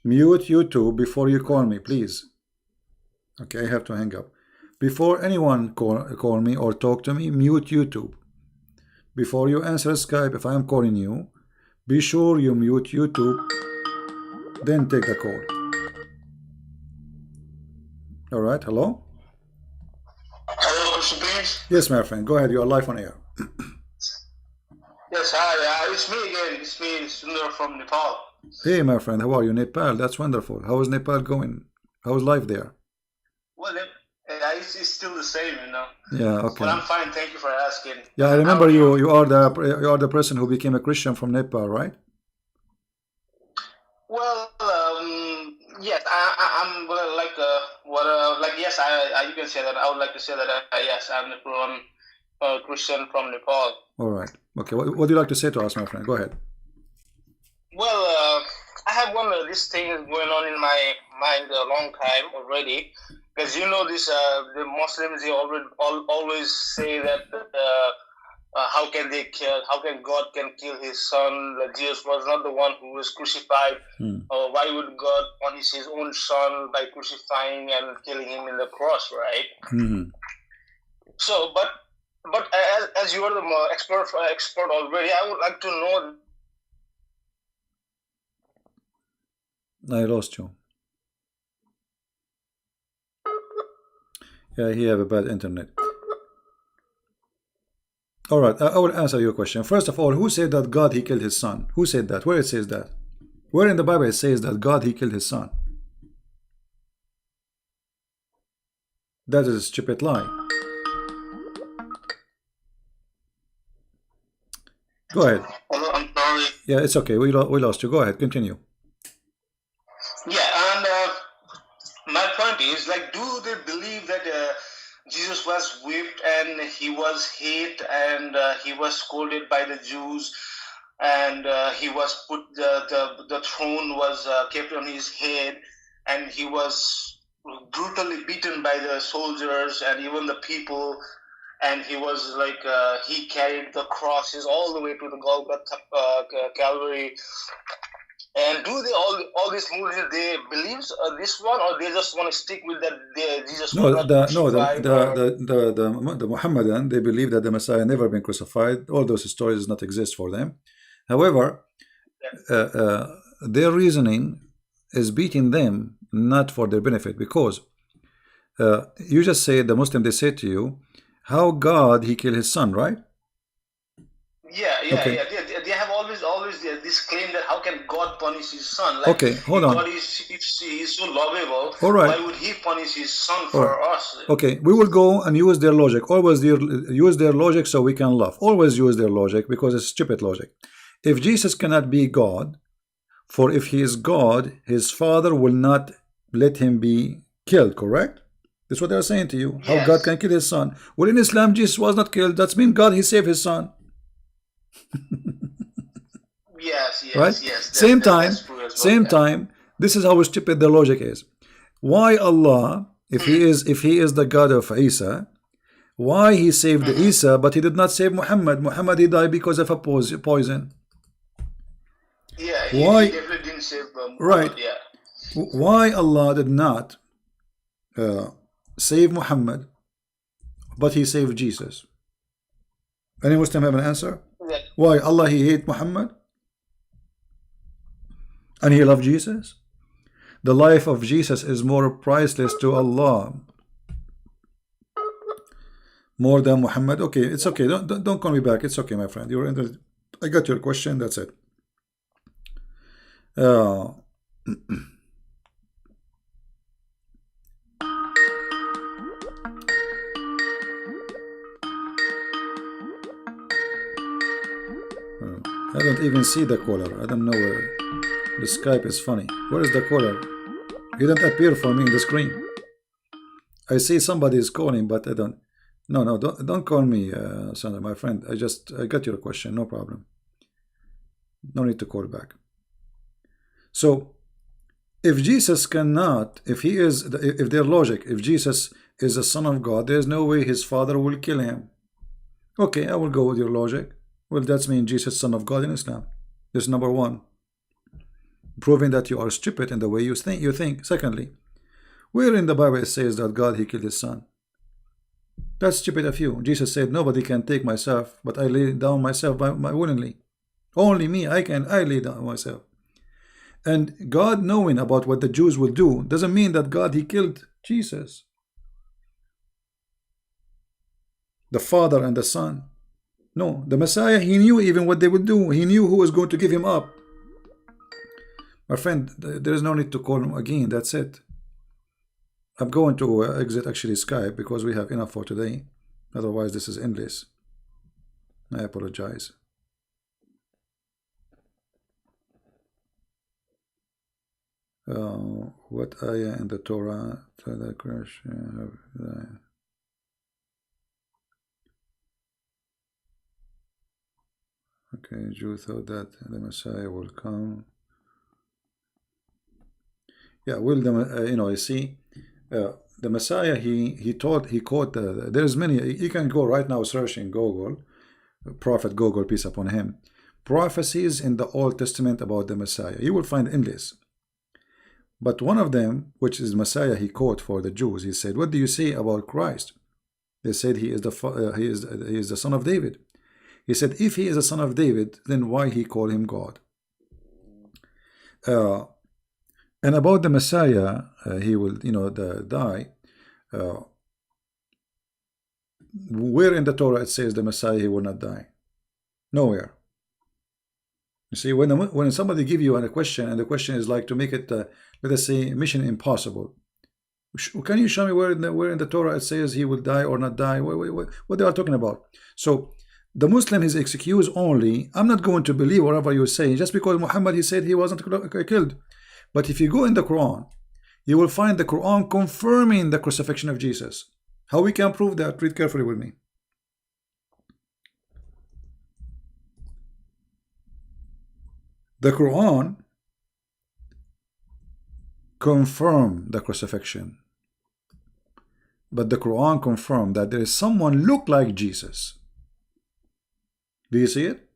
Mute YouTube before you call me, please. Okay, I have to hang up. Before anyone call me or talk to me, mute YouTube. Before you answer Skype, if I am calling you, be sure you mute YouTube, then take the call. All right, hello? Hello, Christian Beans. Yes, my friend, go ahead. You are live on air. Yes, hi. It's me again. It's me, Sundar from Nepal. Hey, my friend, how are you? Nepal, that's wonderful. How is Nepal going? How's life there? Well, it's still the same, you know. Yeah, okay. But I'm fine. Thank you for asking. Yeah, I remember you. You are the person who became a Christian from Nepal, right? Well, yes, I'm yes, you can say that. I would like to say that yes, I'm a Christian from Nepal. All right. Okay. What do you like to say to us, my friend? Go ahead. Well, I have one of these things going on in my mind a long time already, because you know this. The Muslims, they always say that how can God can kill his son? That Jesus was not the one who was crucified. Why would God punish his own son by crucifying and killing him in the cross, right? Mm-hmm. So, but as you are the expert already, I would like to know. I lost you. Yeah, he have a bad internet. All right, I will answer your question. First of all, who said that God, he killed his son? Who said that? Where it says that? Where in the Bible it says that God, he killed his son? That is a stupid lie. Go ahead. Hello, I'm sorry. Yeah, it's okay. We lost you. Go ahead. Continue. Yeah, and my point is, like, do they believe that Jesus was whipped and he was hit and he was scolded by the Jews and he was put the throne was kept on his head and he was brutally beaten by the soldiers and even the people, and he was like he carried the crosses all the way to the Golgotha Calvary, And do they all these Muslims they believe this one, or they just want to stick with that Jesus was not crucified? The Muhammadan, they believe that the Messiah never been crucified. All those stories does not exist for them. However, their reasoning is beating them, not for their benefit, because you just say the Muslim, they say to you, how God he killed his son, right? Okay. They have always this claim that how can God punish his son? Like, okay, hold on. God is, if he is so lovable, all right, why would he punish his son for us? Okay, we will go and use their logic. Always use their logic so we can laugh. Always use their logic because it's stupid logic. If Jesus cannot be God, for if he is God, his father will not let him be killed, correct? That's what they're saying to you. How God can kill his son? Well, in Islam, Jesus was not killed. That's mean God, he saved his son. Right? Same time, this is how stupid the logic is. Why Allah, if he is the God of Isa, why he saved Isa but he did not save Muhammad? Muhammad he died because of a poison. Why? He definitely didn't save Muhammad. Right. Why Allah did not save Muhammad but he saved Jesus? Any Muslim have an answer? Why Allah he hate Muhammad and he loved Jesus? The life of Jesus is more priceless to Allah, more than Muhammad. Okay, it's okay. Don't call me back. It's okay, my friend. I got your question. That's it. I don't even see the caller. I don't know where. The Skype is funny. Where is the caller? He didn't appear for me in the screen. I see somebody is calling, but I don't. No, don't call me, Sandra, my friend. I got your question. No problem. No need to call back. So, if Jesus cannot, if their logic, if Jesus is the Son of God, there is no way his father will kill him. Okay, I will go with your logic. Well, that's mean Jesus Son of God in Islam. This is number one. Proving that you are stupid in the way you think. Secondly, where in the Bible it says that God he killed his son? That's stupid of you. Jesus said, nobody can take myself, but I lay down myself by willingly. Only me, I lay down myself. And God knowing about what the Jews will do doesn't mean that God he killed Jesus, the Father and the Son. No, the Messiah, he knew even what they would do. He knew who was going to give him up. My friend, there is no need to call him again. That's it. I'm going to exit actually Skype because we have enough for today. Otherwise, this is endless. I apologize. What ayah in the Torah to the Christian? Okay, Jew thought that the Messiah will come. Yeah, will the you see, the Messiah he quote there's many. You can go right now searching Google, Prophet Google, peace upon him, prophecies in the Old Testament about the Messiah. You will find endless. But one of them, which is Messiah, he quote for the Jews. He said, "What do you say about Christ?" They said he is the son of David. He said, if he is a son of David, then why he call him God? And about the Messiah, he will, die. Where in the Torah it says the Messiah he will not die? Nowhere. You see, when somebody give you a question, and the question is like to make it, let us say, mission impossible. Can you show me where in the Torah it says he will die or not die? What they are talking about? So the Muslim is excuse only. I'm not going to believe whatever you say just because Muhammad he said he wasn't killed. But if you go in the Quran, you will find the Quran confirming the crucifixion of Jesus. How we can prove that? Read carefully with me. The Quran confirmed the crucifixion, but the Quran confirmed that there is someone look like Jesus. Do you see it?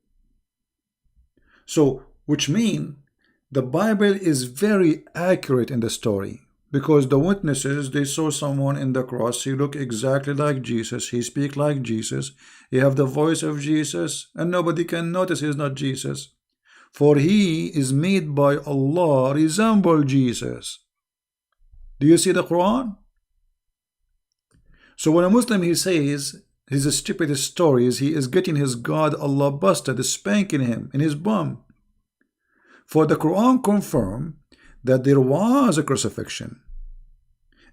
So, which mean The Bible is very accurate in the story, because the witnesses, they saw someone in the cross. He looked exactly like Jesus. He speak like Jesus. He have the voice of Jesus, and nobody can notice he's not Jesus. For he is made by Allah resemble Jesus. Do you see the Quran? So when a Muslim, he says his stupid stories, he is getting his God Allah busted, spanking him in his bum. For the Quran confirm that there was a crucifixion,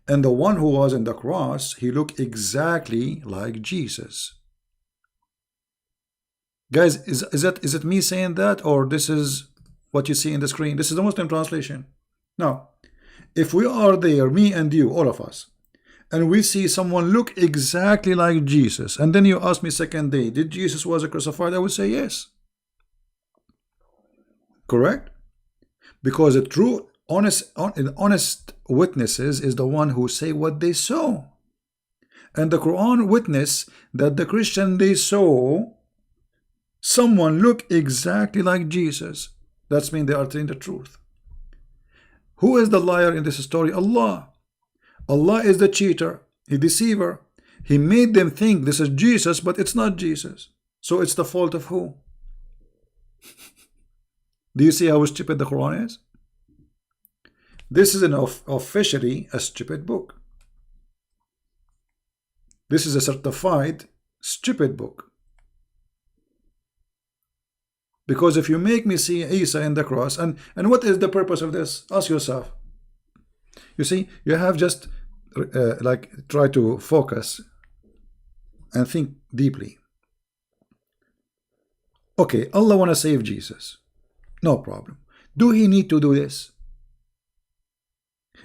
and the one who was in the cross, he looked exactly like Jesus. Guys, is it me saying that, or this is what you see in the screen? This is the Muslim translation. Now, if we are there, me and you, all of us, and we see someone look exactly like Jesus, and then you ask me second day, did Jesus was crucified? I would say yes. Correct? Because a true, honest witnesses is the one who say what they saw. And the Quran witness that the Christian, they saw someone look exactly like Jesus. That's mean they are telling the truth. Who is the liar in this story? Allah. Allah is the cheater, the deceiver. He made them think this is Jesus, but it's not Jesus. So it's the fault of who? Do you see how stupid the Quran is? This is officially a stupid book. This is a certified stupid book. Because if you make me see Isa in the cross, and what is the purpose of this? Ask yourself. You see, you have just like try to focus and think deeply. Okay, Allah want to save Jesus. No problem. Do he need to do this?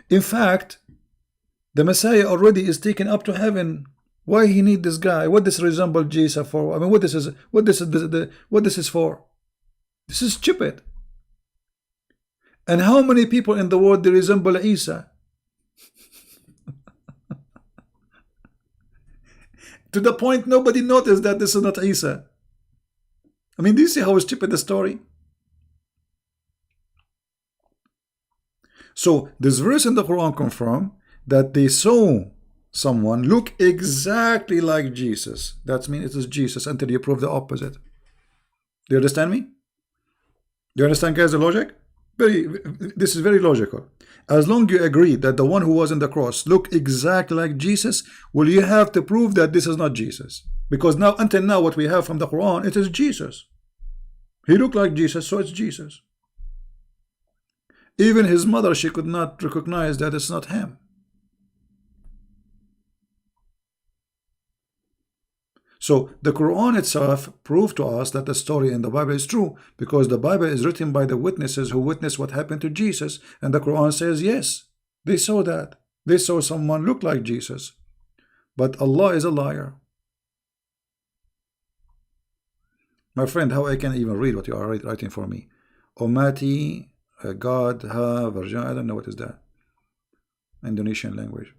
In fact, the Messiah already is taken up to heaven. Why he need this guy? What this resemble Jesus for? I mean, what this is for? This is stupid. And how many people in the world they resemble Isa? To the point nobody noticed that this is not Isa. I mean, do you see how stupid the story? So this verse in the Quran confirm that they saw someone look exactly like Jesus. That means it is Jesus until you prove the opposite. Do you understand me? Do you understand, guys, the logic? This is very logical. As long as you agree that the one who was on the cross looked exactly like Jesus, well, you have to prove that this is not Jesus. Because now, until now, what we have from the Quran, it is Jesus. He looked like Jesus, so it's Jesus. Even his mother, she could not recognize that it's not him. So the Quran itself proved to us that the story in the Bible is true, because the Bible is written by the witnesses who witnessed what happened to Jesus, and the Quran says yes, they saw that. They saw someone look like Jesus. But Allah is a liar. My friend, how I can even read what you are writing for me? Omati, God, ha, virgin, I don't know what is that. Indonesian language.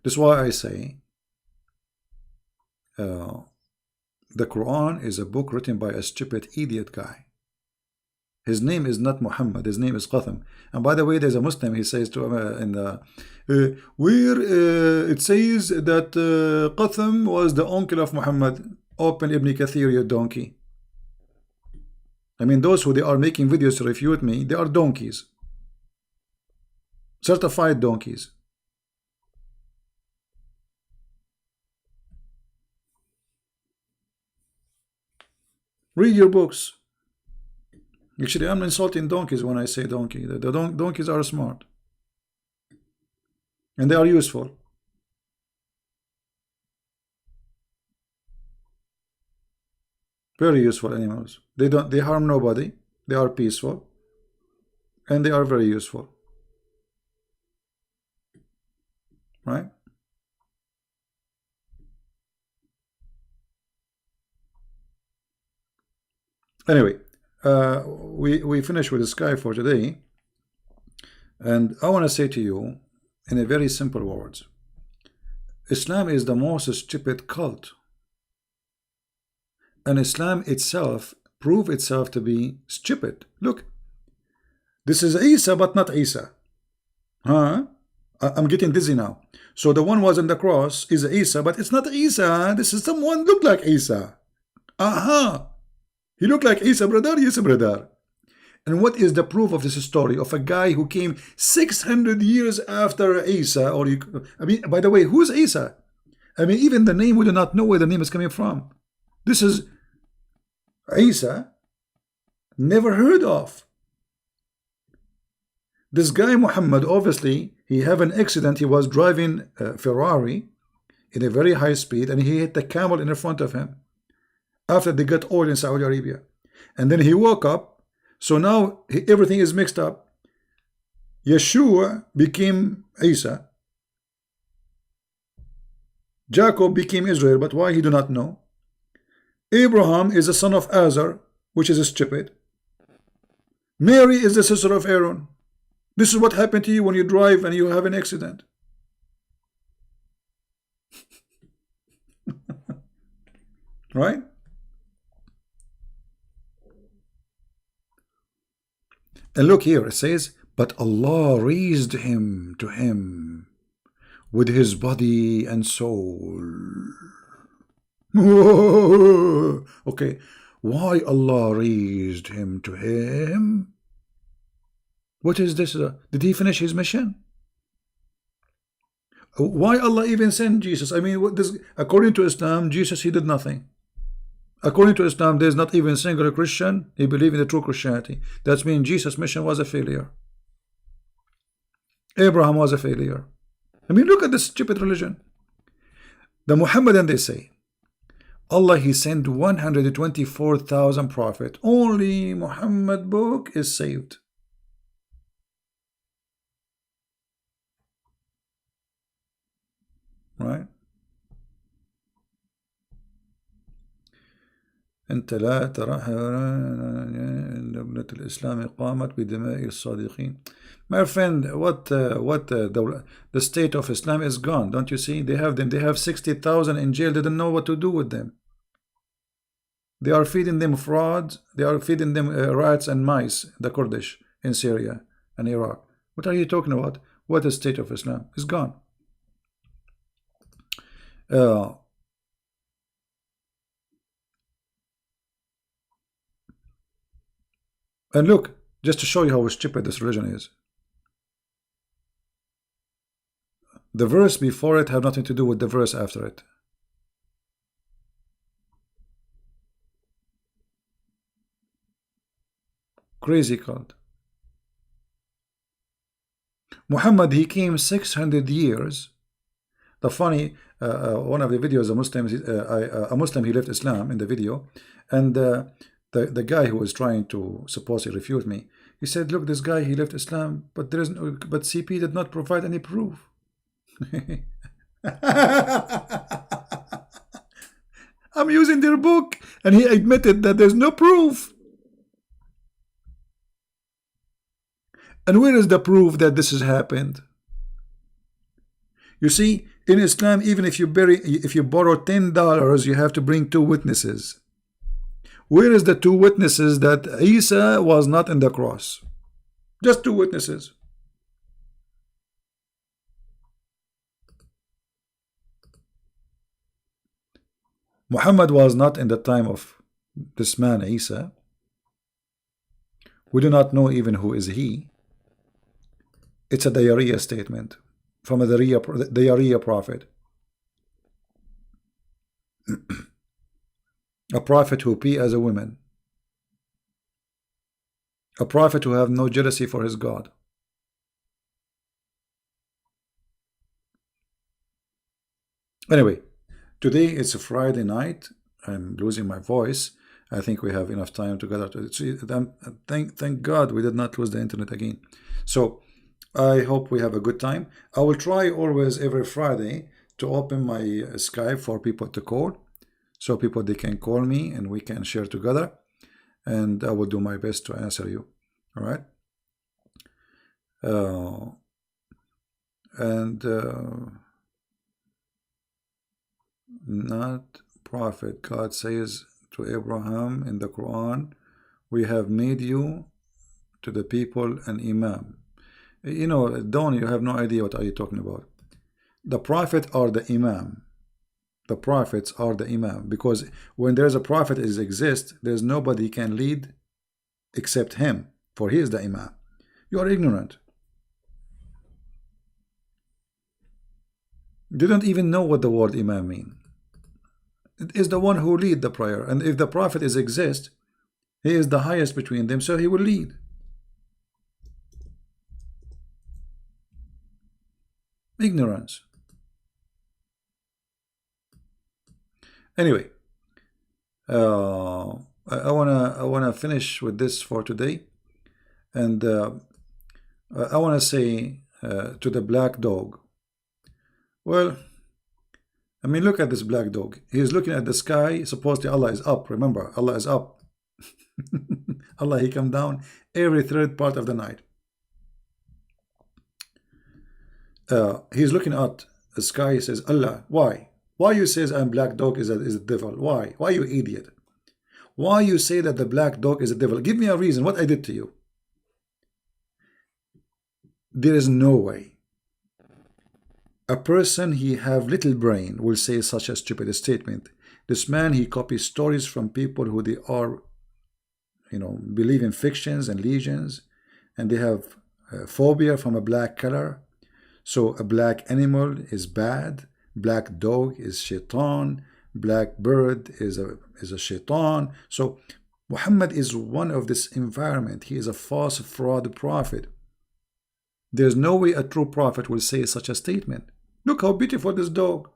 That's why I say the Quran is a book written by a stupid idiot guy. His name is not Muhammad, his name is Qatham. And by the way, there's a Muslim, he says to in the where it says that Qatham was the uncle of Muhammad. Open Ibn Kathir, you donkey. I mean, those who they are making videos to refute me, they are donkeys. Certified donkeys. Read your books. Actually, I'm insulting donkeys when I say donkey. The donkeys are smart. And they are useful. Very useful animals. They harm nobody. They are peaceful. And they are very useful. Right? Anyway, we finish with the sky for today, and I want to say to you in a very simple words, Islam is the most stupid cult, and Islam itself prove itself to be stupid. Look, this is Isa, but not Isa. Huh? I'm getting dizzy now. So the one was on the cross is Isa, but it's not Isa. This is someone look like Isa. Aha! He looked like Isa, brother. Yes, brother. And what is the proof of this story of a guy who came 600 years after Isa? Or I mean, by the way, who's Isa? I mean, even the name, we do not know where the name is coming from. This is Isa, never heard of. This guy Muhammad, obviously, he had an accident. He was driving a Ferrari in a very high speed, and he hit the camel in front of him after they got oil in Saudi Arabia. And then he woke up. So now everything is mixed up. Yeshua became Isa. Jacob became Israel, but why he do not know. Abraham is the son of Azar, which is stupid. Mary is the sister of Aaron. This is what happened to you when you drive and you have an accident. Right? And look here, it says, but Allah raised him to him with his body and soul. Okay, why Allah raised him to him? What is this? Did he finish his mission? Why Allah even sent Jesus? I mean, what this, according to Islam, Jesus, he did nothing. According to Islam, there is not even a single Christian he believed in the true Christianity. That means Jesus' mission was a failure. Abraham was a failure. I mean, look at this stupid religion. The Muhammadan, they say, Allah, he sent 124,000 prophets. Only Muhammad book is saved. Right? أنت لا ترى دولة الإسلام قامت بدماء الصادقين. My friend, the state of Islam is gone. Don't you see? They have them. They have 60,000 in jail. They don't know what to do with them. They are feeding them fraud. They are feeding them rats and mice. The Kurdish in Syria and Iraq. What are you talking about? What is state of Islam? It's gone. And look, just to show you how stupid this religion is. The verse before it have nothing to do with the verse after it. Crazy cult. Muhammad, he came 600 years. The funny, one of the videos, a Muslim, he left Islam in the video, and the guy who was trying to supposedly refute me, he said, look, this guy, he left Islam, but there is no, but CP did not provide any proof. I'm using their book, and he admitted that there's no proof. And where is the proof that this has happened? You see, in Islam, even if you borrow $10, you have to bring 2 witnesses. Where is the 2 witnesses that Isa was not in the cross? Just 2 witnesses. Muhammad was not in the time of this man Isa. We do not know even who is he. It's a diarrhea statement from a diarrhea prophet. A prophet who pee as a woman. A prophet who have no jealousy for his God. Anyway, today it's a Friday night. I'm losing my voice. I think we have enough time together. Thank God we did not lose the internet again. So I hope we have a good time. I will try always every Friday to open my Skype for people to call. So people, they can call me and we can share together. And I will do my best to answer you. All right? Not prophet. God says to Abraham in the Quran, we have made you to the people an imam. You know, Don, you have no idea what are you talking about. The prophet are the imam. The prophets are the imam, because when there's a prophet exists, there's nobody can lead except him, for he is the imam. You are ignorant. You don't even know what the word imam means. It is the one who lead the prayer, and if the prophet exists, he is the highest between them, so he will lead. Ignorance. Anyway, I wanna finish with this for today, and I wanna say to the black dog. Well, I mean, look at this black dog. He is looking at the sky. Supposedly Allah is up. Remember, Allah is up. Allah, he come down every third part of the night. He's looking at the sky. He says, Allah, why? Why you says I'm black dog is a devil? Why? Why, you idiot? Why you say that the black dog is a devil? Give me a reason. What I did to you? There is no way a person he have little brain will say such a stupid statement. This man, he copies stories from people who they are, you know, believe in fictions and legends, and they have phobia from a black color. So a black animal is bad, black dog is shaitan, black bird is a shaitan. So Muhammad is one of this environment. He is a false fraud prophet. There's no way a true prophet will say such a statement. Look how beautiful this dog.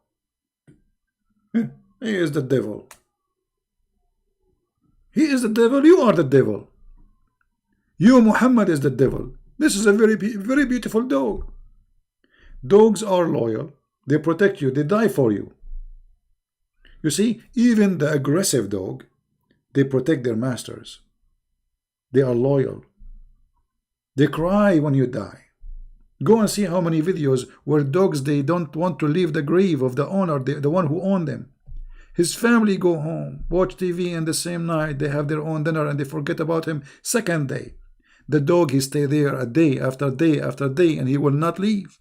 He is the devil. He is the devil. You are the devil. You, Muhammad, is the devil. This is a very beautiful dog. Dogs are loyal. They protect you. They die for you. You see, even the aggressive dog, they protect their masters. They are loyal. They cry when you die. Go and see how many videos where dogs, they don't want to leave the grave of the owner, the one who owned them. His family go home, watch TV, and the same night they have their own dinner and they forget about him. Second day, the dog, he stay there a day after day after day, and he will not leave.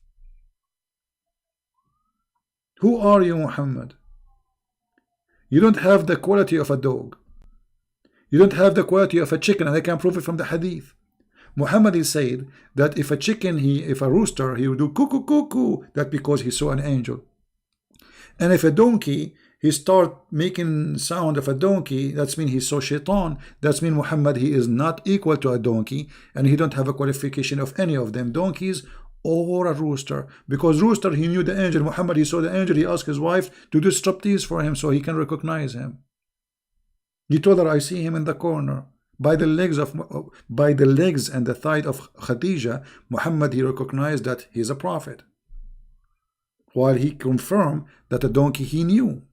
Who are you, Muhammad? You don't have the quality of a dog. You don't have the quality of a chicken, and I can prove it from the hadith. Muhammad is said that if a chicken, if a rooster, he will do cuckoo cuckoo, that because he saw an angel. And if a donkey, he start making sound of a donkey, that's mean he saw shaitan. That's mean Muhammad, he is not equal to a donkey, and he don't have a qualification of any of them, donkeys or a rooster. Because rooster, he knew the angel. Muhammad, he saw the angel. He asked his wife to do striptease for him so he can recognize him. He told her, I see him in the corner. By the legs and the thigh of Khadija, Muhammad, he recognized that he is a prophet, while he confirmed that a donkey he knew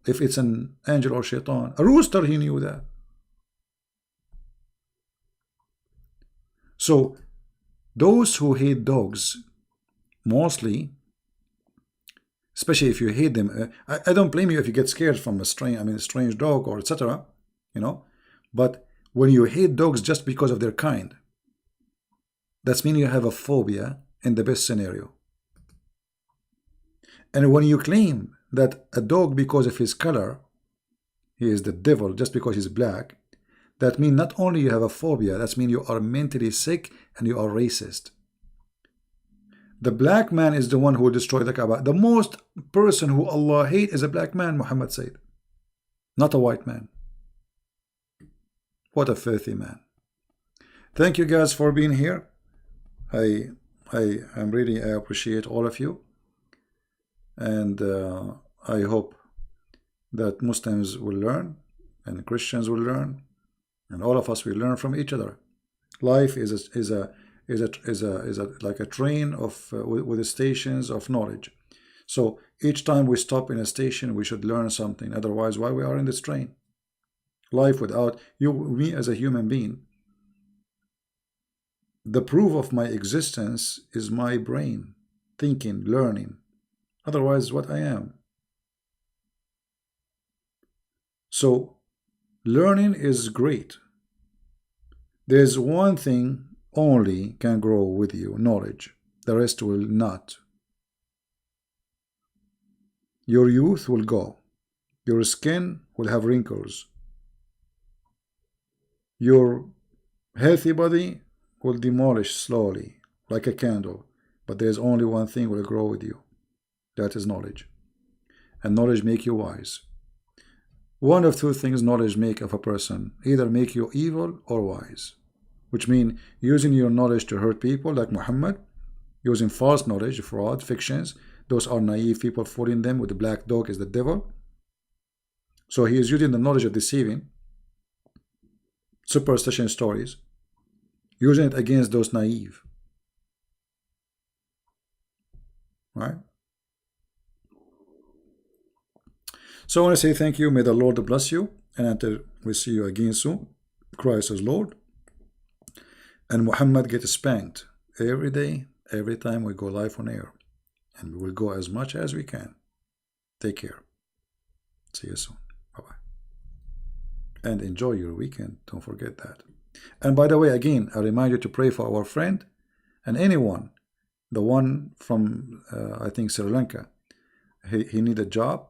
if it's an angel or shaitan. A rooster, he knew that. So those who hate dogs, mostly, especially if you hate them, I don't blame you if you get scared from a strange dog or etc., you know. But when you hate dogs just because of their kind, that's mean you have a phobia in the best scenario. And when you claim that a dog, because of his color, he is the devil just because he's black, that means not only you have a phobia, that means you are mentally sick and you are racist. The black man is the one who destroyed the Kaaba. The most person who Allah hates is a black man, Muhammad said, not a white man. What a filthy man. Thank you guys for being here. I appreciate all of you, and I hope that Muslims will learn and Christians will learn, and all of us will learn from each other. Life is like a train of with the stations of knowledge. So each time we stop in a station, we should learn something. Otherwise, why we are in this train? Life without you, me as a human being, the proof of my existence is my brain thinking, learning. Otherwise, what I am. So learning is great. There's one thing only can grow with you, knowledge. The rest will not. Your youth will go. Your skin will have wrinkles. Your healthy body will demolish slowly, like a candle. But there's only one thing will grow with you. That is knowledge. And knowledge make you wise. One of two things knowledge make of a person. Either make you evil or wise. Which means using your knowledge to hurt people like Muhammad. Using false knowledge, fraud, fictions. Those are naive people, fooling them with the black dog is the devil. So he is using the knowledge of deceiving. Superstition stories. Using it against those naive. Right? So I want to say thank you. May the Lord bless you. And until we see you again soon, Christ is Lord. And Muhammad gets spanked every day, every time we go live on air. And we will go as much as we can. Take care. See you soon. Bye-bye. And enjoy your weekend. Don't forget that. And by the way, again, I remind you to pray for our friend and anyone. The one from, I think, Sri Lanka. He need a job.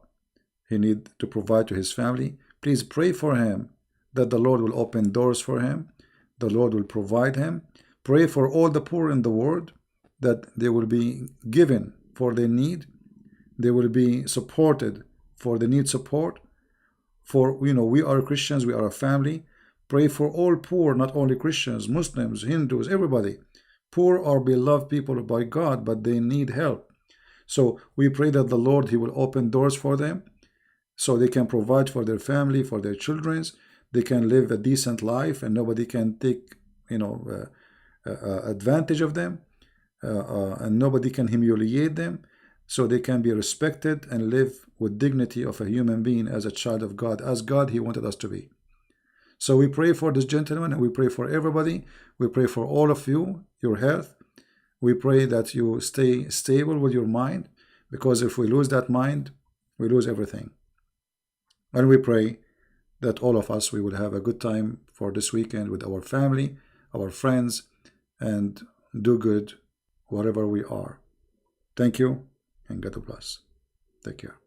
He need to provide to his family. Please pray for him that the Lord will open doors for him. The Lord will provide him. Pray for all the poor in the world that they will be given for their need. They will be supported for the need support. For, we are Christians, we are a family. Pray for all poor, not only Christians, Muslims, Hindus, everybody. Poor are beloved people by God, but they need help. So we pray that the Lord, He will open doors for them so they can provide for their family, for their children. They can live a decent life and nobody can take, advantage of them. And nobody can humiliate them. So they can be respected and live with dignity of a human being as a child of God, as God He wanted us to be. So we pray for this gentleman and we pray for everybody. We pray for all of you, your health. We pray that you stay stable with your mind, because if we lose that mind, we lose everything. And we pray that all of us, we will have a good time for this weekend with our family, our friends, and do good wherever we are. Thank you and God bless. Take care.